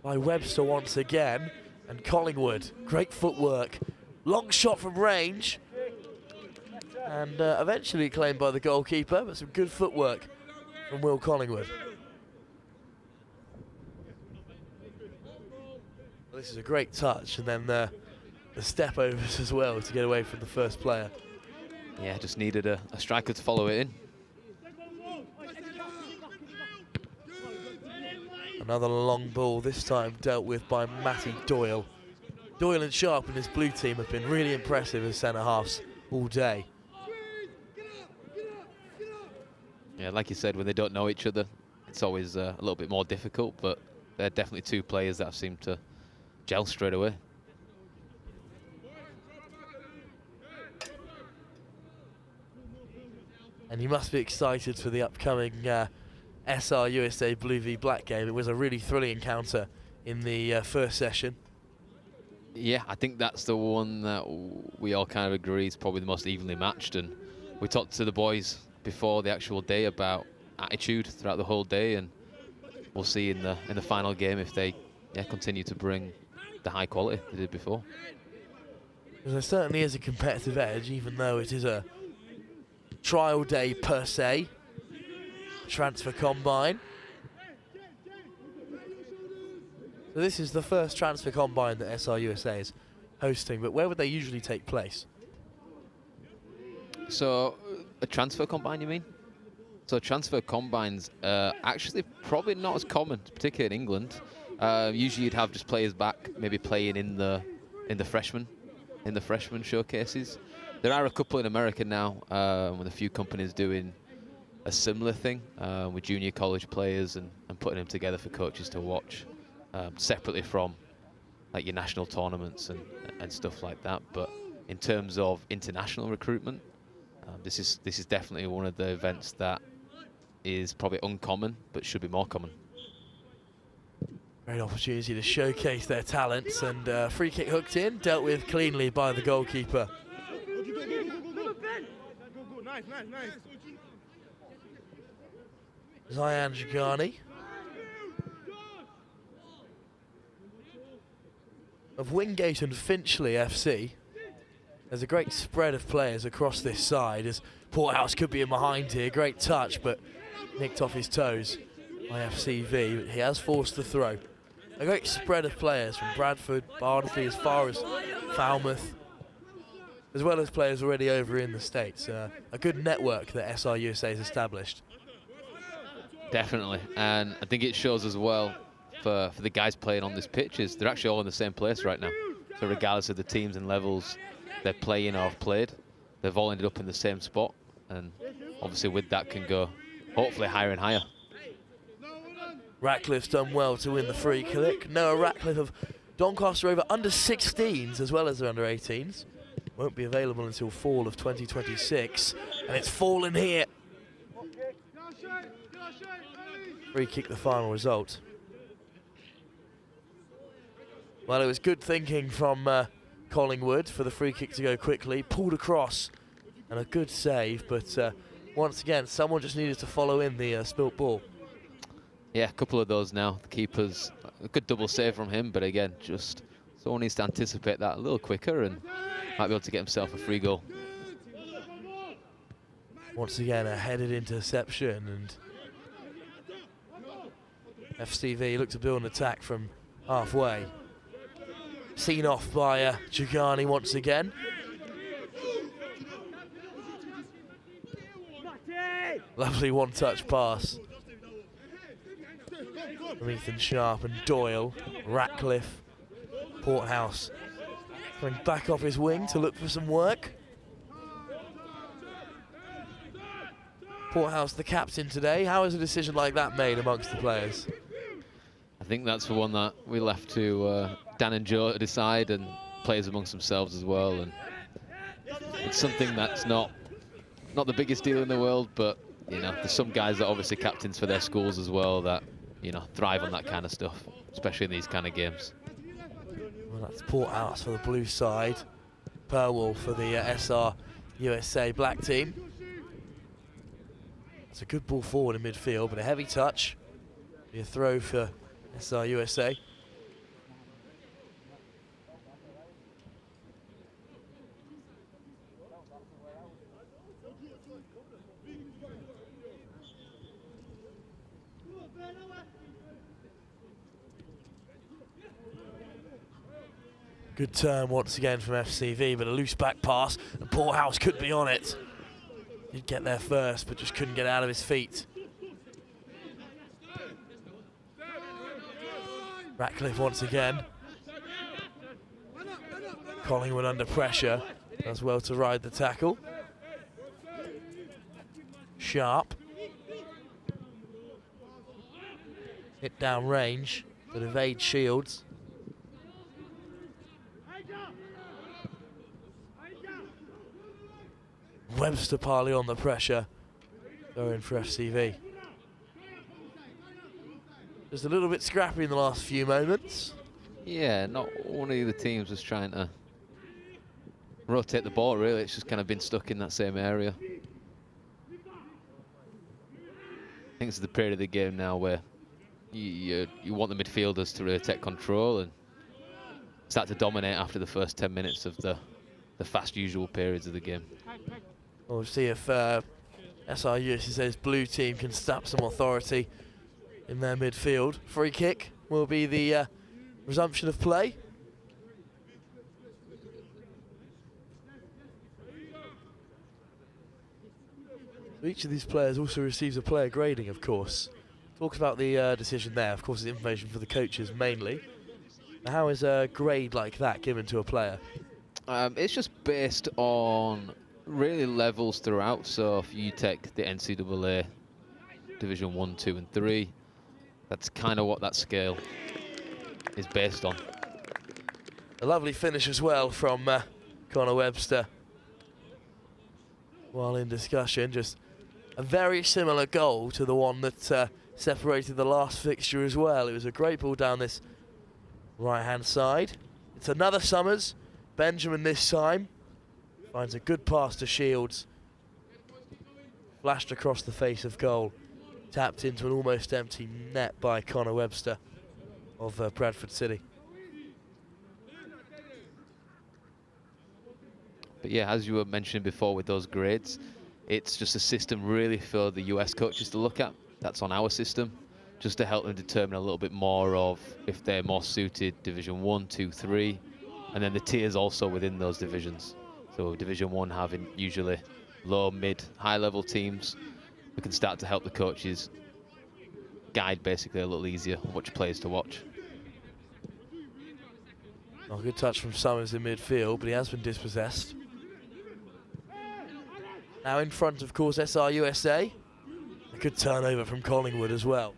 by Webster once again, and Collingwood, great footwork, long shot from range, and eventually claimed by the goalkeeper, but some good footwork from Will Collingwood. Well, this is a great touch, and then the step overs as well to get away from the first player. Yeah, just needed a striker to follow it in. Another long ball, this time dealt with by Matty Doyle. Doyle and Sharp and his blue team have been really impressive as centre-halves all day. Yeah, like you said, when they don't know each other, it's always a little bit more difficult, but they're definitely 2 players that have seemed to gel straight away. And you must be excited for the upcoming SRUSA Blue v Black game. It was a really thrilling encounter in the first session. Yeah, I think that's the one that we all kind of agree is probably the most evenly matched, and we talked to the boys before the actual day about attitude throughout the whole day, and we'll see in the final game if they yeah, continue to bring the high quality they did before. There certainly is a competitive edge, even though it is a trial day per se, transfer combine. So this is the first transfer combine that SRUSA is hosting, but where would they usually take place? So a transfer combine, you mean? So transfer combines actually probably not as common, particularly in England. Usually you'd have just players back, maybe playing in the freshman showcases. There are a couple in America now, with a few companies doing a similar thing with junior college players and putting them together for coaches to watch separately from like your national tournaments and stuff like that. But in terms of international recruitment, this is definitely one of the events that is probably uncommon, but should be more common. Great opportunity to showcase their talents, and free kick hooked in, dealt with cleanly by the goalkeeper. Zayan Jagani of Wingate and Finchley FC. There's a great spread of players across this side, as Porthouse could be in behind here. Great touch, but nicked off his toes by FCV. But he has forced the throw. A great spread of players from Bradford, Barnsley, as far as Falmouth, as well as players already over in the States. A good network that SRUSA has established. Definitely, and I think it shows as well for the guys playing on this pitch is they're actually all in the same place right now. So regardless of the teams and levels they're playing or have played, they've all ended up in the same spot, and obviously with that can go hopefully higher and higher. Ratcliffe's done well to win the free kick. Noah Ratcliffe of Doncaster over under 16s as well as their under 18s. Won't be available until fall of 2026, and it's fallen here. Free kick, the final result. Well, it was good thinking from Collingwood for the free kick to go quickly, pulled across, and a good save, but once again, someone just needed to follow in the spilt ball. Yeah, a couple of those now. The keeper's a good double save from him, but again, just someone needs to anticipate that a little quicker and might be able to get himself a free goal. Once again, a headed interception, and FCV look to build an attack from halfway. Seen off by Jagani once again. Lovely one-touch pass from Ethan Sharp and Doyle. Ratcliffe, Porthouse coming back off his wing to look for some work. Porthouse, the captain today. How is a decision like that made amongst the players? I think that's the one that we left to Dan and Joe to decide, and players amongst themselves as well. And it's something that's not the biggest deal in the world, but you know, there's some guys that obviously captains for their schools as well that, you know, thrive on that kind of stuff, especially in these kind of games. Well, that's Porthouse for the blue side, Purwell for the SRUSA black team. It's a good ball forward in midfield, but a heavy touch. Be a throw for SRUSA. Good turn once again from FCV, but a loose back pass, and Porthouse could be on it. He'd get there first, but just couldn't get out of his feet. Ratcliffe once again. Collingwood under pressure, does well to ride the tackle. Sharp. Hit down range, but evade Shields. Webster Parley on the pressure, going for FCV. Just a little bit scrappy in the last few moments. Yeah, not one of the teams was trying to rotate the ball, really. It's just kind of been stuck in that same area. I think it's the period of the game now where you want the midfielders to really take control and start to dominate after the first 10 minutes of the fast usual periods of the game. We'll see if SRUSA's blue team can snap some authority in their midfield. Free kick will be the resumption of play. Each of these players also receives a player grading, of course. Talk about the decision there. Of course, it's information for the coaches mainly. How is a grade like that given to a player? It's just based on really levels throughout. So if you take the NCAA Division 1, 2 and 3, that's kind of what that scale is based on. A lovely finish as well from Connor Webster. While in discussion, just a very similar goal to the one that separated the last fixture as well. It was a great ball down this right-hand side. It's another Summers. Benjamin this time finds a good pass to Shields. Flashed across the face of goal. Tapped into an almost empty net by Connor Webster of Bradford City. But yeah, as you were mentioning before with those grades, it's just a system really for the US coaches to look at. That's on our system, just to help them determine a little bit more of if they're more suited Division 1, 2, 3, and then the tiers also within those divisions. So Division 1 having usually low, mid, high level teams, we can start to help the coaches guide basically a little easier which players to watch. Oh, good touch from Summers in midfield, but he has been dispossessed. Now in front, of course, SRUSA. A good turnover from Collingwood as well.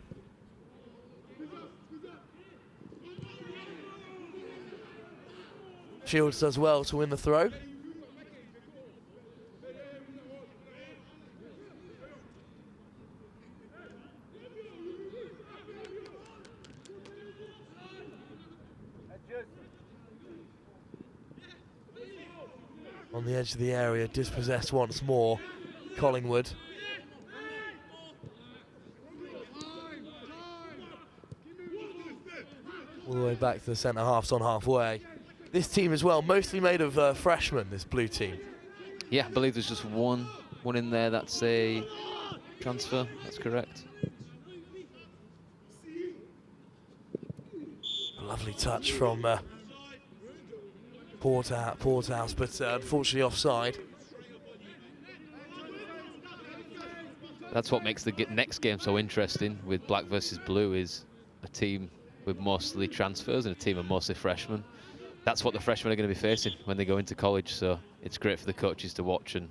Shields does well to win the throw. On the edge of the area, dispossessed once more, Collingwood. All the way back to the centre halves on halfway. This team as well, mostly made of freshmen, this blue team. Yeah, I believe there's just one in there that's a transfer, that's correct. A lovely touch from Porthouse, but unfortunately offside. That's what makes the next game so interesting with Black versus Blue, is a team with mostly transfers and a team of mostly freshmen. That's what the freshmen are going to be facing when they go into college, so it's great for the coaches to watch and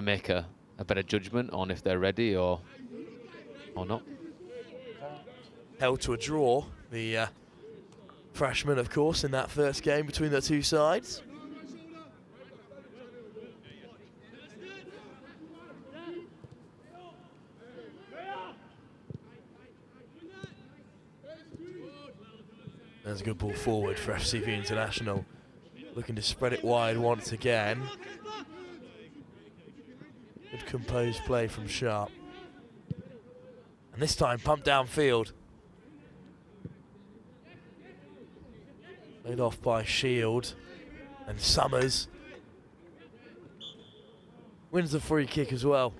make a better judgment on if they're ready or not. Held to a draw, the freshmen, of course, in that first game between the two sides. There's a good ball forward for FCV International. Looking to spread it wide once again. Good composed play from Sharp. And this time pumped downfield. Laid off by Shield. And Summers wins the free kick as well.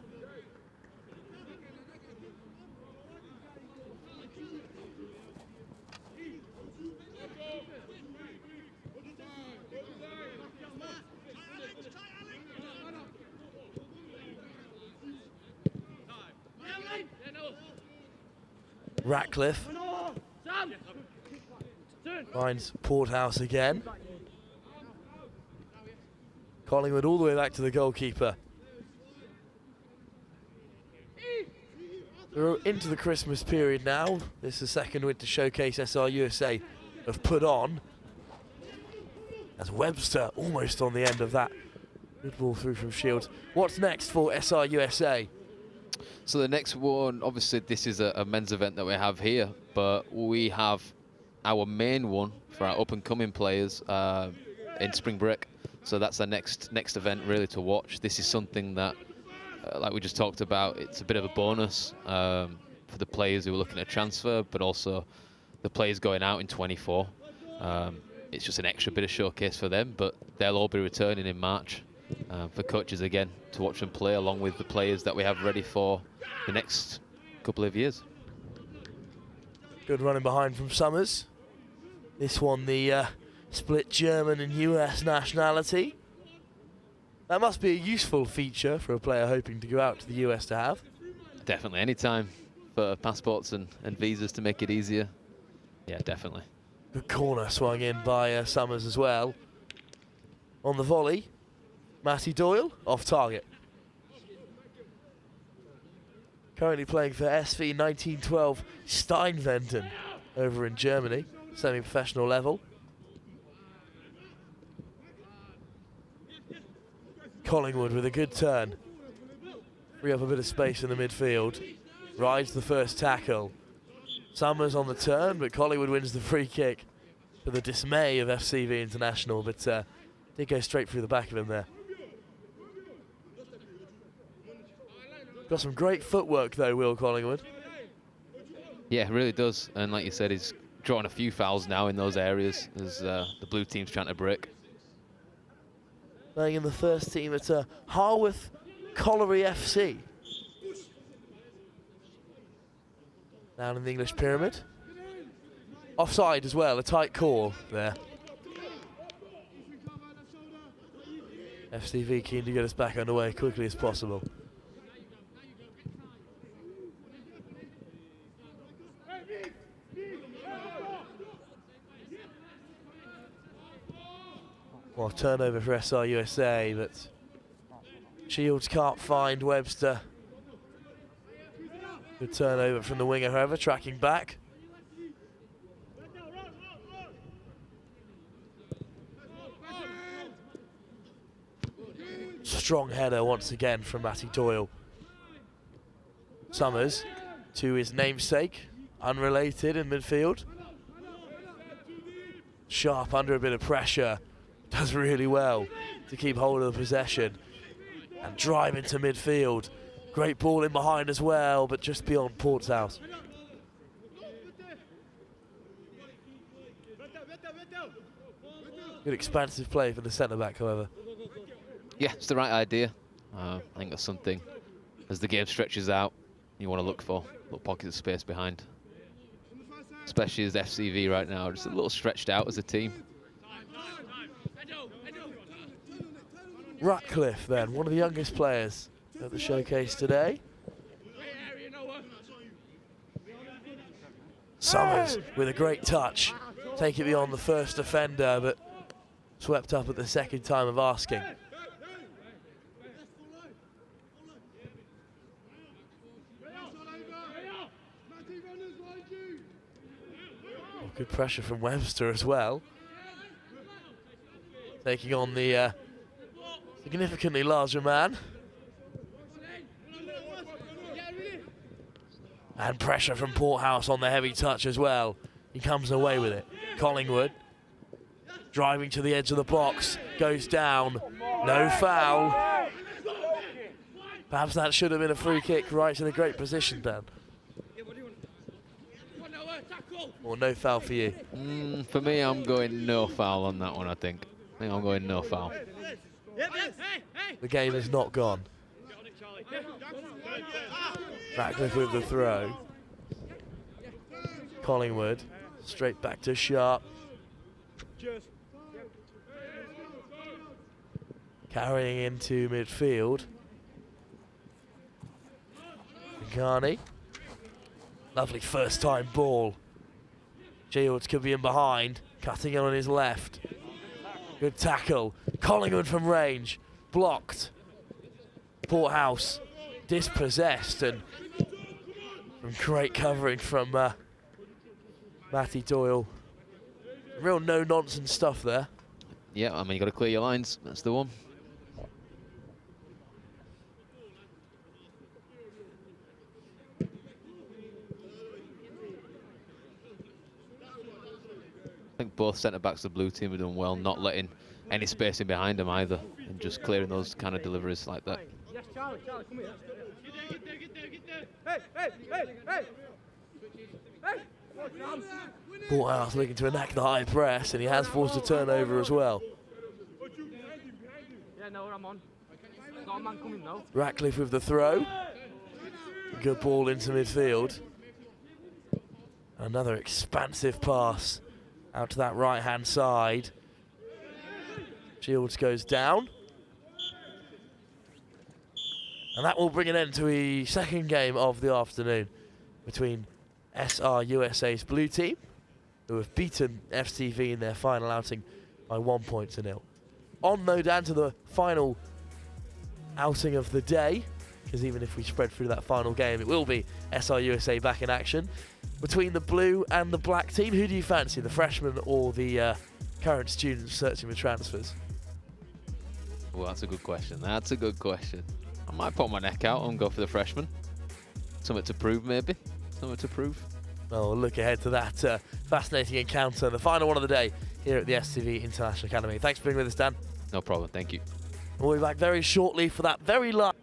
Ratcliffe finds Porthouse again. Collingwood all the way back to the goalkeeper. We're into the Christmas period now. This is the second winter showcase SRUSA have put on. As Webster almost on the end of that. Good ball through from Shields. What's next for SRUSA? So the next one, obviously this is a men's event that we have here, but we have our main one for our up-and-coming players in spring break. So that's our next event really to watch. This is something that, like we just talked about, it's a bit of a bonus. for the players who are looking at transfer, but also the players going out in 24. It's just an extra bit of showcase for them, but they'll all be returning in March for coaches again to watch them play, along with the players that we have ready for the next couple of years. Good running behind from Summers. This one, the split German and US nationality. That must be a useful feature for a player hoping to go out to the US to have. Definitely, any time for passports and visas to make it easier. Yeah, definitely. Good corner swung in by Summers as well. On the volley, Matty Doyle off target. Currently playing for SV 1912 Steinwenden over in Germany, semi-professional level. Collingwood with a good turn. Free up a bit of space in the midfield. Rides the first tackle. Summers on the turn, but Collingwood wins the free kick for the dismay of FCV International, but did go straight through the back of him there. Got some great footwork though, Will Collingwood. Yeah, it really does. And like you said, he's drawing a few fouls now in those areas as the blue team's trying to break. Playing in the first team at Harworth Colliery FC. Down in the English Pyramid. Offside as well, a tight call there. FCV keen to get us back underway quickly as possible. Well, turnover for SRUSA, but Shields can't find Webster. Good turnover from the winger, however, tracking back. Strong header once again from Matty Doyle. Summers to his namesake, unrelated in midfield. Sharp under a bit of pressure. Does really well to keep hold of the possession and drive into midfield. Great ball in behind as well, but just beyond Port's house. Good expansive play for the centre-back, however. Yeah, it's the right idea. I think that's something, as the game stretches out, you want to look for little pockets of space behind. Especially as FCV right now, just a little stretched out as a team. Ratcliffe then, one of the youngest players at the showcase today. Summers with a great touch. Take it beyond the first defender, but swept up at the second time of asking. Oh, good pressure from Webster as well. Taking on the significantly larger man. And pressure from Porthouse on the heavy touch as well. He comes away with it. Collingwood driving to the edge of the box, goes down, no foul. Perhaps that should have been a free kick, right in a great position, Dan. Or no foul for you? For me, I'm going no foul on that one, I think. I think I'm going no foul. The game is not gone. Ratcliffe with the throw. Collingwood straight back to Sharp. Carrying into midfield. Ghani. Lovely first time ball. Shields could be in behind. Cutting in on his left. Good tackle. Collingwood from range. Blocked. Porthouse dispossessed, and some great covering from Matty Doyle. Real no-nonsense stuff there. Yeah, I mean, you got to clear your lines. That's the one. I think both centre-backs of the blue team have done well, not letting any space in behind them either, and just clearing those kind of deliveries like that. Yes, Charlie, come here. Porthouse looking to enact the high press, and he has forced a turnover as well. Yeah, no, I'm on. Got a man coming now. Ratcliffe with the throw. Good ball into midfield. Another expansive pass out to that right-hand side. Shields goes down. And that will bring an end to the second game of the afternoon between SRUSA's blue team, who have beaten FTV in their final outing by 1-0. On, no doubt, to the final outing of the day, because even if we spread through that final game, it will be SRUSA back in action. Between the blue and the black team, who do you fancy, the freshmen or the current students searching for transfers? Well, that's a good question. That's a good question. I might put my neck out and go for the freshman. Something to prove, maybe. Something to prove. Well, we'll look ahead to that fascinating encounter, the final one of the day here at the STV International Academy. Thanks for being with us, Dan. No problem. Thank you. We'll be back very shortly for that very last.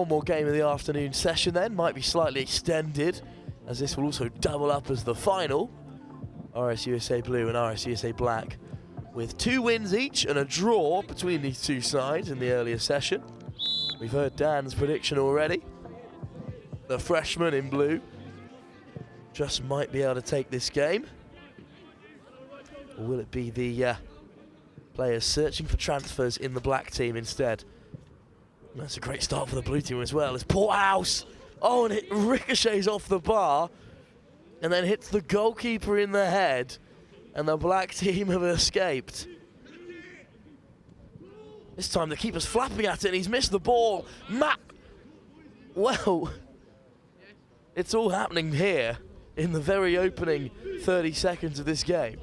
One more game of the afternoon session then, might be slightly extended, as this will also double up as the final. RSUSA Blue and RSUSA Black, with 2 wins each and a draw between these two sides in the earlier session. We've heard Dan's prediction already. The freshman in blue just might be able to take this game. Or will it be the players searching for transfers in the black team instead? And that's a great start for the blue team as well. It's Porthouse. Oh, and it ricochets off the bar and then hits the goalkeeper in the head, and the black team have escaped. This time the keeper's flapping at it and he's missed the ball. Well, it's all happening here in the very opening 30 seconds of this game.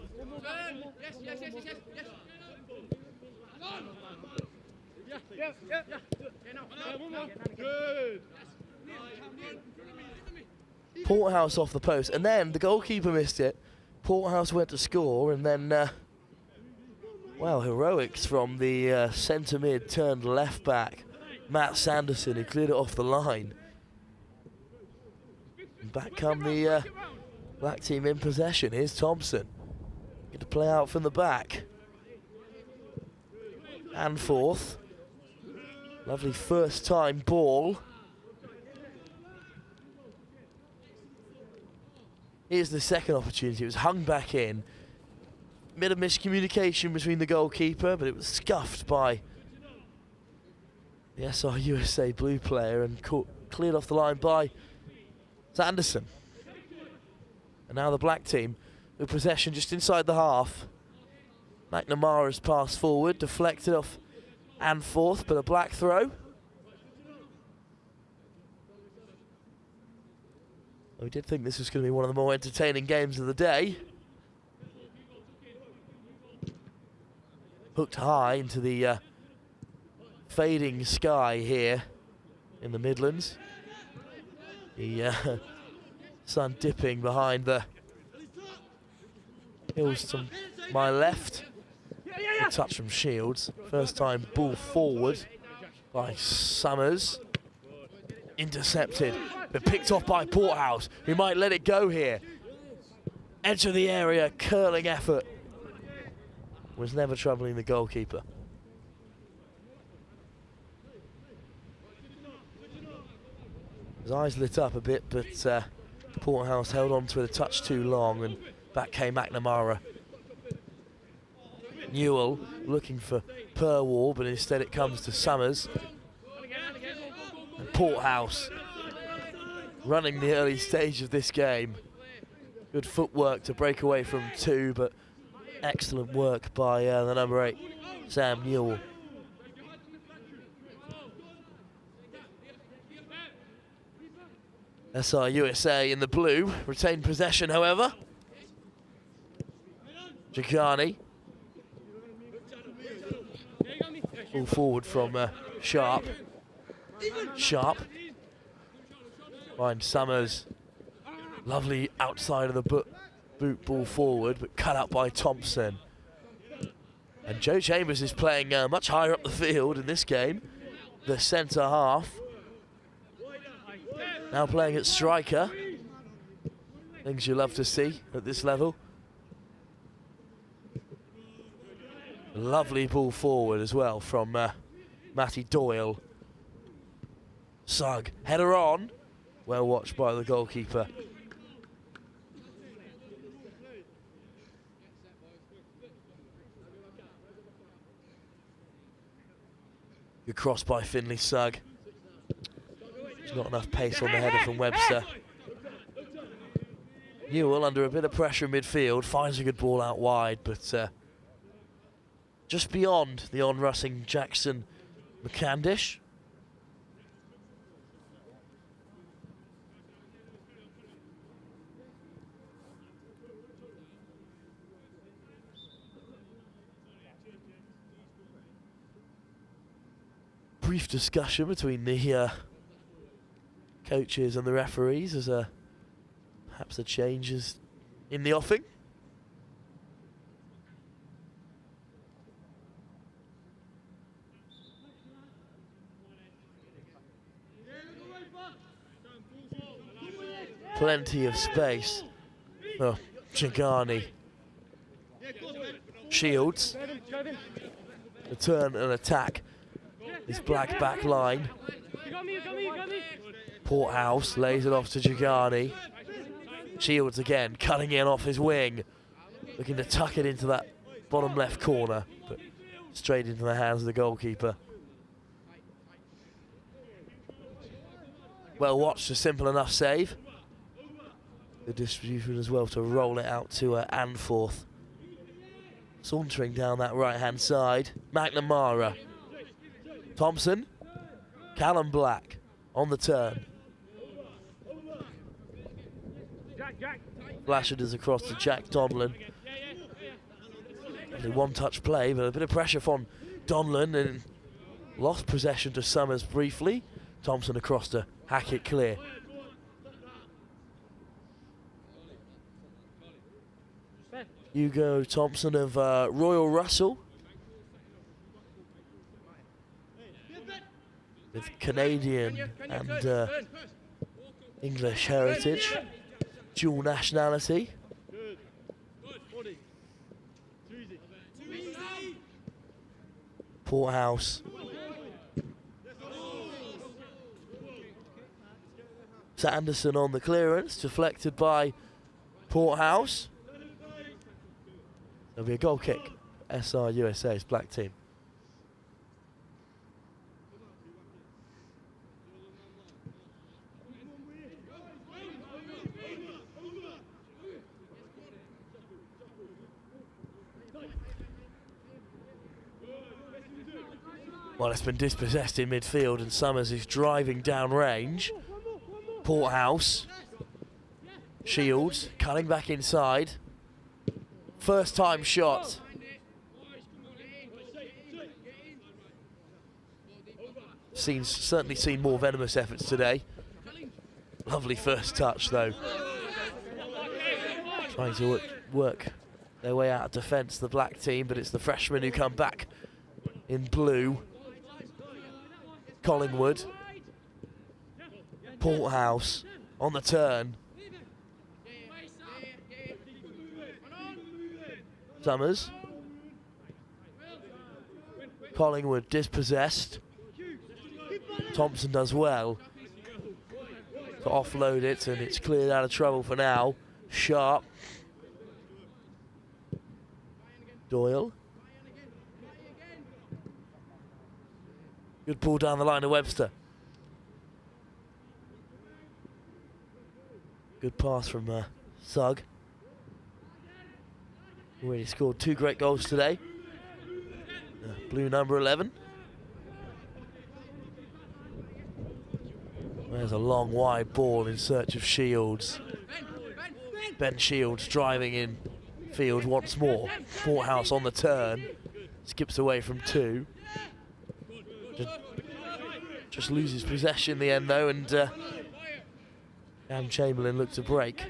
Porthouse off the post, and then the goalkeeper missed it. Porthouse went to score, and then, well, heroics from the centre mid turned left back, Matt Sanderson, who cleared it off the line. And back come the black team in possession. Here's Thompson. Get to play out from the back. And forth. Lovely first time ball. Here's the second opportunity. It was hung back in. Bit of miscommunication between the goalkeeper, but it was scuffed by the SRUSA Blue player and cleared off the line by Sanderson. And now the black team with possession just inside the half. McNamara's pass forward, deflected off and forth, but a black throw. We did think this was going to be one of the more entertaining games of the day. Hooked high into the fading sky here in the Midlands. The sun dipping behind the hills to my left. A touch from Shields. First time ball forward by Summers. Intercepted, but picked off by Porthouse, who might let it go here. Edge of the area, curling effort. Was never troubling the goalkeeper. His eyes lit up a bit, but Porthouse held on to it a touch too long, and back came McNamara. Newell looking for Purwall, but instead it comes to Summers. And Porthouse running the early stage of this game. Good footwork to break away from 2, but excellent work by the number 8, Sam Newell. SRUSA in the blue, retained possession however. Jagani. All forward from Sharp. Sharp. Finds Summers. Lovely outside of the boot ball forward, but cut out by Thompson. And Joe Chambers is playing much higher up the field in this game. The centre half. Now playing at striker. Things you love to see at this level. Lovely ball forward as well from Matty Doyle. Sugg, header on. Well watched by the goalkeeper. Good cross by Finley Sugg. There's not enough pace on the header from Webster. Newell under a bit of pressure in midfield, finds a good ball out wide, but just beyond the on-rushing Jackson McCandish. Brief discussion between the coaches and the referees as perhaps a change is in the offing. plenty of space. Oh, Chigani. Shields. A turn and attack. This black back line. Porthouse lays it off to Chigani. Shields again, cutting in off his wing. Looking to tuck it into that bottom left corner, but straight into the hands of the goalkeeper. Well watched, a simple enough save. The distribution as well to roll it out to Anforth. Sauntering down that right-hand side, McNamara. Thompson, Callum Black on the turn. Flashed us across to Jack Donlan. Only one-touch play, but a bit of pressure from Donlan and lost possession to Summers briefly. Thompson across to Hackett clear. Hugo Thompson of Royal Russell. With Canadian and English heritage. Dual nationality. Porthouse. Sanderson on the clearance, deflected by Porthouse. There'll be a goal kick. SRUSA's black team. Well, it's been dispossessed in midfield and Summers is driving down range. Porthouse. Shields cutting back inside. First time shot. Certainly seen more venomous efforts today. Lovely first touch though. Trying to work their way out of defence, the black team, but it's the freshmen who come back in blue. Collingwood. Porthouse on the turn. Summers. Collingwood dispossessed. Thompson does well to offload it, and it's cleared out of trouble for now. Sharp. Doyle. Good ball down the line to Webster. Good pass from Sugg. Already scored 2 great goals today. Blue number 11. There's a long wide ball in search of Shields. Ben Shields driving in field once more. Porthouse on the turn. Skips away from 2. Just loses possession in the end though, and Cam Chamberlain looked to break.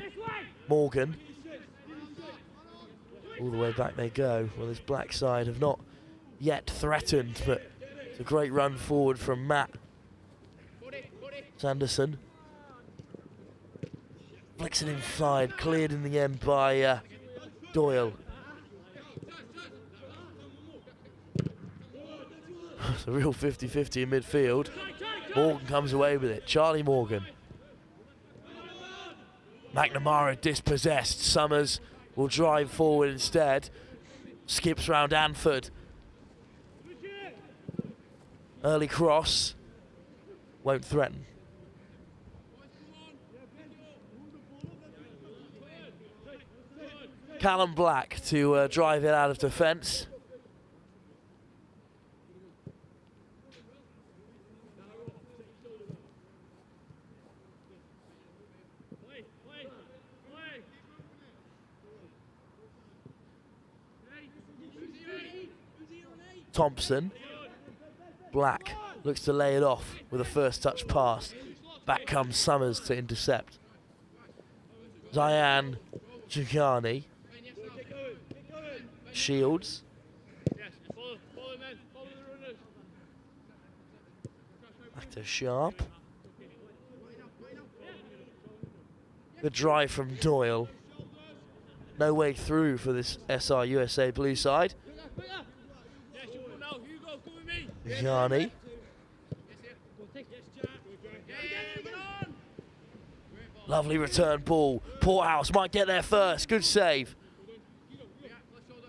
Morgan. All the way back they go. Well, this black side have not yet threatened, but it's a great run forward from Matt Sanderson. Flicks it inside, cleared in the end by Doyle. It's a real 50-50 in midfield. Morgan comes away with it. Charlie Morgan. McNamara dispossessed. Summers will drive forward instead. Skips round Anford. Early cross. Won't threaten. Callum Black to drive it out of defence. Thompson. Black looks to lay it off with a first touch pass. Back comes Summers to intercept. Zian Giuliani. Shields. Back to Sharp. Good drive from Doyle. No way through for this SRUSA blue side. Yanni. Lovely return ball. Porthouse might get there first. Good save.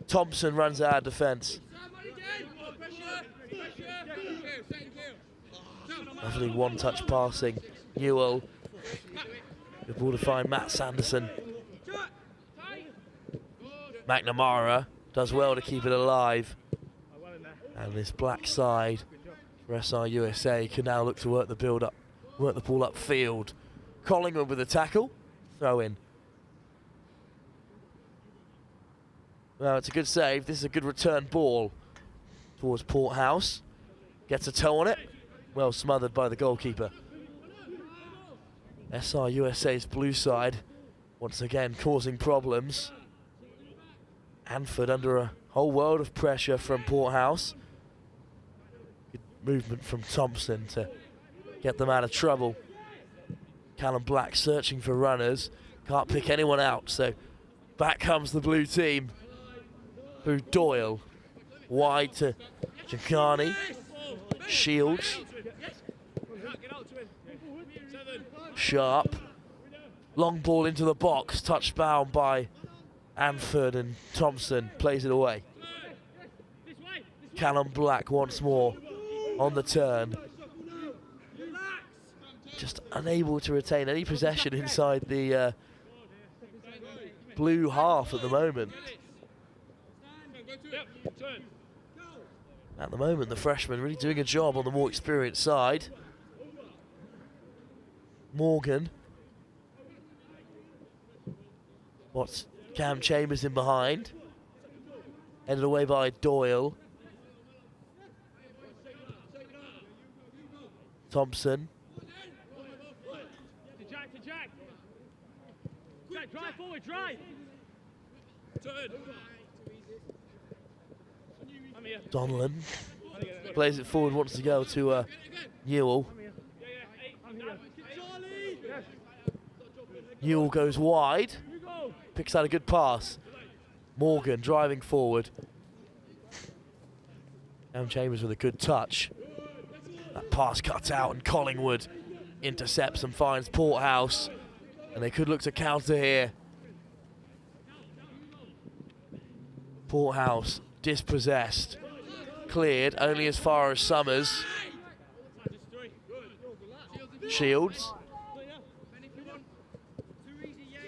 Thompson runs out of defence. Lovely one-touch passing. Newell. Good ball to find Matt Sanderson. McNamara does well to keep it alive. And this black side for SRUSA can now look to work the build-up, work the ball upfield. Collingwood with a tackle. Throw in. Well, it's a good save. This is a good return ball towards Porthouse. Gets a toe on it. Well smothered by the goalkeeper. SRUSA's blue side once again causing problems. Anford under a whole world of pressure from Porthouse. Good movement from Thompson to get them out of trouble. Callum Black searching for runners. Can't pick anyone out, so back comes the blue team. Through Doyle. Wide to Giacani. Shields. Sharp. Long ball into the box. Touched down by Anford, and Thompson plays it away. Callum Black once more on the turn. Just unable to retain any possession inside the blue half at the moment. At the moment, the freshman really doing a job on the more experienced side. Morgan. What's Cam Chambers in behind. Headed away by Doyle. Thompson. Drive forward, drive. Donlan plays it forward, wants to go to Newell. Newell goes wide, picks out a good pass. Morgan driving forward. Cam Chambers with a good touch. That pass cut out, and Collingwood intercepts and finds Porthouse. And they could look to counter here. Porthouse dispossessed. Cleared only as far as Summers. Shields.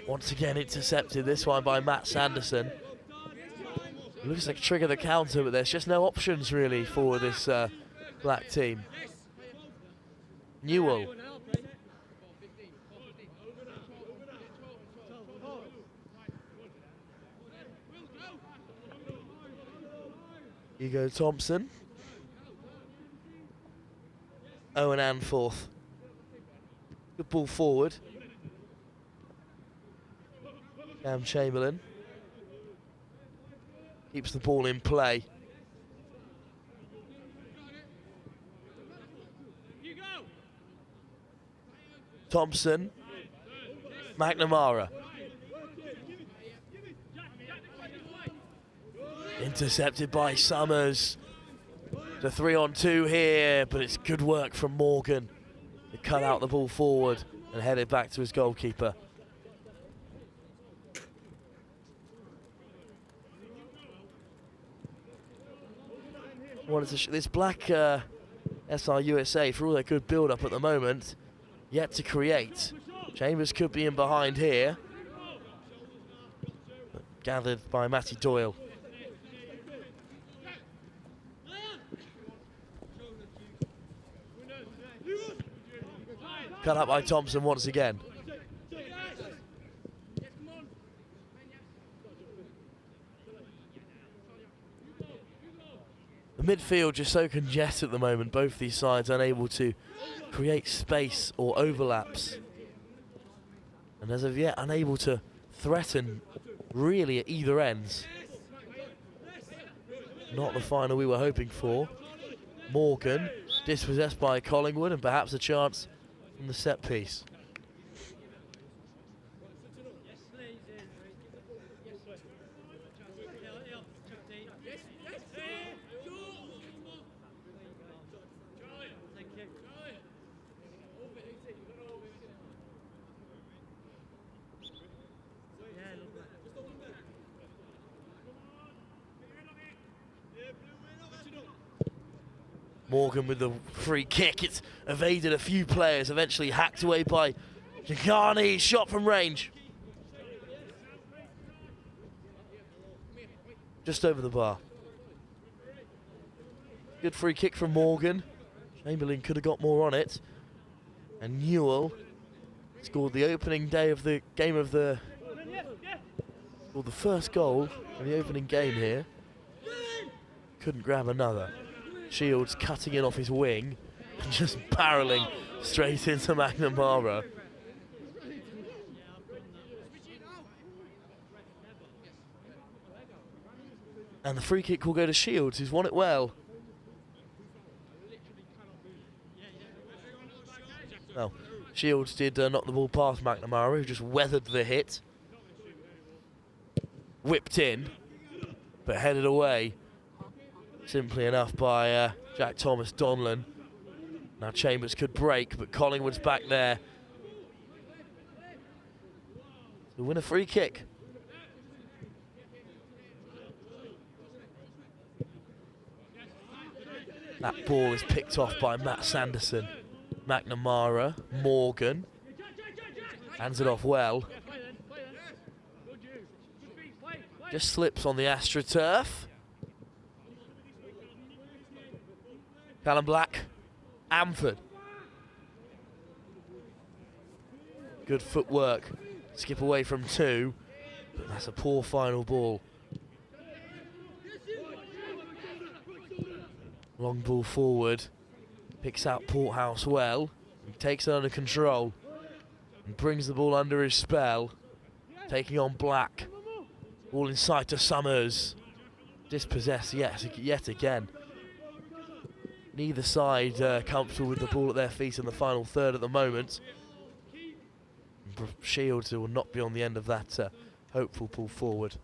Once again intercepted, this one by Matt Sanderson. It looks like trigger the counter, but there's just no options really for this black team. Newell. Hugo Thompson. Owen Anforth. Good ball forward. Cam Chamberlain. Keeps the ball in play. Thompson. McNamara. Intercepted by Summers. The 3-on-2 here, but it's good work from Morgan. He cut out the ball forward and headed back to his goalkeeper. This black SRUSA, for all their good build-up at the moment, yet to create. Chambers could be in behind here. But gathered by Matty Doyle. Cut up by Thompson once again. The midfield just so congested at the moment, both these sides unable to create space or overlaps. And as of yet, unable to threaten really at either ends. Not the final we were hoping for. Morgan, dispossessed by Collingwood, and perhaps a chance from the set piece. Morgan with the free kick. It's evaded a few players, eventually hacked away by Gianni. Shot from range. Just over the bar. Good free kick from Morgan. Chamberlain could have got more on it. And Newell scored the opening day of the game of the... Scored the first goal in the opening game here. Couldn't grab another. Shields cutting in off his wing and just barrelling straight into McNamara. And the free kick will go to Shields, who's won it well. Well, Shields did knock the ball past McNamara, who just weathered the hit. Whipped in, but headed away simply enough by Jack Thomas Donlan. Now Chambers could break, but Collingwood's back there to win a free kick. That ball is picked off by Matt Sanderson. McNamara, Morgan, hands it off well. Just slips on the AstroTurf. Callum Black, Amford. Good footwork. Skip away from two, but that's a poor final ball. Long ball forward. Picks out Porthouse well. He takes it under control and brings the ball under his spell. Taking on Black. Ball inside to Summers. Dispossessed yet again. Neither side comfortable with the ball at their feet in the final third at the moment. Shields will not be on the end of that hopeful pull forward.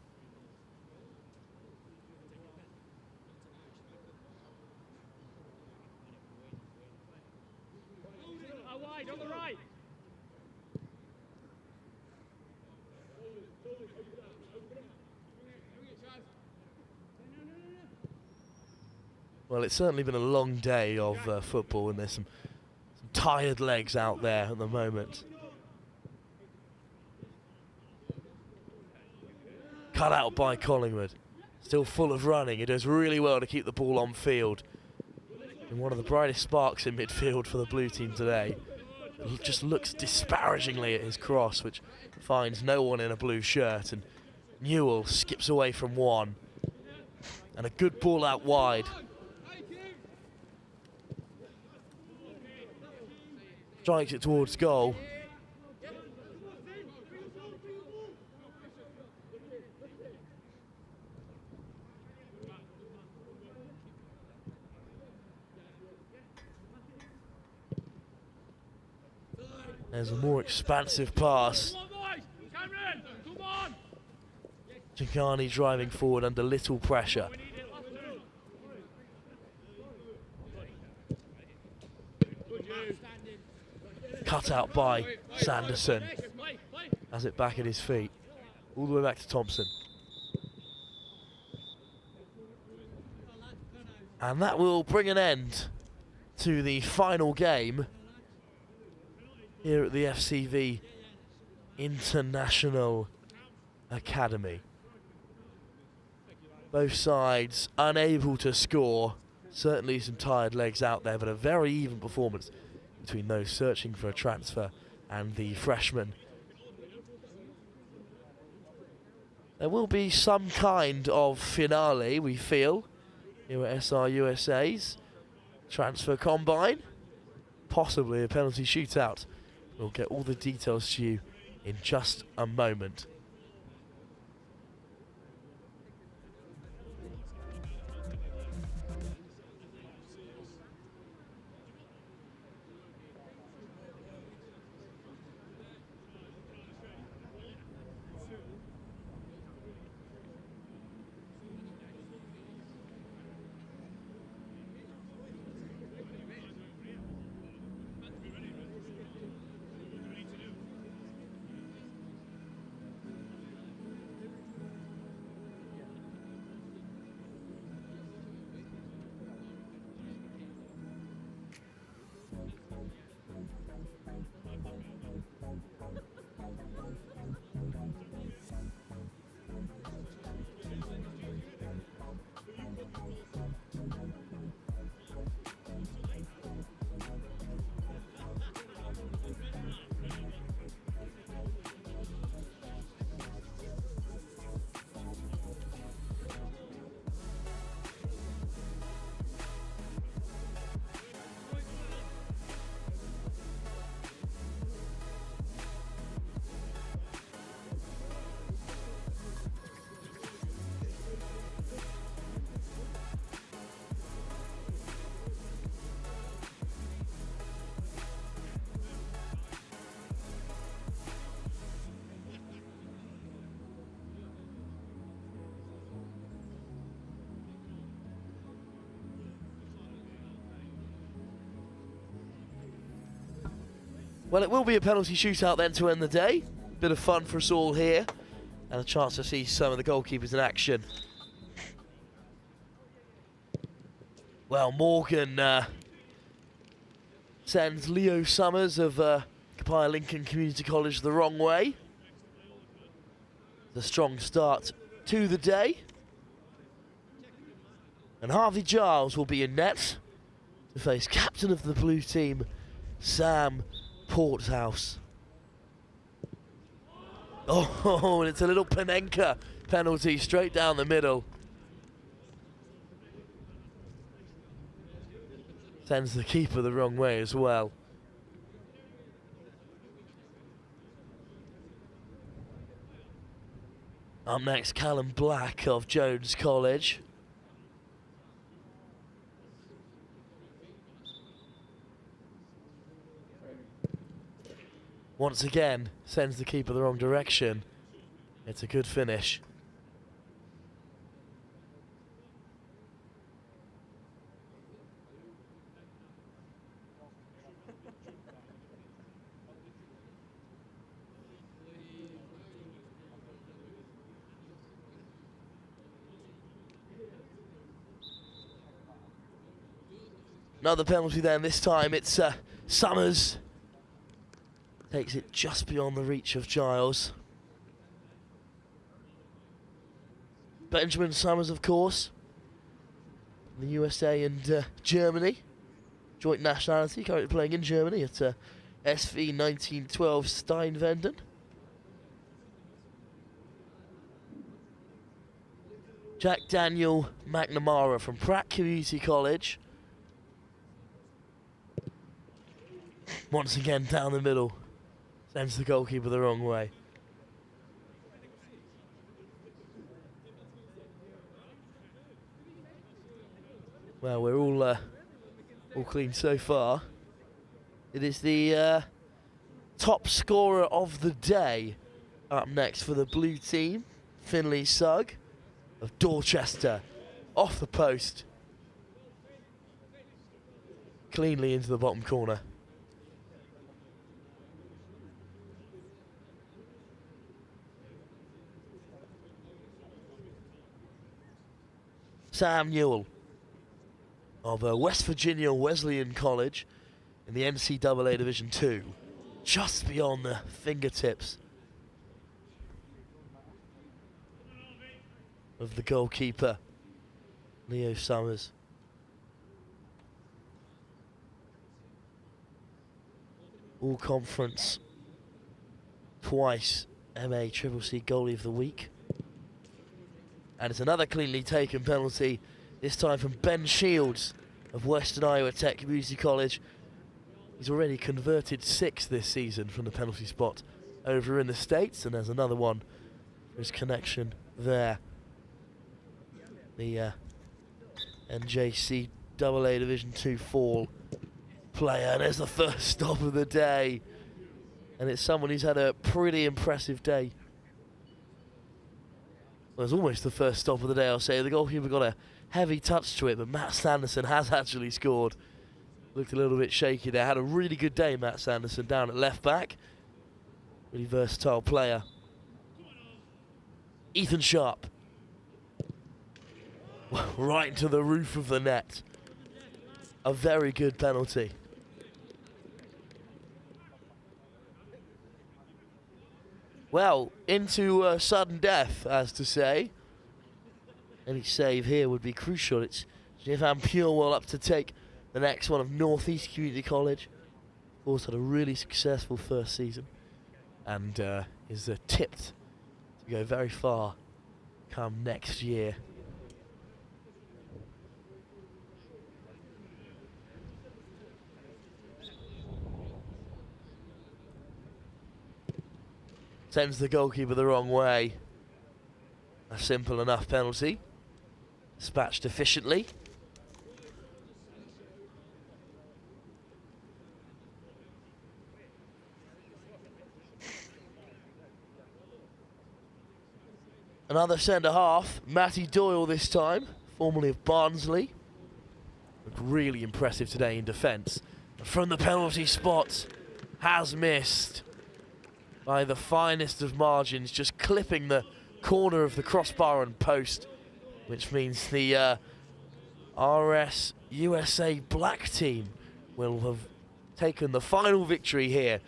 Well, it's certainly been a long day of football, and there's some tired legs out there at the moment. Cut out by Collingwood. Still full of running. It does really well to keep the ball on field. And one of the brightest sparks in midfield for the blue team today. It just looks disparagingly at his cross, which finds no one in a blue shirt. And Newell skips away from one. And a good ball out wide. Strikes it towards goal. There's a more expansive pass. Gianni driving forward under little pressure. Cut out by Sanderson. Has it back at his feet. All the way back to Thompson. And that will bring an end to the final game here at the FCV International Academy. Both sides unable to score. Certainly some tired legs out there, but a very even performance between those searching for a transfer and the freshmen. There will be some kind of finale, we feel, here at SRUSA's transfer combine. Possibly a penalty shootout. We'll get all the details to you in just a moment. Well, it will be a penalty shootout then to end the day. Bit of fun for us all here, and a chance to see some of the goalkeepers in action. Well, Morgan sends Leo Summers of Capaya Lincoln Community College the wrong way. The strong start to the day. And Harvey Giles will be in net to face captain of the blue team, Sam Porthouse. Oh, and it's a little Panenka penalty straight down the middle. Sends the keeper the wrong way as well. Up next, Callum Black of Jones College. Once again, sends the keeper the wrong direction. It's a good finish. Another penalty then, this time it's Summers. Takes it just beyond the reach of Giles. Benjamin Summers, of course. The USA and Germany. Joint nationality, currently playing in Germany at SV 1912 Steinwenden. Jack Daniel McNamara from Pratt Community College. Once again down the middle. Sends the goalkeeper the wrong way. Well, we're all clean so far. It is the top scorer of the day up next for the blue team, Finley Sugg of Dorchester, off the post, cleanly into the bottom corner. Sam Newell of West Virginia Wesleyan College in the NCAA Division 2, just beyond the fingertips of the goalkeeper, Leo Summers. All conference, twice MACCC Goalie of the Week. And it's another cleanly taken penalty, this time from Ben Shields of Western Iowa Tech Community College. He's already converted 6 this season from the penalty spot over in the States, and there's another one for his connection there. The NJCAA Division 2 fall player, and there's the first stop of the day. And it's someone who's had a pretty impressive day. Well, it's almost the first stop of the day, I'll say. The goalkeeper got a heavy touch to it, but Matt Sanderson has actually scored. Looked a little bit shaky there. Had a really good day, Matt Sanderson, down at left back. Really versatile player. Ethan Sharp. Right into the roof of the net. A very good penalty. Well, into sudden death, as to say. Any save here would be crucial. It's Jevan Purewell up to take the next one of Northeast Community College. Of course, had a really successful first season, and is tipped to go very far come next year. Sends the goalkeeper the wrong way. A simple enough penalty. Dispatched efficiently. Another centre half, Matty Doyle this time, formerly of Barnsley. Looked really impressive today in defence. From the penalty spot, has missed by the finest of margins, just clipping the corner of the crossbar and post, which means the RS USA black team will have taken the final victory here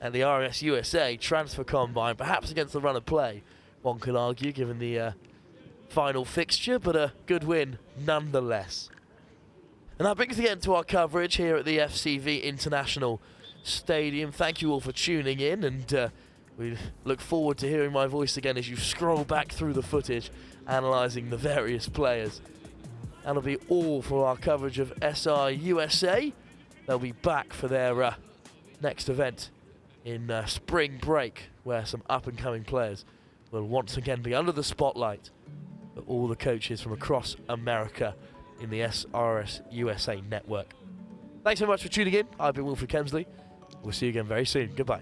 at the RS USA Transfer Combine, perhaps against the run of play, one could argue, given the final fixture, but a good win nonetheless. And that brings the end to our coverage here at the FCV International Stadium. Thank you all for tuning in, and we look forward to hearing my voice again as you scroll back through the footage, analysing the various players. That'll be all for our coverage of SR USA. They'll be back for their next event in spring break, where some up-and-coming players will once again be under the spotlight of all the coaches from across America in the SRS USA network. Thanks so much for tuning in. I've been Wilfred Kemsley. We'll see you again very soon. Goodbye.